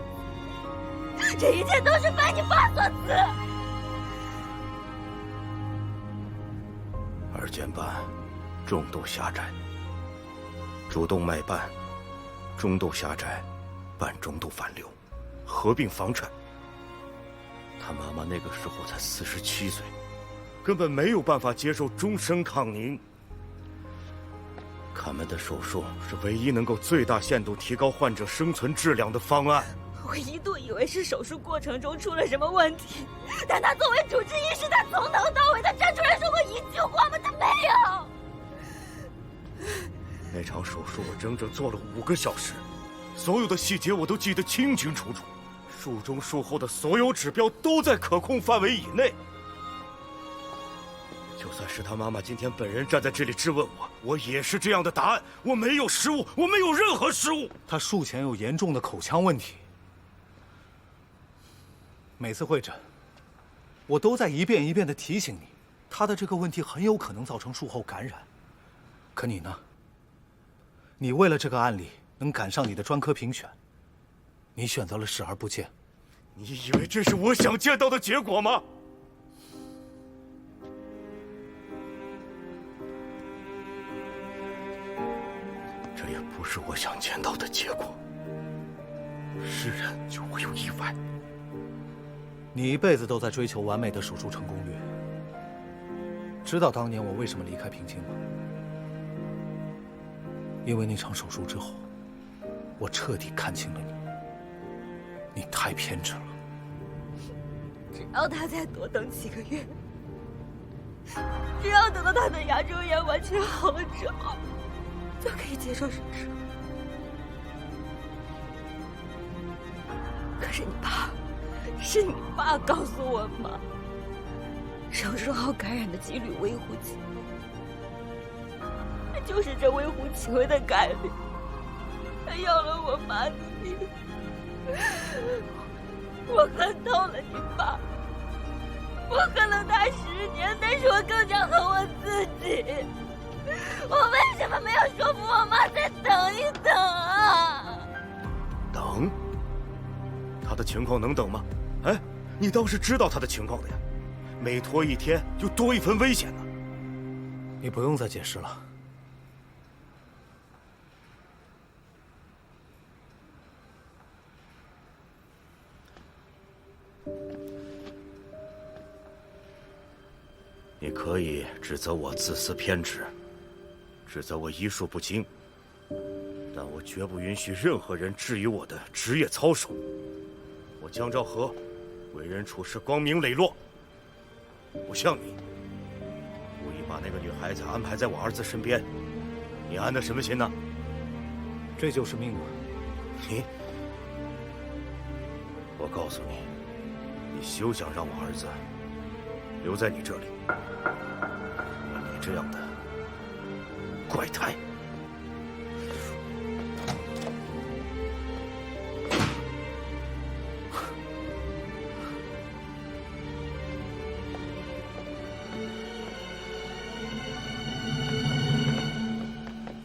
[SPEAKER 6] 子，这一切都是拜你爸所赐。
[SPEAKER 12] 二尖瓣中度狭窄，主动脉瓣中度狭窄，半中度反流，合并房产。他妈妈那个时候才47岁，根本没有办法接受终身抗凝。卡门的手术是唯一能够最大限度提高患者生存质量的方案。
[SPEAKER 6] 我一度以为是手术过程中出了什么问题，但他作为主治医师，他从头到尾他站出来说过一句话吗？他没有。
[SPEAKER 12] 那场手术我整整做了5个小时，所有的细节我都记得清清楚楚，术中术后的所有指标都在可控范围以内。就算是他妈妈今天本人站在这里质问我，我也是这样的答案。我没有失误，我没有任何失误。
[SPEAKER 10] 他术前有严重的口腔问题，每次会诊，我都在一遍一遍地提醒你，他的这个问题很有可能造成术后感染。可你呢？你为了这个案例能赶上你的专科评选，你选择了视而不见。
[SPEAKER 12] 你以为这是我想见到的结果吗？这也不是我想见到的结果。是人就会有意外。
[SPEAKER 10] 你一辈子都在追求完美的手术成功率。知道当年我为什么离开平津吗？因为那场手术之后，我彻底看清了你。你太偏执了。
[SPEAKER 6] 只要他再多等几个月，只要等到他的牙周炎完全好了之后，就可以接受手术。可是是你爸告诉我妈，手术后感染的几率微乎其微，就是这微乎其微的概率，他要了我妈的命。我恨透了你爸，我恨了他10年，但是我更加恨我自己。我为什么没有说服我妈再等一等啊？
[SPEAKER 12] 等？他的情况能等吗？哎，你倒是知道他的情况的呀，每拖1天就多1分危险呢。
[SPEAKER 10] 你不用再解释了。
[SPEAKER 12] 你可以指责我自私偏执，指责我医术不精，但我绝不允许任何人质疑我的职业操守。我江昭和为人处事光明磊落，不像你故意把那个女孩子安排在我儿子身边，你安的什么心呢？
[SPEAKER 10] 这就是命运。
[SPEAKER 12] 我告诉你，你休想让我儿子留在你这里。你这样的怪胎，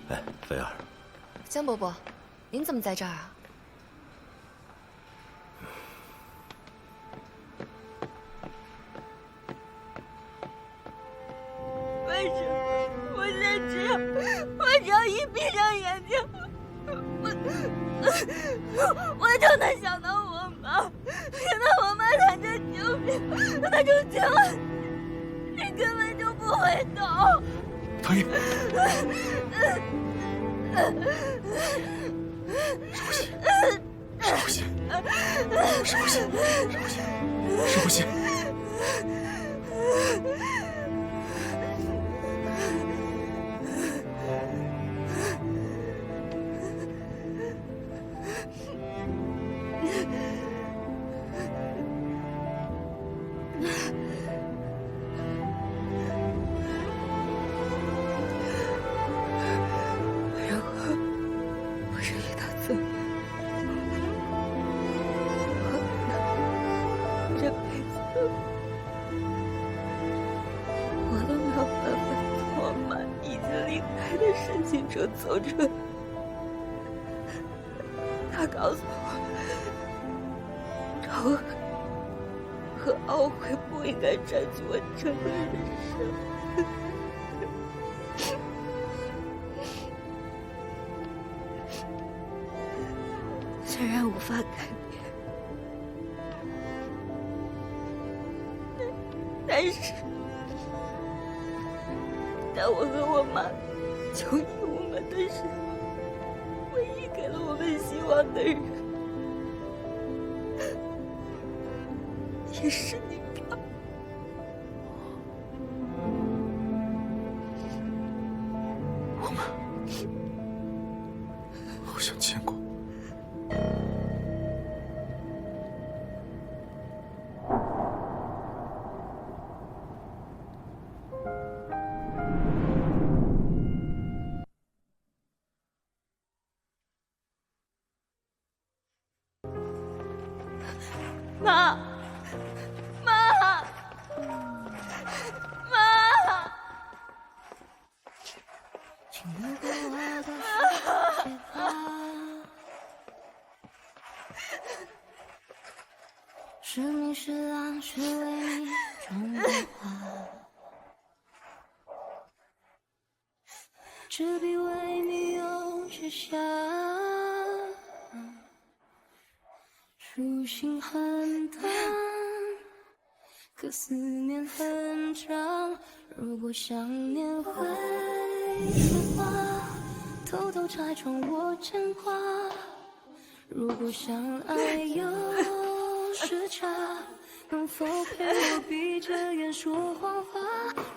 [SPEAKER 12] 哎，菲儿，
[SPEAKER 6] 江伯伯，您怎么在这儿啊？为什么我现在只要一闭上眼睛，我就能想到我妈，想到我妈喊着救命，那种情况，你根本就不会懂。
[SPEAKER 9] 唐嫣，深呼吸，深呼吸，深呼吸，深呼吸，深呼吸。
[SPEAKER 6] 走出来，他告诉我，仇恨和懊悔不应该占据我整个人生。虽然无法改变，但我和我妈求医无门的时候，唯一给了我们希望的人，也是你爸。
[SPEAKER 9] 我们好像见过。
[SPEAKER 6] 妈，妈，妈！
[SPEAKER 11] 请路过我的世界吧，生命是浪，是为你种的花，这笔为你又写下。书信很短，可思念很长。如果想念会说话，偷偷拆穿我牵挂。如果相爱有时差，能否陪我闭着眼说谎话？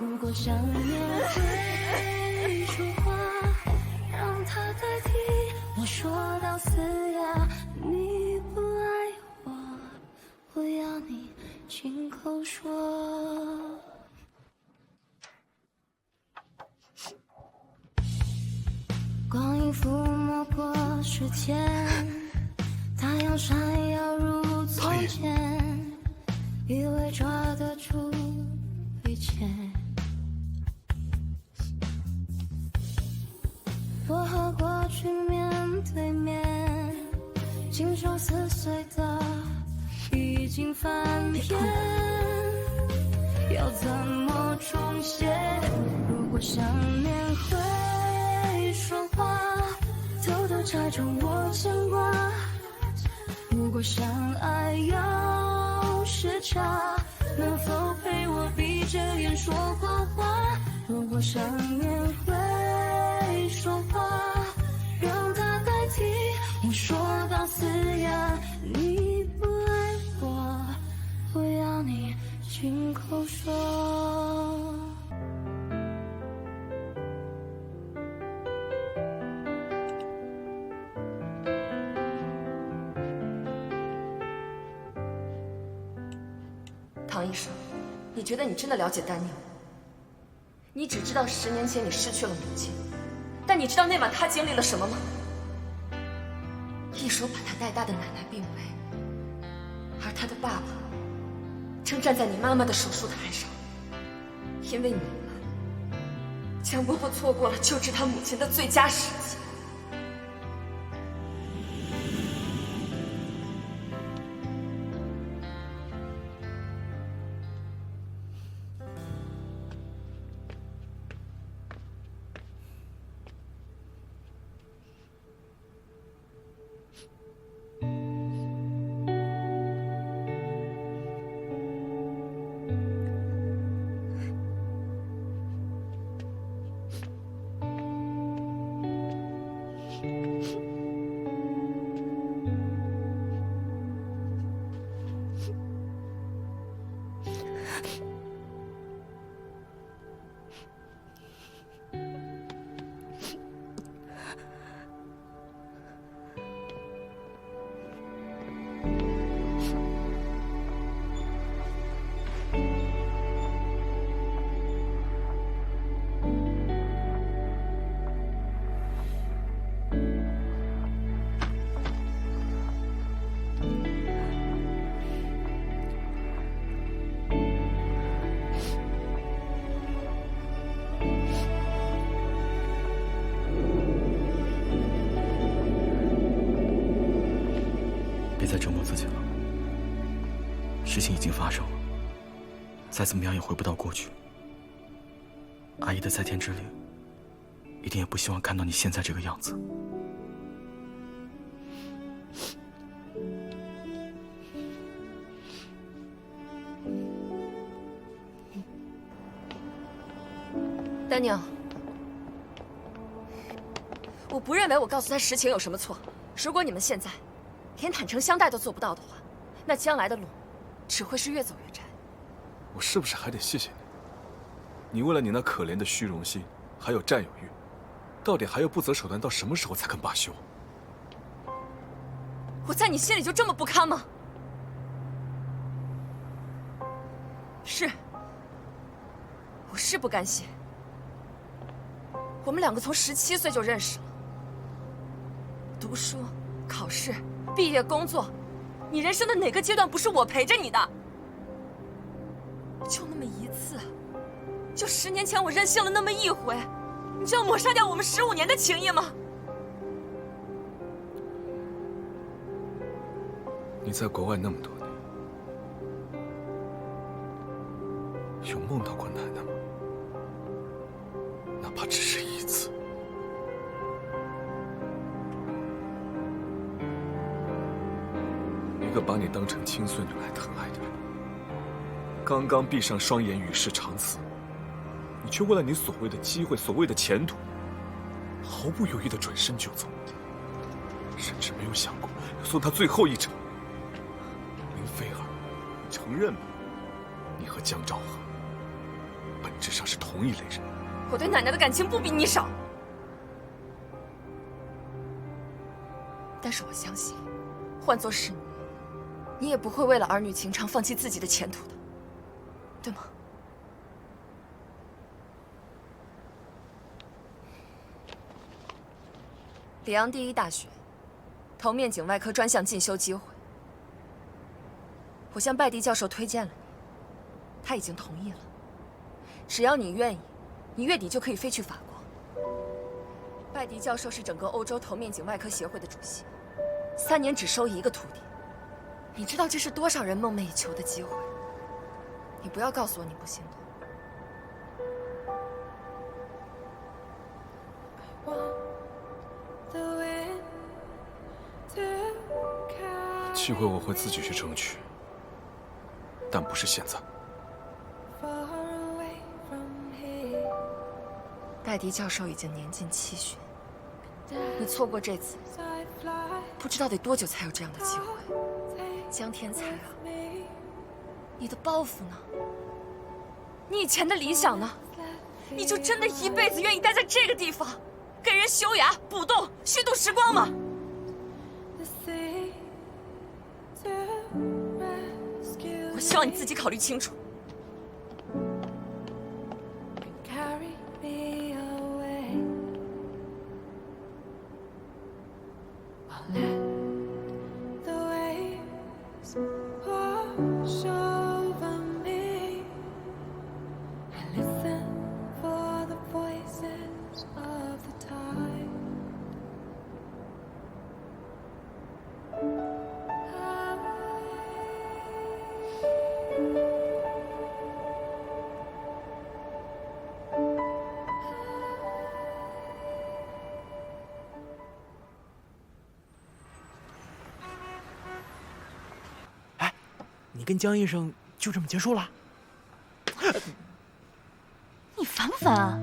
[SPEAKER 11] 如果想念会说话，让它代替我说到死呀。你不爱我，我要你亲口说。光阴抚摸过时间，太阳闪耀如从前，以为抓得住一切。我和过去面对面，经受撕碎的已经翻篇，要怎么重写？如果想念会说话，偷偷拆穿我牵挂。如果相爱要时差，能否陪我闭着眼说谎话？如果想念会说话，让它代替我说到死呀。你不爱我，我要你亲口说。
[SPEAKER 13] 唐医生，你觉得你真的了解丹宁？你只知道10年前你失去了母亲，但你知道那晚她经历了什么吗？一手把她带大的奶奶病危，而她的爸爸正站在你妈妈的手术台上，因为你们，江伯伯错过了救治他母亲的最佳时机。
[SPEAKER 8] 别再折磨自己了，事情已经发生了，再怎么样也回不到过去。阿姨的在天之灵，一定也不希望看到你现在这个样子。
[SPEAKER 13] 丹宁，我不认为我告诉他实情有什么错。如果你们现在连坦诚相待都做不到的话，那将来的路只会是越走越窄。
[SPEAKER 9] 我是不是还得谢谢你？你为了你那可怜的虚荣心，还有占有欲，到底还要不择手段到什么时候才肯罢休？
[SPEAKER 13] 我在你心里就这么不堪吗？是，我是不甘心。我们两个从17岁就认识了，读书、考试、毕业、工作，你人生的哪个阶段不是我陪着你的？就那么一次，就10年前我任性了那么一回，你就要抹杀掉我们15年的情谊吗？
[SPEAKER 9] 你在国外那么多年，有梦到过奶奶吗？哪怕只是一次。一个把你当成亲孙女来疼爱的人，刚刚闭上双眼与世长辞，你却为了你所谓的机会、所谓的前途，毫不犹豫地转身就走，甚至没有想过要送她最后一程。林菲儿，承认吧，和江兆和本质上是同一类人。
[SPEAKER 6] 我对奶奶的感情不比你少，但是我相信，换作是你，你也不会为了儿女情长放弃自己的前途的，对吗？里昂第一大学头面颈外科专项进修机会，我向拜迪教授推荐了你，他已经同意了。只要你愿意，你月底就可以飞去法国。拜迪教授是整个欧洲头面颈外科协会的主席，3年只收1个徒弟。你知道这是多少人梦寐以求的机会？你不要告诉我你不心动。
[SPEAKER 9] 机会我会自己去争取，但不是现在。
[SPEAKER 6] 拜迪教授已经年近70，你错过这次，不知道得多久才有这样的机会。江天才啊，你的抱负呢？你以前的理想呢？你就真的一辈子愿意待在这个地方，给人修牙、补洞、虚度时光吗？我希望你自己考虑清楚。
[SPEAKER 5] 你跟江医生就这么结束了？
[SPEAKER 4] 你烦不烦啊？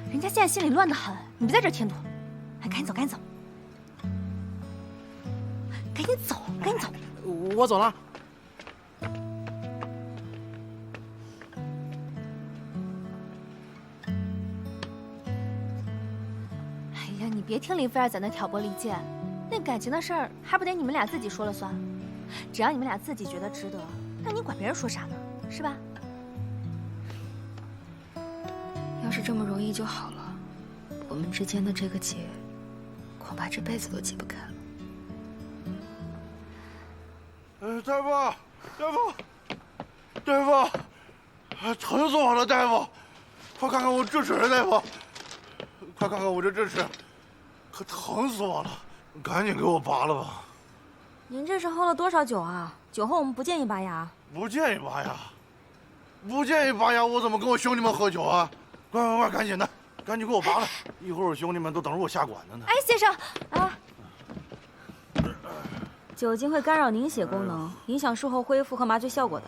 [SPEAKER 4] 人家现在心里乱得很，你别在这添堵。哎，赶紧走，赶紧走，赶紧走，赶紧走。
[SPEAKER 5] 我走了。
[SPEAKER 4] 哎呀，你别听林菲儿在那挑拨离间，那感情的事儿还不得你们俩自己说了算？只要你们俩自己觉得值得，那你管别人说啥呢？是吧？
[SPEAKER 6] 要是这么容易就好了，我们之间的这个结，恐怕这辈子都解不开了。
[SPEAKER 2] 大夫，大夫，疼死我了，大夫！快看看我智齿，大夫！快看看我这智齿，可疼死我了！赶紧给我拔了吧！
[SPEAKER 14] 您这是喝了多少酒啊？酒后我们不建议拔牙。
[SPEAKER 2] 不建议拔牙，不建议拔牙，我怎么跟我兄弟们喝酒啊？快，赶紧的，赶紧给我拔了！一会儿我兄弟们都等着我下馆子呢。
[SPEAKER 14] 哎，先生啊，酒精会干扰凝血功能，影响术后恢复和麻醉效果的。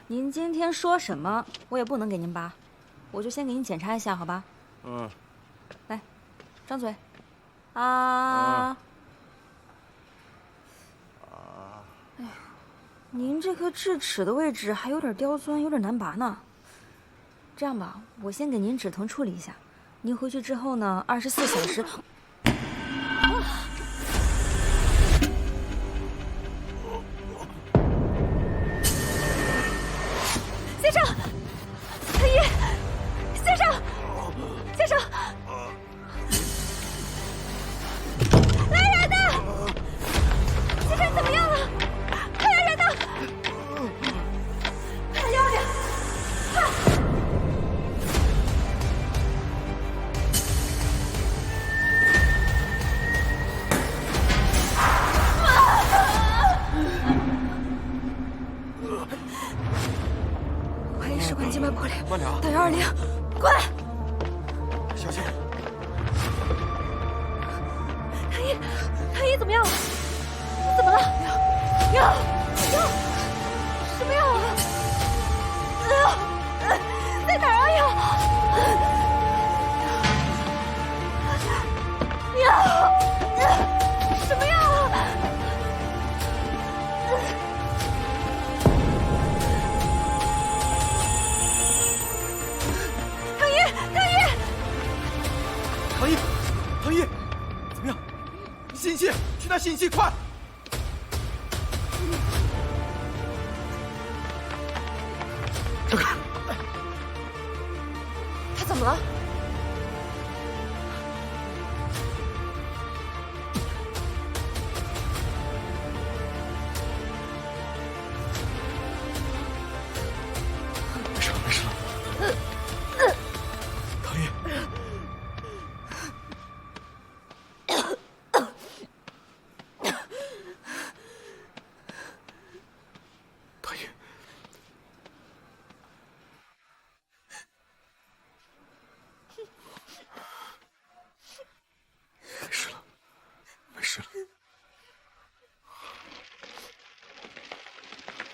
[SPEAKER 14] 您今天说什么，我也不能给您拔，我就先给您检查一下，好吧？
[SPEAKER 2] 嗯。
[SPEAKER 14] 来，张嘴。啊。哎呀，您这颗智齿的位置还有点刁钻，有点难拔呢。这样吧，我先给您止疼处理一下，您回去之后呢，24小时。
[SPEAKER 4] 先生，司仪，先生，先生，来人呐！先生怎么样了？快来人呐！快要点，快！
[SPEAKER 6] 回事？
[SPEAKER 7] 唐一，唐一，怎么样？吸引器，去拿吸引器，快！
[SPEAKER 6] 这个，他怎么了？
[SPEAKER 8] 没事了，没事了。唐一，唐一。没事了，没事了，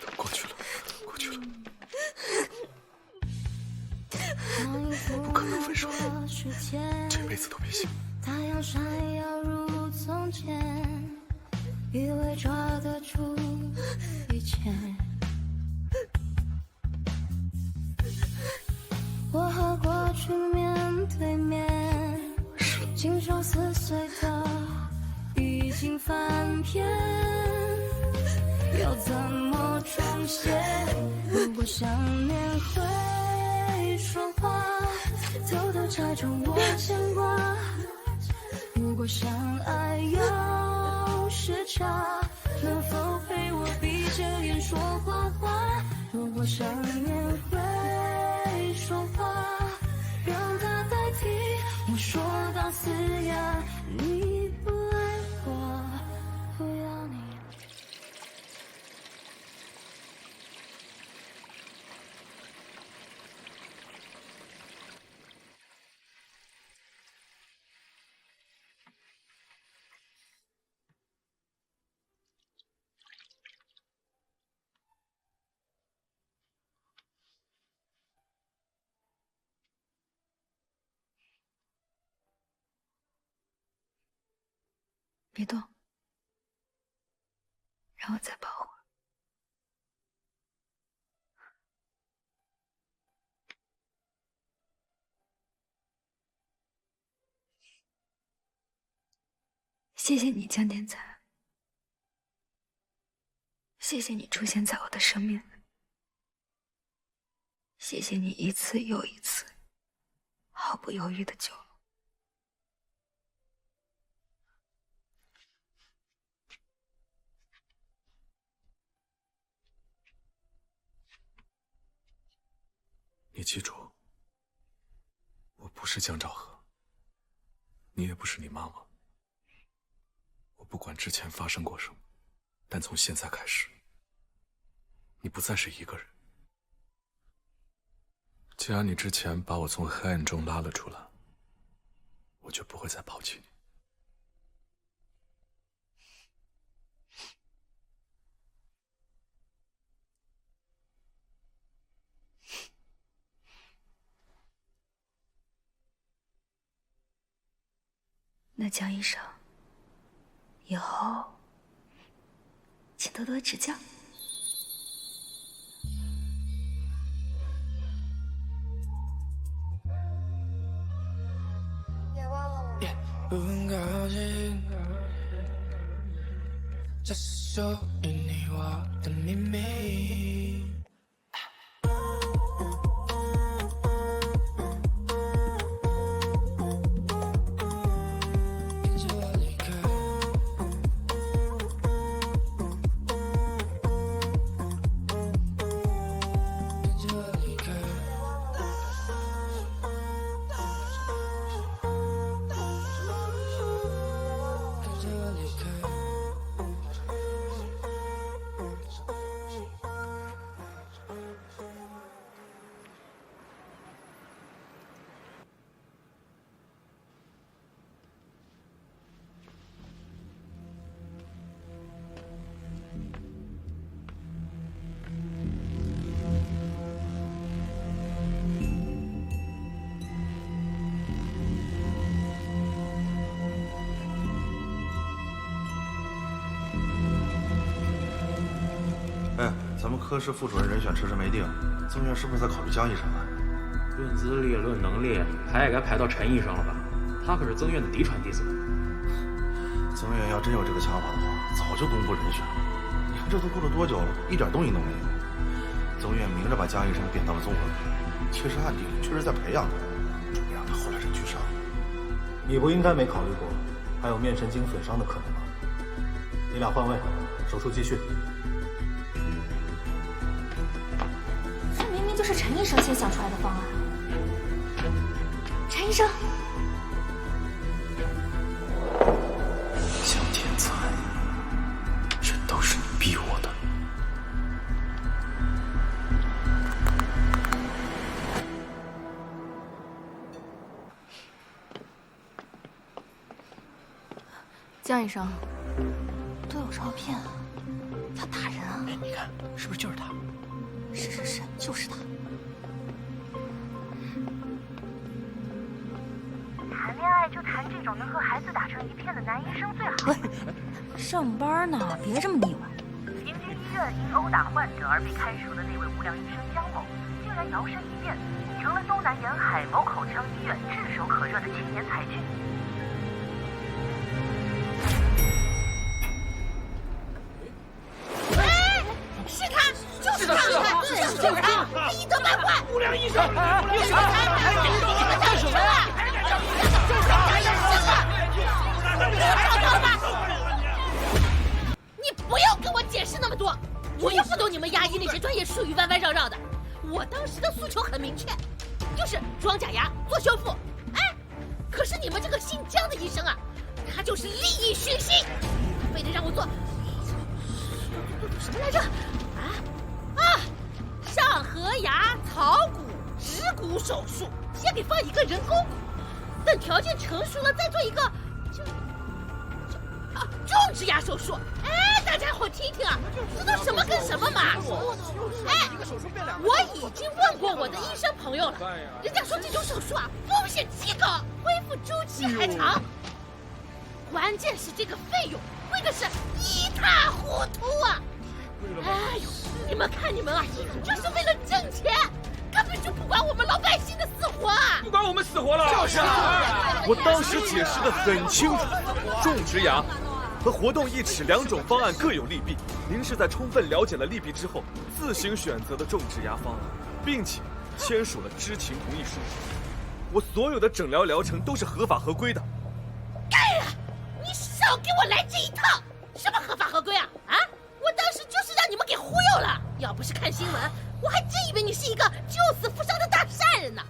[SPEAKER 8] 都过去了，过去了。不可能分手，这辈子都别想。
[SPEAKER 11] 太阳闪耀如从前，以为抓得住一切。我和过去面对面，经受撕碎的已经翻篇，要怎么重现？如果想念会说话，偷偷拆穿我牵挂。如果相爱有时差，能否陪我闭着眼说谎话？如果想念会说话，让它代替我说到嘶哑。你不爱我，不要你。
[SPEAKER 6] 别动，让我再抱会儿。谢谢你，江天才。谢谢你出现在我的生命里。谢谢你一次又一次，毫不犹豫的救了我。
[SPEAKER 9] 你记住，我不是江兆和，你也不是你妈妈。我不管之前发生过什么，但从现在开始，你不再是一个人。既然你之前把我从黑暗中拉了出来，我就不会再抛弃你。
[SPEAKER 6] 那江医生，以后请多多指教。
[SPEAKER 11] 别忘了我。
[SPEAKER 21] 不很高兴，这是属于你我的秘密。
[SPEAKER 10] 哎，咱们科室副主任人选迟迟没定，曾院是不是在考虑江医生啊？
[SPEAKER 3] 论资历、论能力，排也该排到陈医生了吧？
[SPEAKER 5] 他可是曾院的嫡传弟子。
[SPEAKER 3] 曾院要真有这个想法的话，早就公布人选了。你看这都过了多久了，一点动静都没有。曾院明着把江医生贬到了综合科，其实暗地里确实在培养他，准备让他后来者居上。
[SPEAKER 10] 你不应该没考虑过，还有面神经损伤的可能吗？你俩换位，手术继续。
[SPEAKER 4] 这明明就是陈医生先想出来的方案。陈医生，
[SPEAKER 8] 江天才，这都是你逼我的。
[SPEAKER 4] 江医生，都有照片，他打人啊！
[SPEAKER 5] 哎，你看，是不是就是他？
[SPEAKER 4] 是，就是他。
[SPEAKER 16] 谈恋爱就谈这种能和孩子打成一片的男医生最好。
[SPEAKER 4] 上班呢，别这么腻歪。
[SPEAKER 16] 平均医院因殴打患者而被开除的那位无良医生江某，竟然摇身一变，成了东南沿海某口腔医院炙手可热的青年才俊。
[SPEAKER 18] 是他，就是他，他一德败坏，
[SPEAKER 5] 无良医生，
[SPEAKER 18] 就是他，你们干什么啊？就是他，找到了吧？你不要跟我解释那么多，我又不懂你们牙医那些专业术语，弯弯绕绕的。我当时的诉求很明确，就是装假牙、做修复。哎，可是你们这个姓江的医生啊，他就是利益熏心，非得让我做什么来着？上颌牙槽骨植骨手术，先给放一个人工骨，等条件成熟了再做一个种植牙手术。哎，大家伙听听啊，这都什么跟什么嘛？哎，我已经问过我的医生朋友了，人家说这种手术啊风险极高，恢复周期还长，关键是这个费用贵的是一塌糊涂啊！哎呦，你们看你们啊，就是为了挣钱，根本就不管我们老百姓的死活啊！
[SPEAKER 9] 不管我们死活了。就是啊，我当时解释得很清楚，种植牙和活动义齿两种方案各有利弊。您是在充分了解了利弊之后，自行选择的种植牙方案，并且签署了知情同意书。我所有的诊疗疗程都是合法合规的。
[SPEAKER 18] 该呀，你少给我来这一套！什么合法合规啊？啊！我当时就是让你们给忽悠了，要不是看新闻，我还真以为你是一个救死扶伤的大善人呢。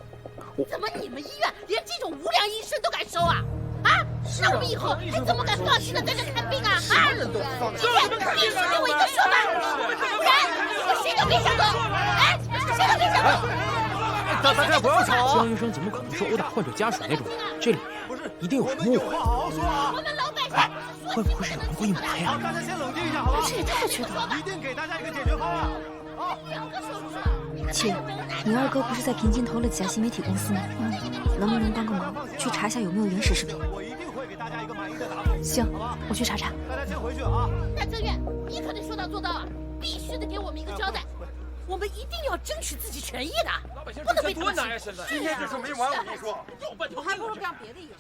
[SPEAKER 18] 怎么你们医院连这种无良医生都敢收啊？啊？那我们以后还怎么敢放心的在这看病啊？啊！今天必须给我一个说法，不然你们谁都别想走！哎，谁都别想走！
[SPEAKER 5] 大家不要吵！江医生怎么可能是殴打患者家属那种？这里面一定有什么误会。
[SPEAKER 18] 我们老百姓
[SPEAKER 5] 哎，会不会是有人故意抹黑啊？
[SPEAKER 19] 大家先冷静一下好吧？
[SPEAKER 4] 这也太缺德了！
[SPEAKER 19] 一定给大家一个解决方案。
[SPEAKER 6] 姐，你二哥不是在平津投了几家新媒体公司吗？能不能帮个忙，去查一下有没有原始视频？
[SPEAKER 19] 我一定会给大家一个满意的答复。
[SPEAKER 6] 行，我去查查。
[SPEAKER 19] 大家先回去啊。
[SPEAKER 18] 那曾远，你可得说到做到啊！必须得给我们一个交代。我们一定要争取自己权益的，不能被他们欺负。
[SPEAKER 2] 今天这事没完，我跟你说，
[SPEAKER 17] 我还不如干别的医生。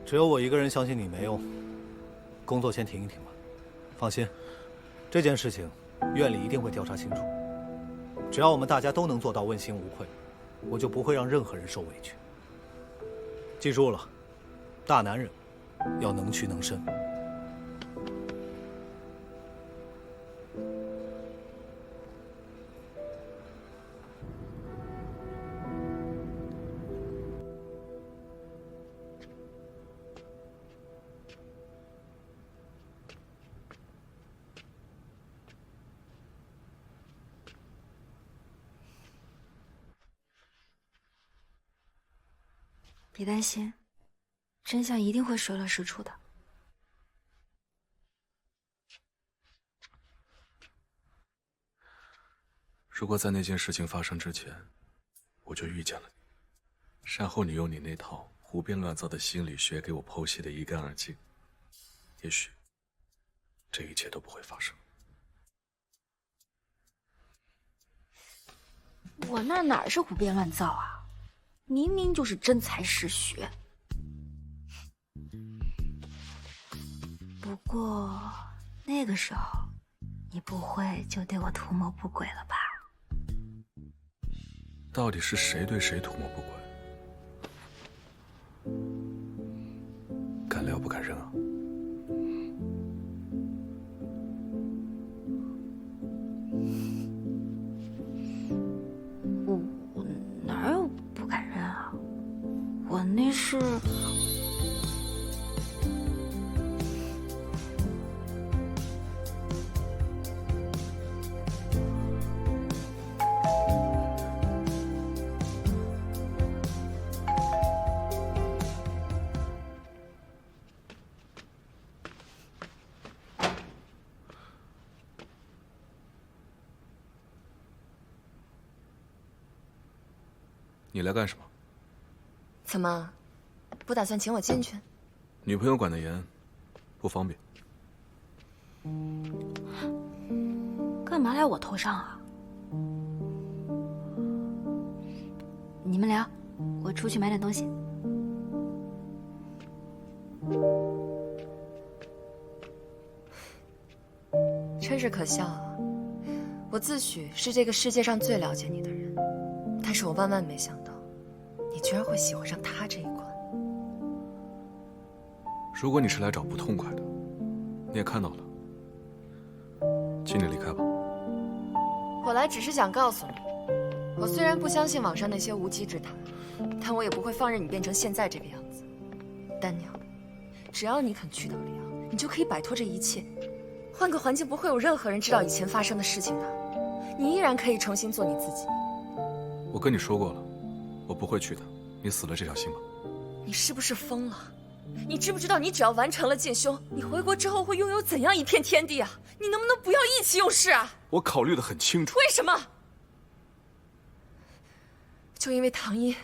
[SPEAKER 10] 只有我一个人相信你没用，工作先停一停吧。放心，这件事情院里一定会调查清楚。只要我们大家都能做到问心无愧，我就不会让任何人受委屈。记住了，大男人要能屈能伸。
[SPEAKER 6] 别担心，真相一定会水落石出的。
[SPEAKER 9] 如果在那件事情发生之前，我就遇见了你，善后你用你那套胡编乱造的心理学给我剖析的一干二净，也许这一切都不会发生。
[SPEAKER 6] 我那哪是胡编乱造啊，明明就是真才实学。不过那个时候，你不会就对我图谋不轨了吧？
[SPEAKER 9] 到底是谁对谁图谋不轨？敢聊不敢认啊？
[SPEAKER 6] 我哪有不敢认啊？我那是……
[SPEAKER 9] 你来干什么？
[SPEAKER 13] 怎么，不打算请我进去？
[SPEAKER 9] 女朋友管得严，不方便。
[SPEAKER 6] 干嘛来我头上啊？你们聊，我出去买点东西。
[SPEAKER 13] 真是可笑啊！我自诩是这个世界上最了解你的人，但是我万万没想到，你居然会喜欢上他这一款。
[SPEAKER 9] 如果你是来找不痛快的，你也看到了，请你离开吧。
[SPEAKER 13] 我来只是想告诉你，我虽然不相信网上那些无稽之谈，但我也不会放任你变成现在这个样子。丹娘，只要你肯去到里昂，你就可以摆脱这一切。换个环境，不会有任何人知道以前发生的事情的，你依然可以重新做你自己。
[SPEAKER 9] 我跟你说过了，我不会去的，你死了这条心吧。
[SPEAKER 13] 你是不是疯了？你知不知道，你只要完成了进修，你回国之后会拥有怎样一片天地啊？你能不能不要意气用事啊？
[SPEAKER 9] 我考虑得很清楚。
[SPEAKER 13] 为什么？就因为唐一？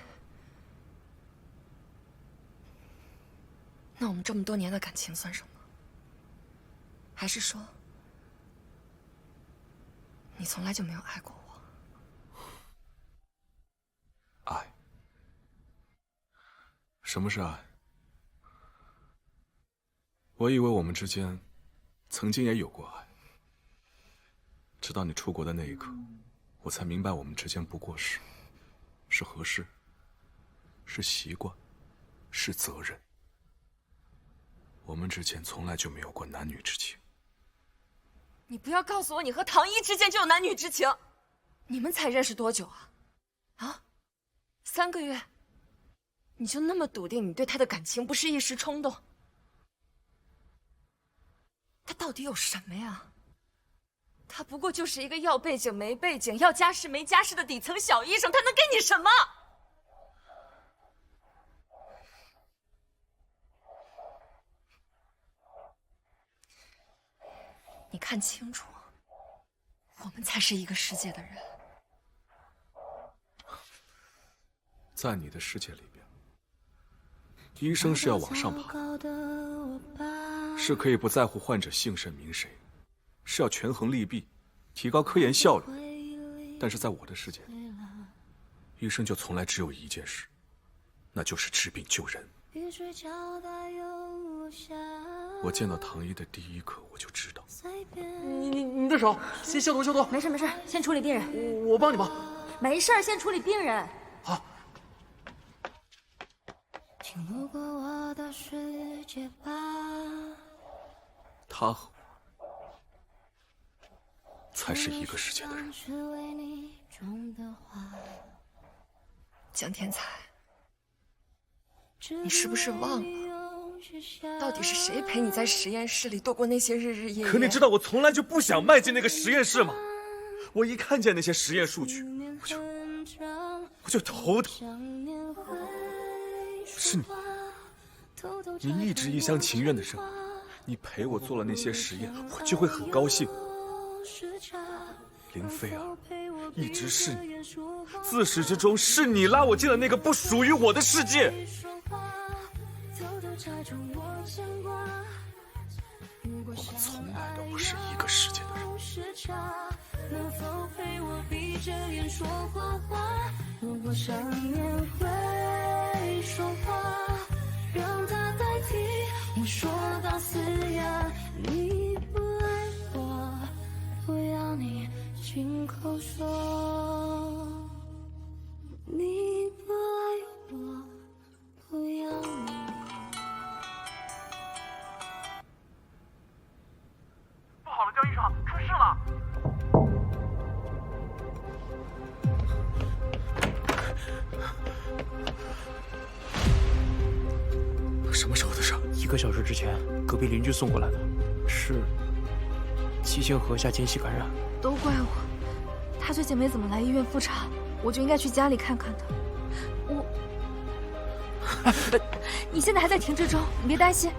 [SPEAKER 13] 那我们这么多年的感情算什么？还是说，你从来就没有爱过我？
[SPEAKER 9] 爱？什么是爱？我以为我们之间曾经也有过爱，直到你出国的那一刻，我才明白我们之间不过是合适，是习惯，是责任。我们之间从来就没有过男女之情。
[SPEAKER 13] 你不要告诉我你和唐一之间就有男女之情，你们才认识多久啊？啊，3个月，你就那么笃定你对他的感情不是一时冲动？他到底有什么呀？他不过就是一个要背景没背景、要家世没家世的底层小医生，他能给你什么？你看清楚，我们才是一个世界的人。
[SPEAKER 9] 在你的世界里边，医生是要往上爬，是可以不在乎患者姓甚名谁，是要权衡利弊，提高科研效率。但是在我的世界里，医生就从来只有一件事，那就是治病救人。我见到唐一的第一刻，我就知道。
[SPEAKER 5] 你的手，先消毒消毒。
[SPEAKER 4] 没事没事，先处理病人。
[SPEAKER 5] 我帮你吧。
[SPEAKER 4] 没事，先处理病人。
[SPEAKER 5] 好。
[SPEAKER 9] 他和我才是一个世界的人。
[SPEAKER 13] 江天才，你是不是忘了，到底是谁陪你在实验室里度过那些日日夜夜？
[SPEAKER 9] 可你知道我从来就不想迈进那个实验室吗？我一看见那些实验数据，我就头疼。是你一直一厢情愿的认为，你陪我做了那些实验，我就会很高兴。林菲儿，一直是你，自始至终是你拉我进了那个不属于我的世界。我们从来都不是一个世界的人。
[SPEAKER 11] 能否陪我闭着眼说过话？如果想念会说话，让它代替我说到嘶哑。你不爱我，不要你亲口说。你不爱我，不要你。
[SPEAKER 5] 不好了，江医生，出事了！
[SPEAKER 20] 什么时候的事
[SPEAKER 5] ？1个小时之前，隔壁邻居送过来的，是七星河下间隙感染。
[SPEAKER 4] 都怪我，他最近没怎么来医院复查，我就应该去家里看看他。你现在还在停治中，你别担心，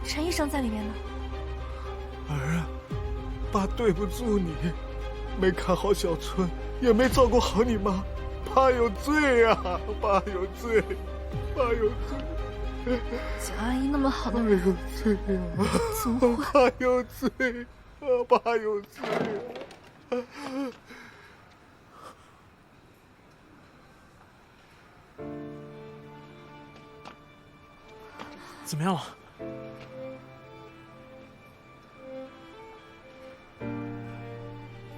[SPEAKER 4] 陈医生在里面呢。
[SPEAKER 19] 儿啊，爸对不住你，没看好小春，也没照顾好你妈，爸有罪啊，爸有罪，爸有罪。
[SPEAKER 4] 蒋阿姨那么好的人，
[SPEAKER 19] 有罪啊！
[SPEAKER 4] 怎么会？
[SPEAKER 19] 爸有罪，爸有罪啊！
[SPEAKER 5] 怎么样了？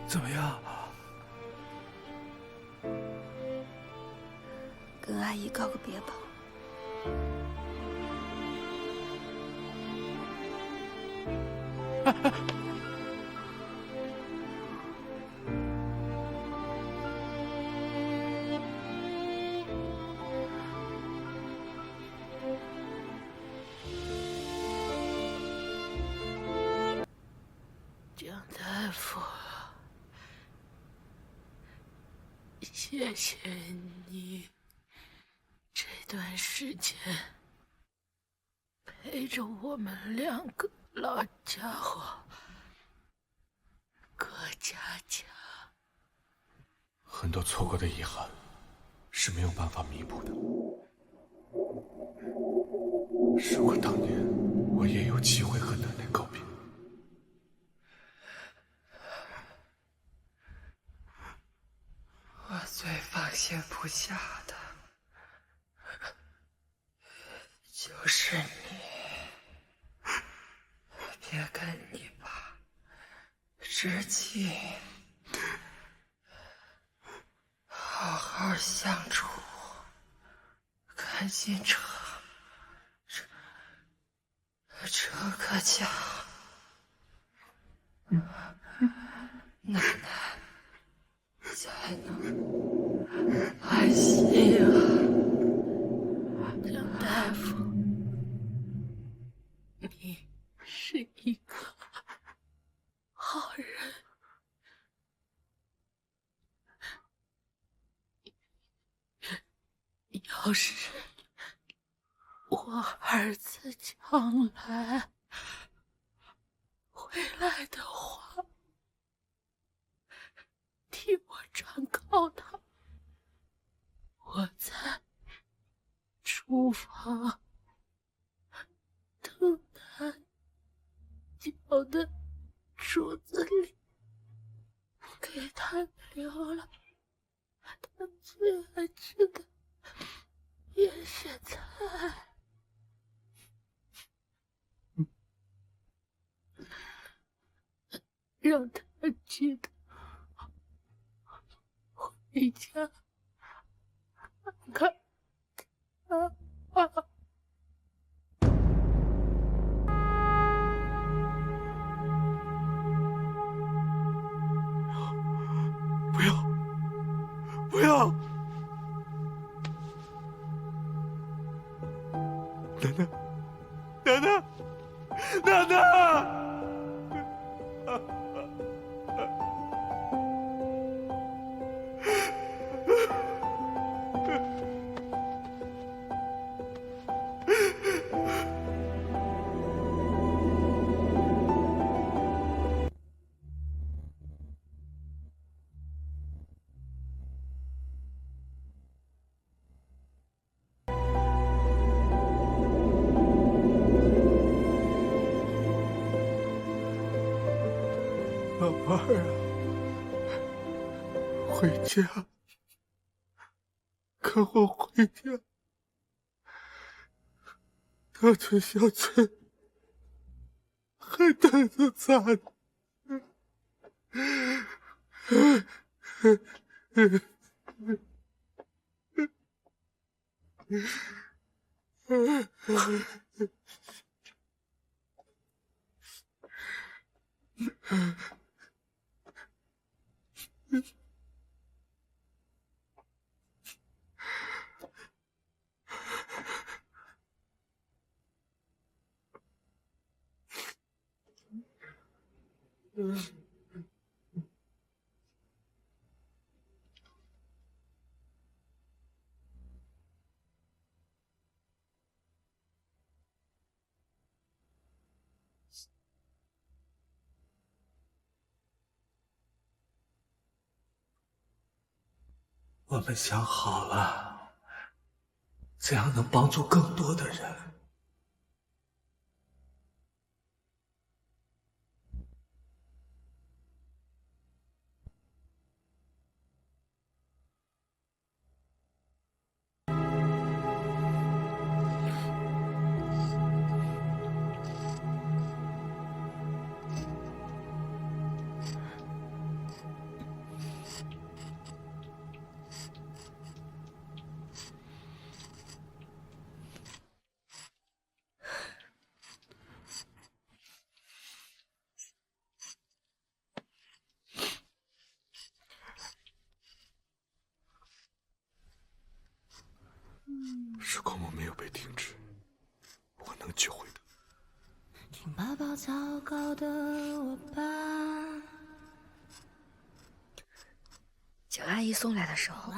[SPEAKER 19] 怎么样？
[SPEAKER 4] 跟阿姨告个别吧。
[SPEAKER 15] 蒋大夫，谢谢你这段时间陪着我们2个老家伙过家家。
[SPEAKER 2] 很多错过的遗憾是没有办法弥补的。如果当年我也有机会和奶奶告别，
[SPEAKER 21] 我最放心不下的就是你，别跟你爸知己好好相处，赶紧这个家，奶奶才能安心啊！
[SPEAKER 15] 蒋大夫，你是一个好人。要是我儿子将来回来的话，替我转告他，我在厨房等他脚的竹子里给他留了他最爱吃的腌咸菜。让他记得回家看他。
[SPEAKER 19] 不要，不要！奶奶，奶奶，奶奶！宝贝儿啊，
[SPEAKER 2] 回家，可我回家，大村小村还等着咱呢。
[SPEAKER 20] 我们想好了，怎样能帮助更多的人。
[SPEAKER 2] 如果我没有被停止，我能救回的。
[SPEAKER 11] 请抱抱糟糕的我吧。
[SPEAKER 6] 将阿姨送来的时候，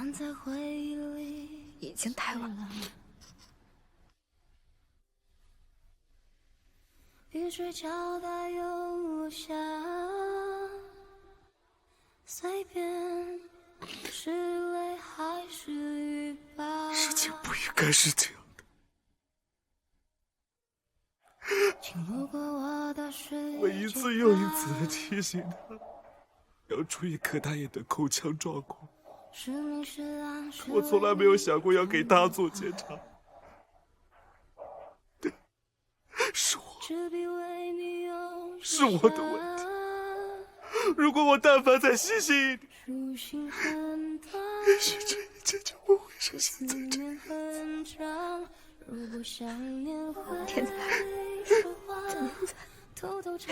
[SPEAKER 6] 已经太晚了。
[SPEAKER 11] 雨水浇大又下，随便是泪还是雨吧。
[SPEAKER 2] 事情不应该是这样的。我一次又一次的提醒他，要注意柯大爷的口腔状况，可我从来没有想过要给他做检查。对，是我的问题。如果我但凡再细心一点，也许这一切就不会是现在这样子。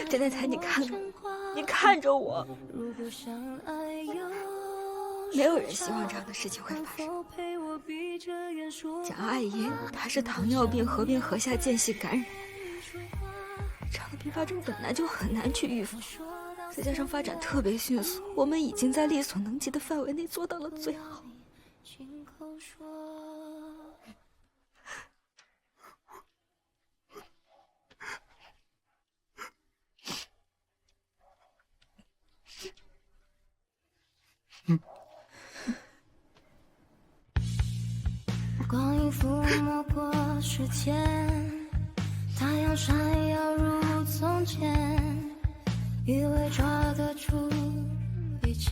[SPEAKER 6] 天才，你看着我，没有人希望这样的事情会发生。蒋阿姨她是糖尿病合并颌下间隙感染，这样的并发症本来就很难去预防，再加上发展特别迅速，我们已经在力所能及的范围内做到了最好。
[SPEAKER 11] 光阴抚摸过时间，太阳闪耀如从前，以为抓得住一切。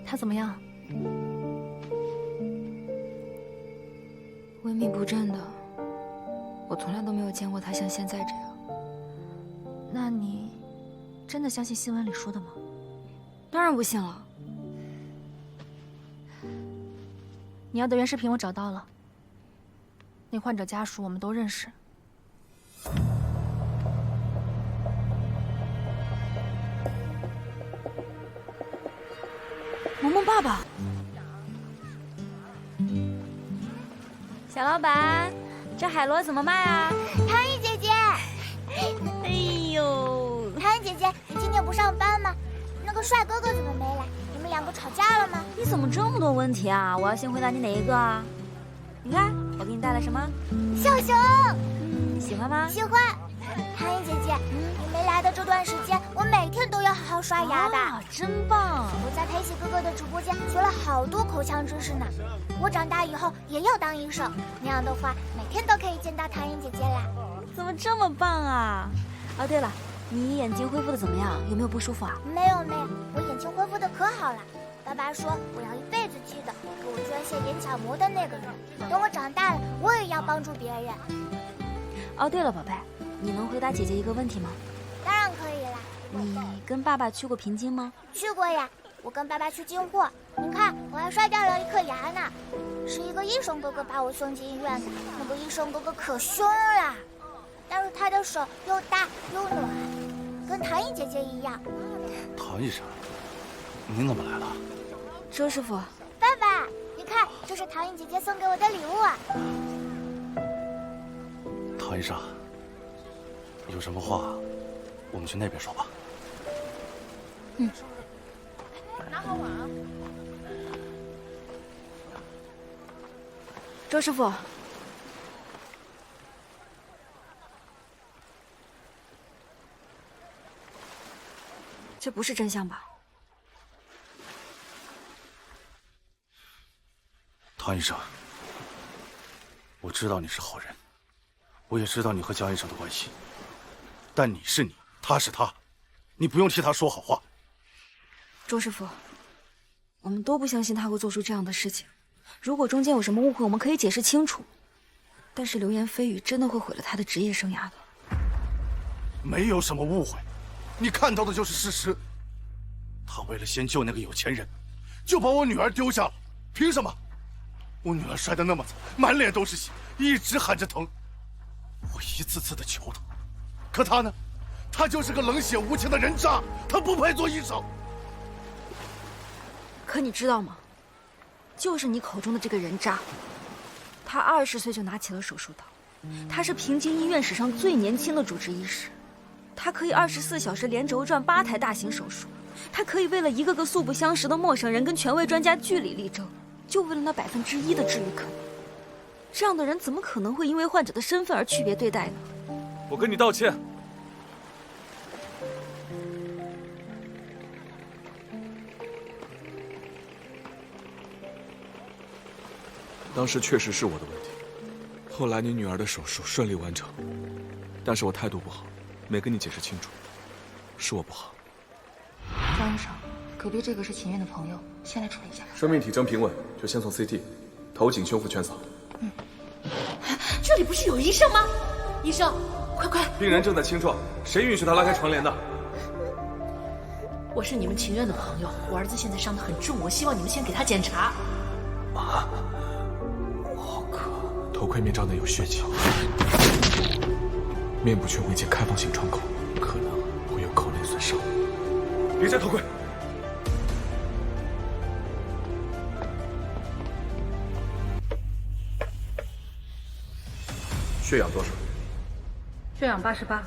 [SPEAKER 4] 他怎么样？
[SPEAKER 6] 萎靡不振的，我从来都没有见过他像现在这样。
[SPEAKER 4] 那你真的相信新闻里说的吗？
[SPEAKER 6] 当然不信了。
[SPEAKER 4] 你要的原视频我找到了，那患者家属我们都认识。
[SPEAKER 6] 萌萌爸爸，小老板，这海螺怎么卖啊？
[SPEAKER 1] 唐毅姐姐，
[SPEAKER 6] 哎呦，
[SPEAKER 1] 唐毅姐姐，你今天不上班吗？那个帅哥哥怎么没来？你们两个吵架了吗？
[SPEAKER 6] 你怎么这么多问题啊？我要先回答你哪一个啊？你看，我给你带了什么？
[SPEAKER 1] 小熊。
[SPEAKER 6] 喜欢吗？
[SPEAKER 1] 喜欢。唐毅姐姐，你没来的这段时间，我每天都要好好刷牙的。
[SPEAKER 6] 真棒！
[SPEAKER 1] 我在裴喜哥哥的直播间学了好多口腔知识呢。我长大以后也要当医生，那样的话，每天都可以见到唐毅姐姐啦。
[SPEAKER 6] 怎么这么棒啊？哦，对了，你眼睛恢复的怎么样？有没有不舒服啊？
[SPEAKER 1] 没有，我眼睛恢复的可好了。爸爸说我要一辈子记得给我捐献眼角膜的那个人。等我长大了，我也要帮助别人。
[SPEAKER 6] 哦，对了，宝贝，你能回答姐姐一个问题吗？
[SPEAKER 1] 当然可以啦。
[SPEAKER 6] 你跟爸爸去过平津吗？
[SPEAKER 1] 去过呀，我跟爸爸去进货。你看，我还摔掉了一颗牙呢。是一个医生哥哥把我送进医院的。那个医生哥哥可凶了，但是他的手又大又暖，跟唐毅姐姐一样。
[SPEAKER 3] 唐医生，您怎么来了？
[SPEAKER 6] 周师傅，
[SPEAKER 1] 爸爸，你看，这是唐毅姐姐送给我的礼物啊。
[SPEAKER 3] 唐医生，有什么话，我们去那边说吧。
[SPEAKER 18] 拿好碗啊！
[SPEAKER 6] 周师傅，这不是真相吧？
[SPEAKER 3] 唐医生，我知道你是好人，我也知道你和江医生的关系，但你是你，他是他，你不用替他说好话。
[SPEAKER 6] 周师傅，我们都不相信他会做出这样的事情。如果中间有什么误会，我们可以解释清楚。但是流言蜚语真的会毁了他的职业生涯的。
[SPEAKER 3] 没有什么误会，你看到的就是事实。他为了先救那个有钱人，就把我女儿丢下了，凭什么？我女儿摔得那么惨，满脸都是血，一直喊着疼。我一次次的求他，可他呢？他就是个冷血无情的人渣，他不配做医生。
[SPEAKER 6] 可你知道吗？就是你口中的这个人渣，他20岁就拿起了手术刀，他是平津医院史上最年轻的主治医师，他可以24小时连轴转8台大型手术，他可以为了一个个素不相识的陌生人跟权威专家据理力争，就为了那1%的治愈可能。这样的人怎么可能会因为患者的身份而区别对待呢？
[SPEAKER 9] 我跟你道歉。当时确实是我的问题，后来你女儿的手术顺利完成，但是我态度不好，没跟你解释清楚，是我不好。
[SPEAKER 14] 张医生，隔壁这个是秦院的朋友，先来处理一下。
[SPEAKER 9] 生命体征平稳，就先从 CT， 头颈胸腹全扫。
[SPEAKER 18] 这里不是有医生吗？医生，快！
[SPEAKER 9] 病人正在清创，谁允许他拉开床帘的？
[SPEAKER 18] 我是你们秦院的朋友，我儿子现在伤得很重，我希望你们先给他检查。
[SPEAKER 9] 头盔面罩内有血迹，面部全未见开放性创口，可能会有口内损伤。别摘头盔。血氧多少？
[SPEAKER 17] 血氧88。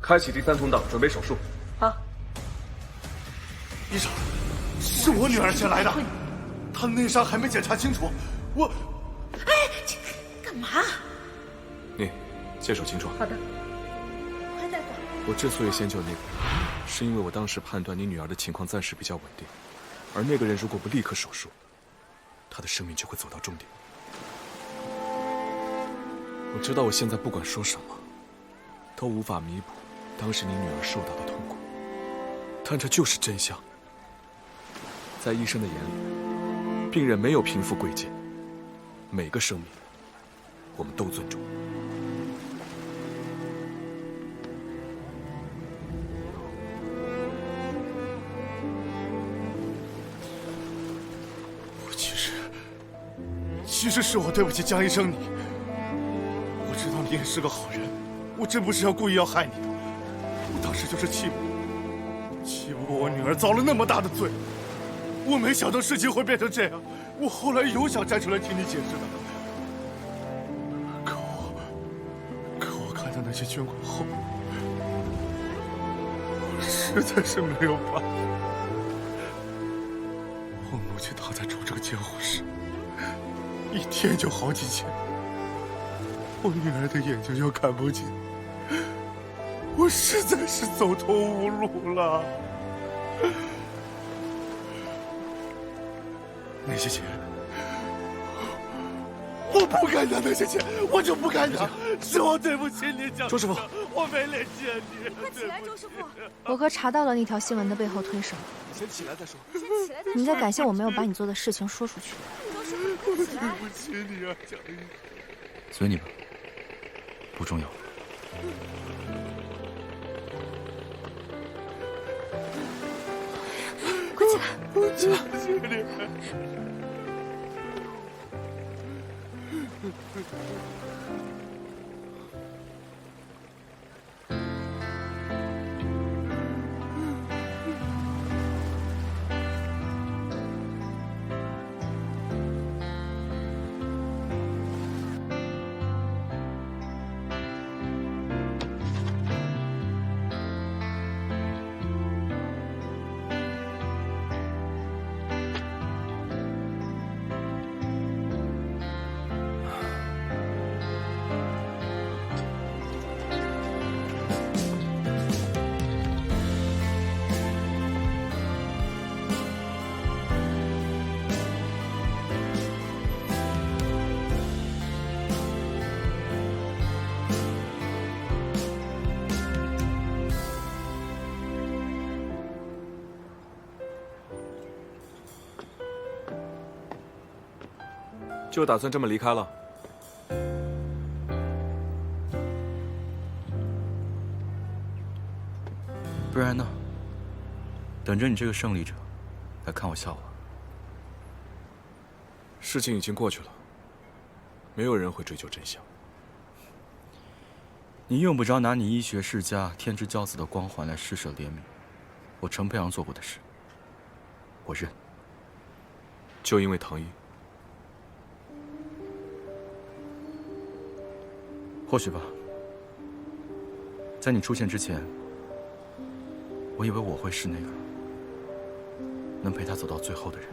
[SPEAKER 9] 开启第3通道，准备手术。
[SPEAKER 17] 好。
[SPEAKER 2] 医生，是我女儿先来的，她内伤还没检查清楚，我……
[SPEAKER 18] 哎，这干嘛？
[SPEAKER 9] 你接手清创。
[SPEAKER 17] 好的。
[SPEAKER 18] 还在
[SPEAKER 9] 我之所以先救那个人，是因为我当时判断你女儿的情况暂时比较稳定，而那个人如果不立刻手术，她的生命就会走到终点。我知道我现在不管说什么，都无法弥补当时你女儿受到的痛苦，但这就是真相。在医生的眼里，病人没有贫富贵贱，每个生命我们都尊重。
[SPEAKER 2] 其实是我对不起江医生你，我知道你也是个好人，我真不是要故意要害你的，我当时就是气我，欺负我女儿遭了那么大的罪，我没想到事情会变成这样。我后来有想站出来替你解释的，可我看到那些捐款后，我实在是没有办法。我母亲躺在住这个监护室，一天就好几千，我女儿的眼睛又看不见，我实在是走投无路了。那些钱，我不该拿那些钱，我就不该拿。是我对不起你，蒋。
[SPEAKER 8] 周师傅，
[SPEAKER 2] 我没脸见你。
[SPEAKER 4] 快起来，周师傅！我哥查到了那条新闻的背后推手。
[SPEAKER 2] 先起来再说。
[SPEAKER 4] 先起来再说。你在感谢我没有把你做的事情说出去。周师傅，快起来！
[SPEAKER 2] 对不起你啊，蒋毅。
[SPEAKER 8] 随你吧，不重要。
[SPEAKER 4] 快起来！
[SPEAKER 2] 起来！谢谢你。
[SPEAKER 9] 就打算这么离开了？
[SPEAKER 8] 不然呢？等着你这个胜利者来看我笑话。
[SPEAKER 9] 事情已经过去了，没有人会追究真相。
[SPEAKER 8] 你用不着拿你医学世家、天之骄子的光环来施舍怜悯。我程培阳做过的事，我认。
[SPEAKER 9] 就因为唐一？
[SPEAKER 8] 或许吧。在你出现之前，我以为我会是那个能陪他走到最后的人，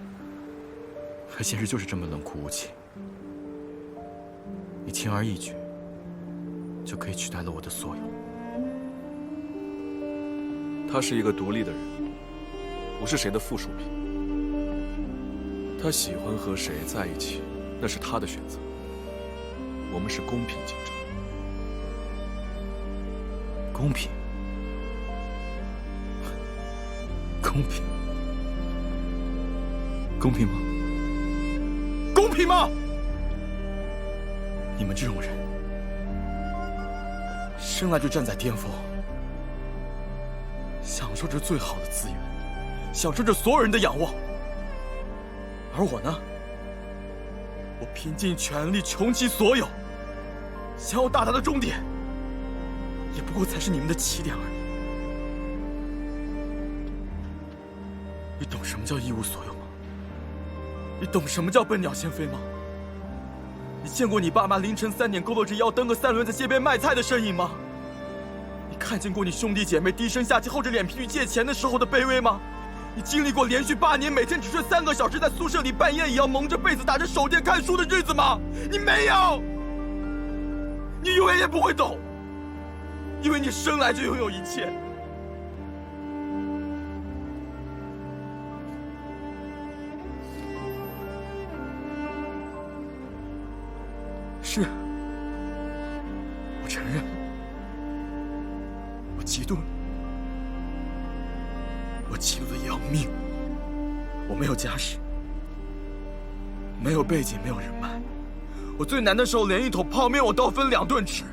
[SPEAKER 8] 可现实就是这么冷酷无情。你轻而易举就可以取代了我的所有。
[SPEAKER 9] 他是一个独立的人，不是谁的附属品。他喜欢和谁在一起，那是他的选择。我们是公平竞争。
[SPEAKER 8] 公平？公平？公平吗？公平吗？你们这种人，生来就站在巅峰，享受着最好的资源，享受着所有人的仰望。而我呢，我拼尽全力，穷其所有，想要到达的终点，也不过才是你们的起点而已。你懂什么叫一无所有吗？你懂什么叫笨鸟先飞吗？你见过你爸妈凌晨3点佝偻着腰蹬个3轮在街边卖菜的身影吗？你看见过你兄弟姐妹低声下气厚着脸皮去借钱的时候的卑微吗？你经历过连续8年每天只睡3个小时，在宿舍里半夜也要蒙着被子打着手电看书的日子吗？你没有，你永远也不会懂，因为你生来就拥有一切。是，我承认，我嫉妒你，我嫉妒的要命。我没有家世，没有背景，没有人脉，我最难的时候连一桶泡面我都要分2顿吃。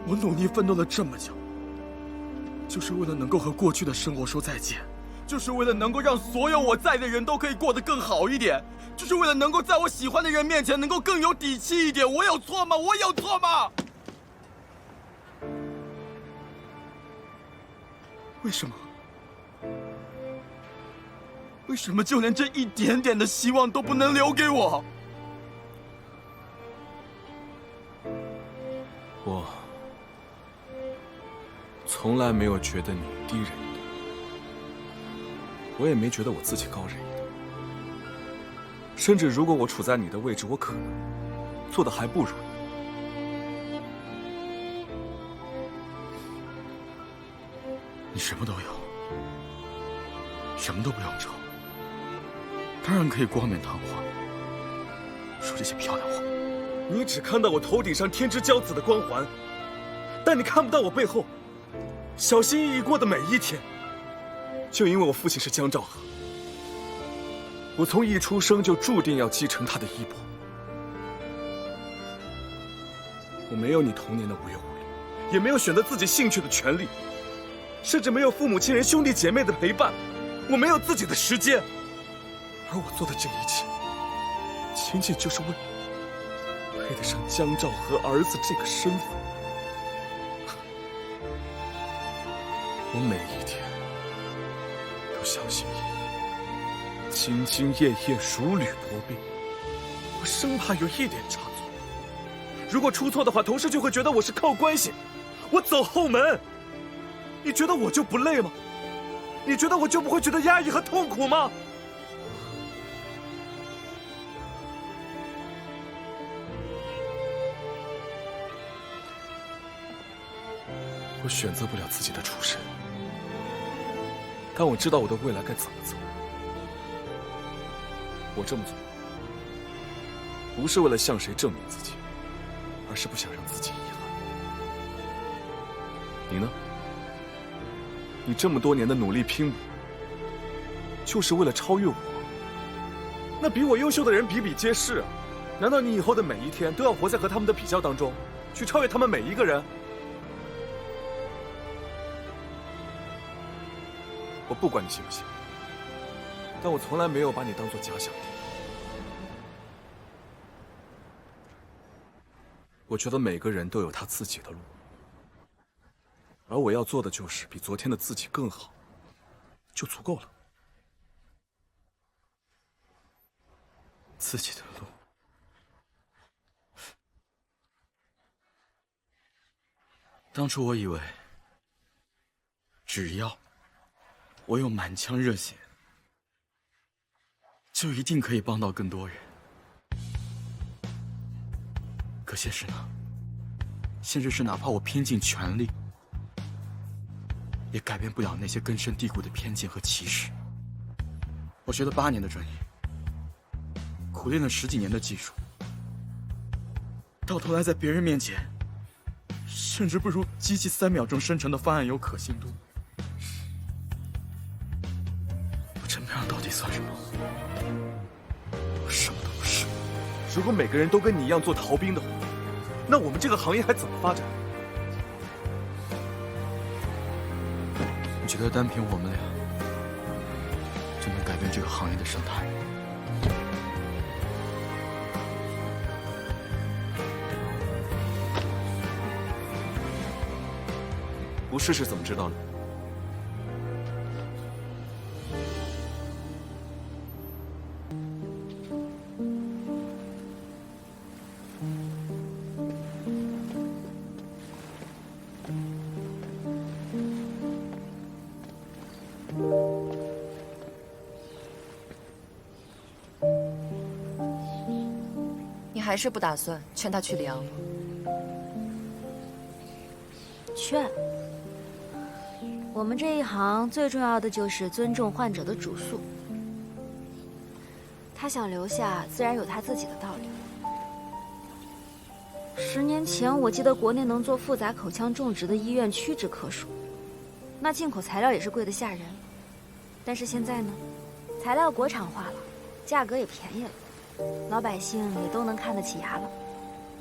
[SPEAKER 8] 我努力奋斗了这么久，就是为了能够和过去的生活说再见，就是为了能够让所有我在的人都可以过得更好一点，就是为了能够在我喜欢的人面前能够更有底气一点。我有错吗？我有错吗？为什么？为什么就连这一点点的希望都不能留给我？
[SPEAKER 9] 我从来没有觉得你低人一等，我也没觉得我自己高人一等。甚至如果我处在你的位置，我可能做的还不如你。
[SPEAKER 8] 你什么都有，什么都不用愁，当然可以冠冕堂皇说这些漂亮话。
[SPEAKER 9] 你只看到我头顶上天之骄子的光环，但你看不到我背后小心翼翼过的每一天。就因为我父亲是江兆和，我从一出生就注定要继承他的衣钵。我没有你童年的无忧无虑，也没有选择自己兴趣的权利，甚至没有父母亲人兄弟姐妹的陪伴，我没有自己的时间。而我做的这一切，仅仅就是为了配得上江兆和儿子这个身份。我每一天都小心翼翼，兢兢业业，如履薄冰，我生怕有一点差错。如果出错的话，同事就会觉得我是靠关系，我走后门。你觉得我就不累吗？你觉得我就不会觉得压抑和痛苦吗？我选择不了自己的出身，但我知道我的未来该怎么走。我这么做，不是为了向谁证明自己，而是不想让自己遗憾。你呢？你这么多年的努力拼搏，就是为了超越我？那比我优秀的人比比皆是啊！难道你以后的每一天都要活在和他们的比较当中，去超越他们每一个人？我不管你信不信，但我从来没有把你当作假想敌。我觉得每个人都有他自己的路，而我要做的就是比昨天的自己更好，就足够了。
[SPEAKER 8] 自己的路，当初我以为，只要我有满腔热血，就一定可以帮到更多人。可现实呢？现实是哪怕我拼尽全力，也改变不了那些根深蒂固的偏见和歧视。我学了8年的专业，苦练了10几年的技术，到头来在别人面前，甚至不如机器3秒钟生成的方案有可信度。我这么样到底算什么？我什么都不是。
[SPEAKER 9] 如果每个人都跟你一样做逃兵的话，那我们这个行业还怎么发展？
[SPEAKER 8] 你觉得单凭我们俩就能改变这个行业的生态？
[SPEAKER 9] 不试试怎么知道呢？
[SPEAKER 13] 你还是不打算劝他去里昂吗？
[SPEAKER 6] 劝。我们这一行最重要的就是尊重患者的主诉。他想留下，自然有他自己的道理。10年前，我记得国内能做复杂口腔种植的医院屈指可数，那进口材料也是贵得吓人。但是现在呢，材料国产化了，价格也便宜了，老百姓也都能看得起牙了。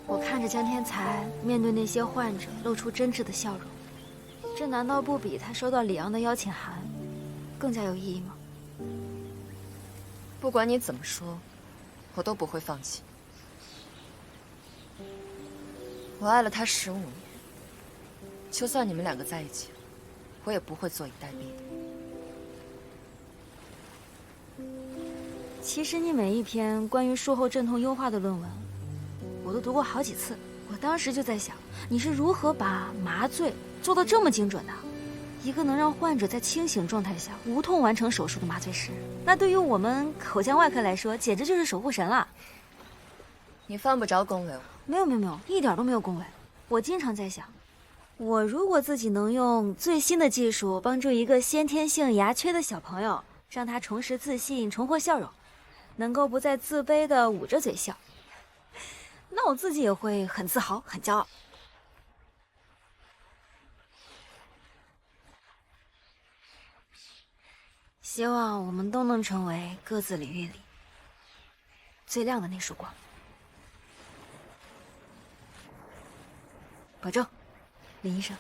[SPEAKER 6] 我看着江天才面对那些患者露出真挚的笑容，这难道不比他收到里昂的邀请函更加有意义吗？
[SPEAKER 13] 不管你怎么说，我都不会放弃。我爱了他15年，就算你们2个在一起了，
[SPEAKER 6] 我也不会坐以待毙的。其实你每一篇关于术后镇痛优化的论文，我都读过好几次。我当时就在想，你是如何把麻醉做得这么精准的？一个能让患者在清醒状态下无痛完成手术的麻醉师，那对于我们口腔外科来说，简直就是守护神了。
[SPEAKER 13] 你犯不着恭维我。
[SPEAKER 6] 没有，一点都没有恭维。我经常在想，我如果自己能用最新的技术帮助一个先天性牙缺的小朋友，让他重拾自信，重获笑容，能够不再自卑地捂着嘴笑，那我自己也会很自豪，很骄傲。希望我们都能成为各自领域里最亮的那束光。保重，林医生。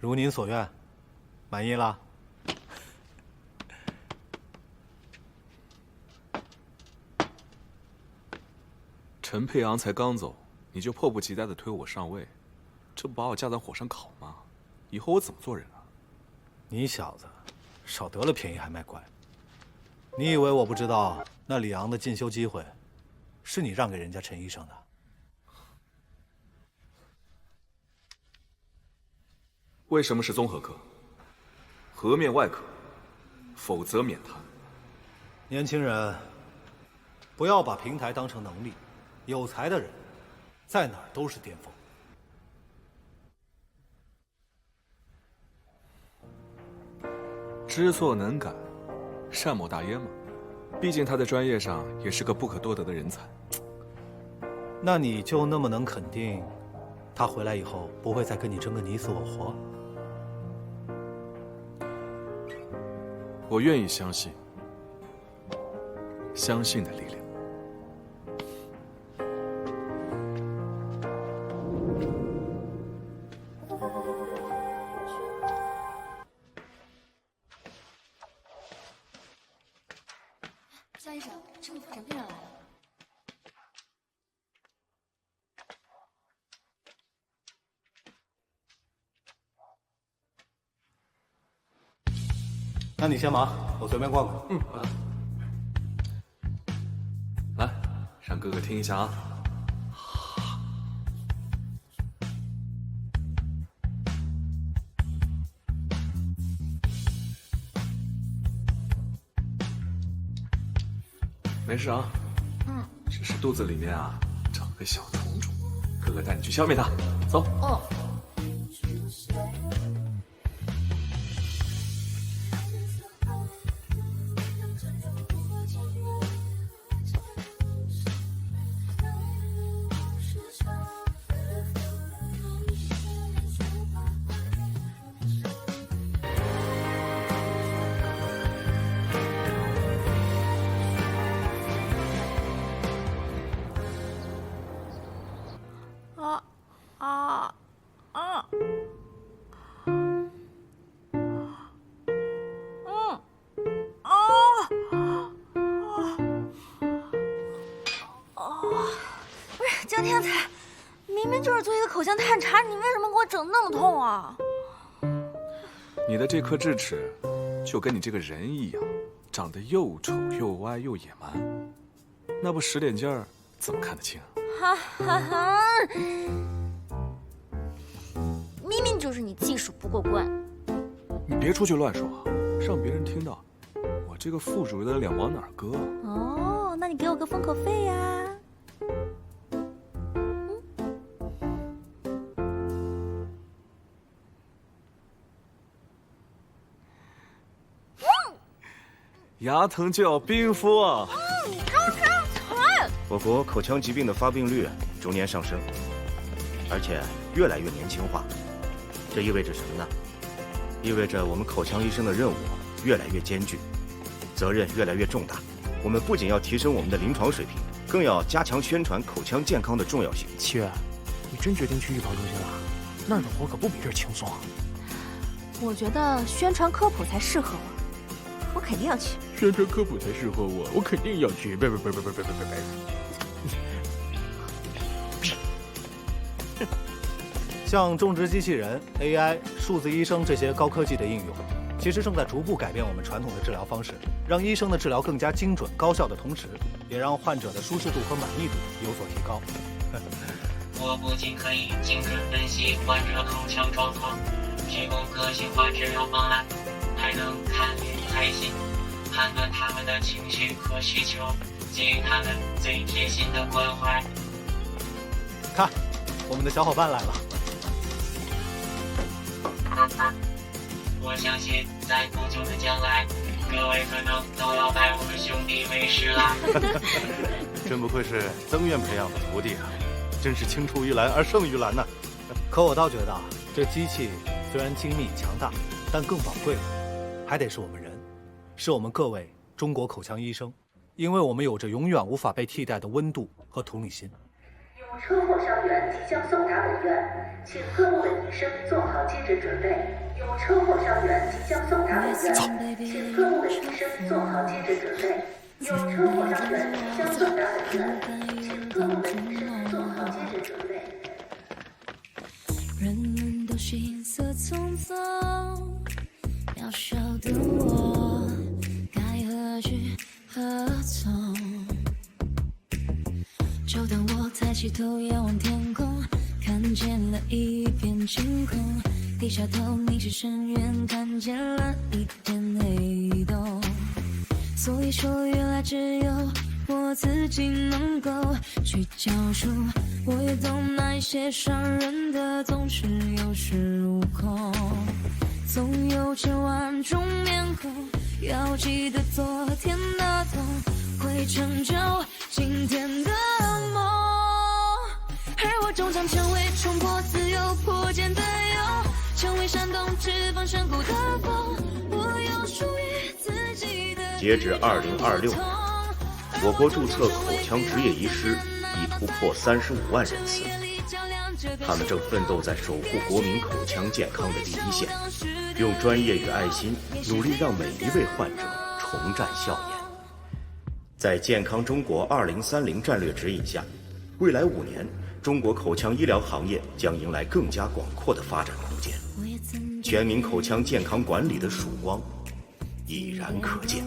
[SPEAKER 10] 如您所愿，满意了。
[SPEAKER 9] 陈佩昂才刚走，你就迫不及待地推我上位，这不把我架在火上烤吗？以后我怎么做人啊？
[SPEAKER 10] 你小子，少得了便宜还卖乖。你以为我不知道那李昂的进修机会，是你让给人家陈医生的？
[SPEAKER 9] 为什么是综合科？颌面外科，否则免谈。
[SPEAKER 10] 年轻人，不要把平台当成能力，有才的人，在哪儿都是巅峰。
[SPEAKER 9] 知错能改，善莫大焉嘛。毕竟他在专业上也是个不可多得的人才。
[SPEAKER 10] 那你就那么能肯定，他回来以后不会再跟你争个你死我活？
[SPEAKER 9] 我愿意相信，相信的力量。
[SPEAKER 6] 江医生，这个妇产病人来了。
[SPEAKER 10] 那你先忙，我随便逛逛。
[SPEAKER 9] 好的。来，让哥哥听一下啊。没事啊。只是肚子里面啊长个小虫虫，哥哥带你去消灭它。走。
[SPEAKER 6] 江天才，明明就是做一个口腔探查，你为什么给我整那么痛啊？
[SPEAKER 9] 你的这颗智齿，就跟你这个人一样，长得又丑又歪又野蛮，那不使点劲儿怎么看得清啊？
[SPEAKER 6] 哈哈哈！明明就是你技术不过关。
[SPEAKER 9] 你别出去乱说啊，让别人听到，我这个副主任的脸往哪儿搁？
[SPEAKER 6] 哦，那你给我个封口费呀。
[SPEAKER 9] 牙疼就要冰敷啊！
[SPEAKER 6] 你刚才惨！
[SPEAKER 12] 我国口腔疾病的发病率逐年上升，而且越来越年轻化，这意味着什么呢？意味着我们口腔医生的任务越来越艰巨，责任越来越重大。我们不仅要提升我们的临床水平，更要加强宣传口腔健康的重要性。
[SPEAKER 5] 7月，你真决定去预考中心了？那儿的活可不比这儿轻松啊！
[SPEAKER 14] 我觉得宣传科普才适合我肯定要去。
[SPEAKER 5] 宣传科普才适合我肯定要去。别。
[SPEAKER 10] 像种植机器人、AI、数字医生这些高科技的应用，其实正在逐步改变我们传统的治疗方式，让医生的治疗更加精准、高效的同时，也让患者的舒适度和满意度有所提高。
[SPEAKER 7] 我不仅可以精准分析患者口腔状况，提供个性化治疗方案，还能看脸开心，判断他们的情绪和需求，给予他们最贴心的关怀。
[SPEAKER 10] 看，我们的小伙伴来了。
[SPEAKER 7] 我相信在不久的将来，各位可能都要拜我们兄弟为师了。
[SPEAKER 2] 真不愧是曾院培养的徒弟啊，真是青出于蓝而胜于蓝呐。
[SPEAKER 10] 可我倒觉得，这机器虽然精密强大，但更宝贵的还得是我们人，是我们各位中国口腔医生，因为我们有着永远无法被替代的温度和同理心。
[SPEAKER 16] 有车祸伤员即将送达本院，请各位医生做好接诊准备。有车祸伤员即将送达本院，请各位医生做好接诊准备。有车祸伤员即将送达本院，请各位医生做好接诊准备。
[SPEAKER 11] 人们都行色匆匆，渺小的我该何去何从？就当我抬起头仰望天空，看见了一片晴空，低下头凝视深渊，看见了一片黑洞。所以说原来只有我自己能够去讲述，我也懂那些伤人的总是有恃无恐，总有千万种面孔，要记得昨天的痛会成就今天的梦，而我终将成为冲破自由破茧的蛹，成为煽动翅膀山谷的风，我有属于自己的。
[SPEAKER 12] 截至2026年，我国注册口腔执业医师已突破35万人次，他们正奋斗在守护国民口腔健康的第一线，用专业与爱心努力让每一位患者重绽笑颜。在健康中国2030战略指引下，未来5年，中国口腔医疗行业将迎来更加广阔的发展空间，全民口腔健康管理的曙光已然可见。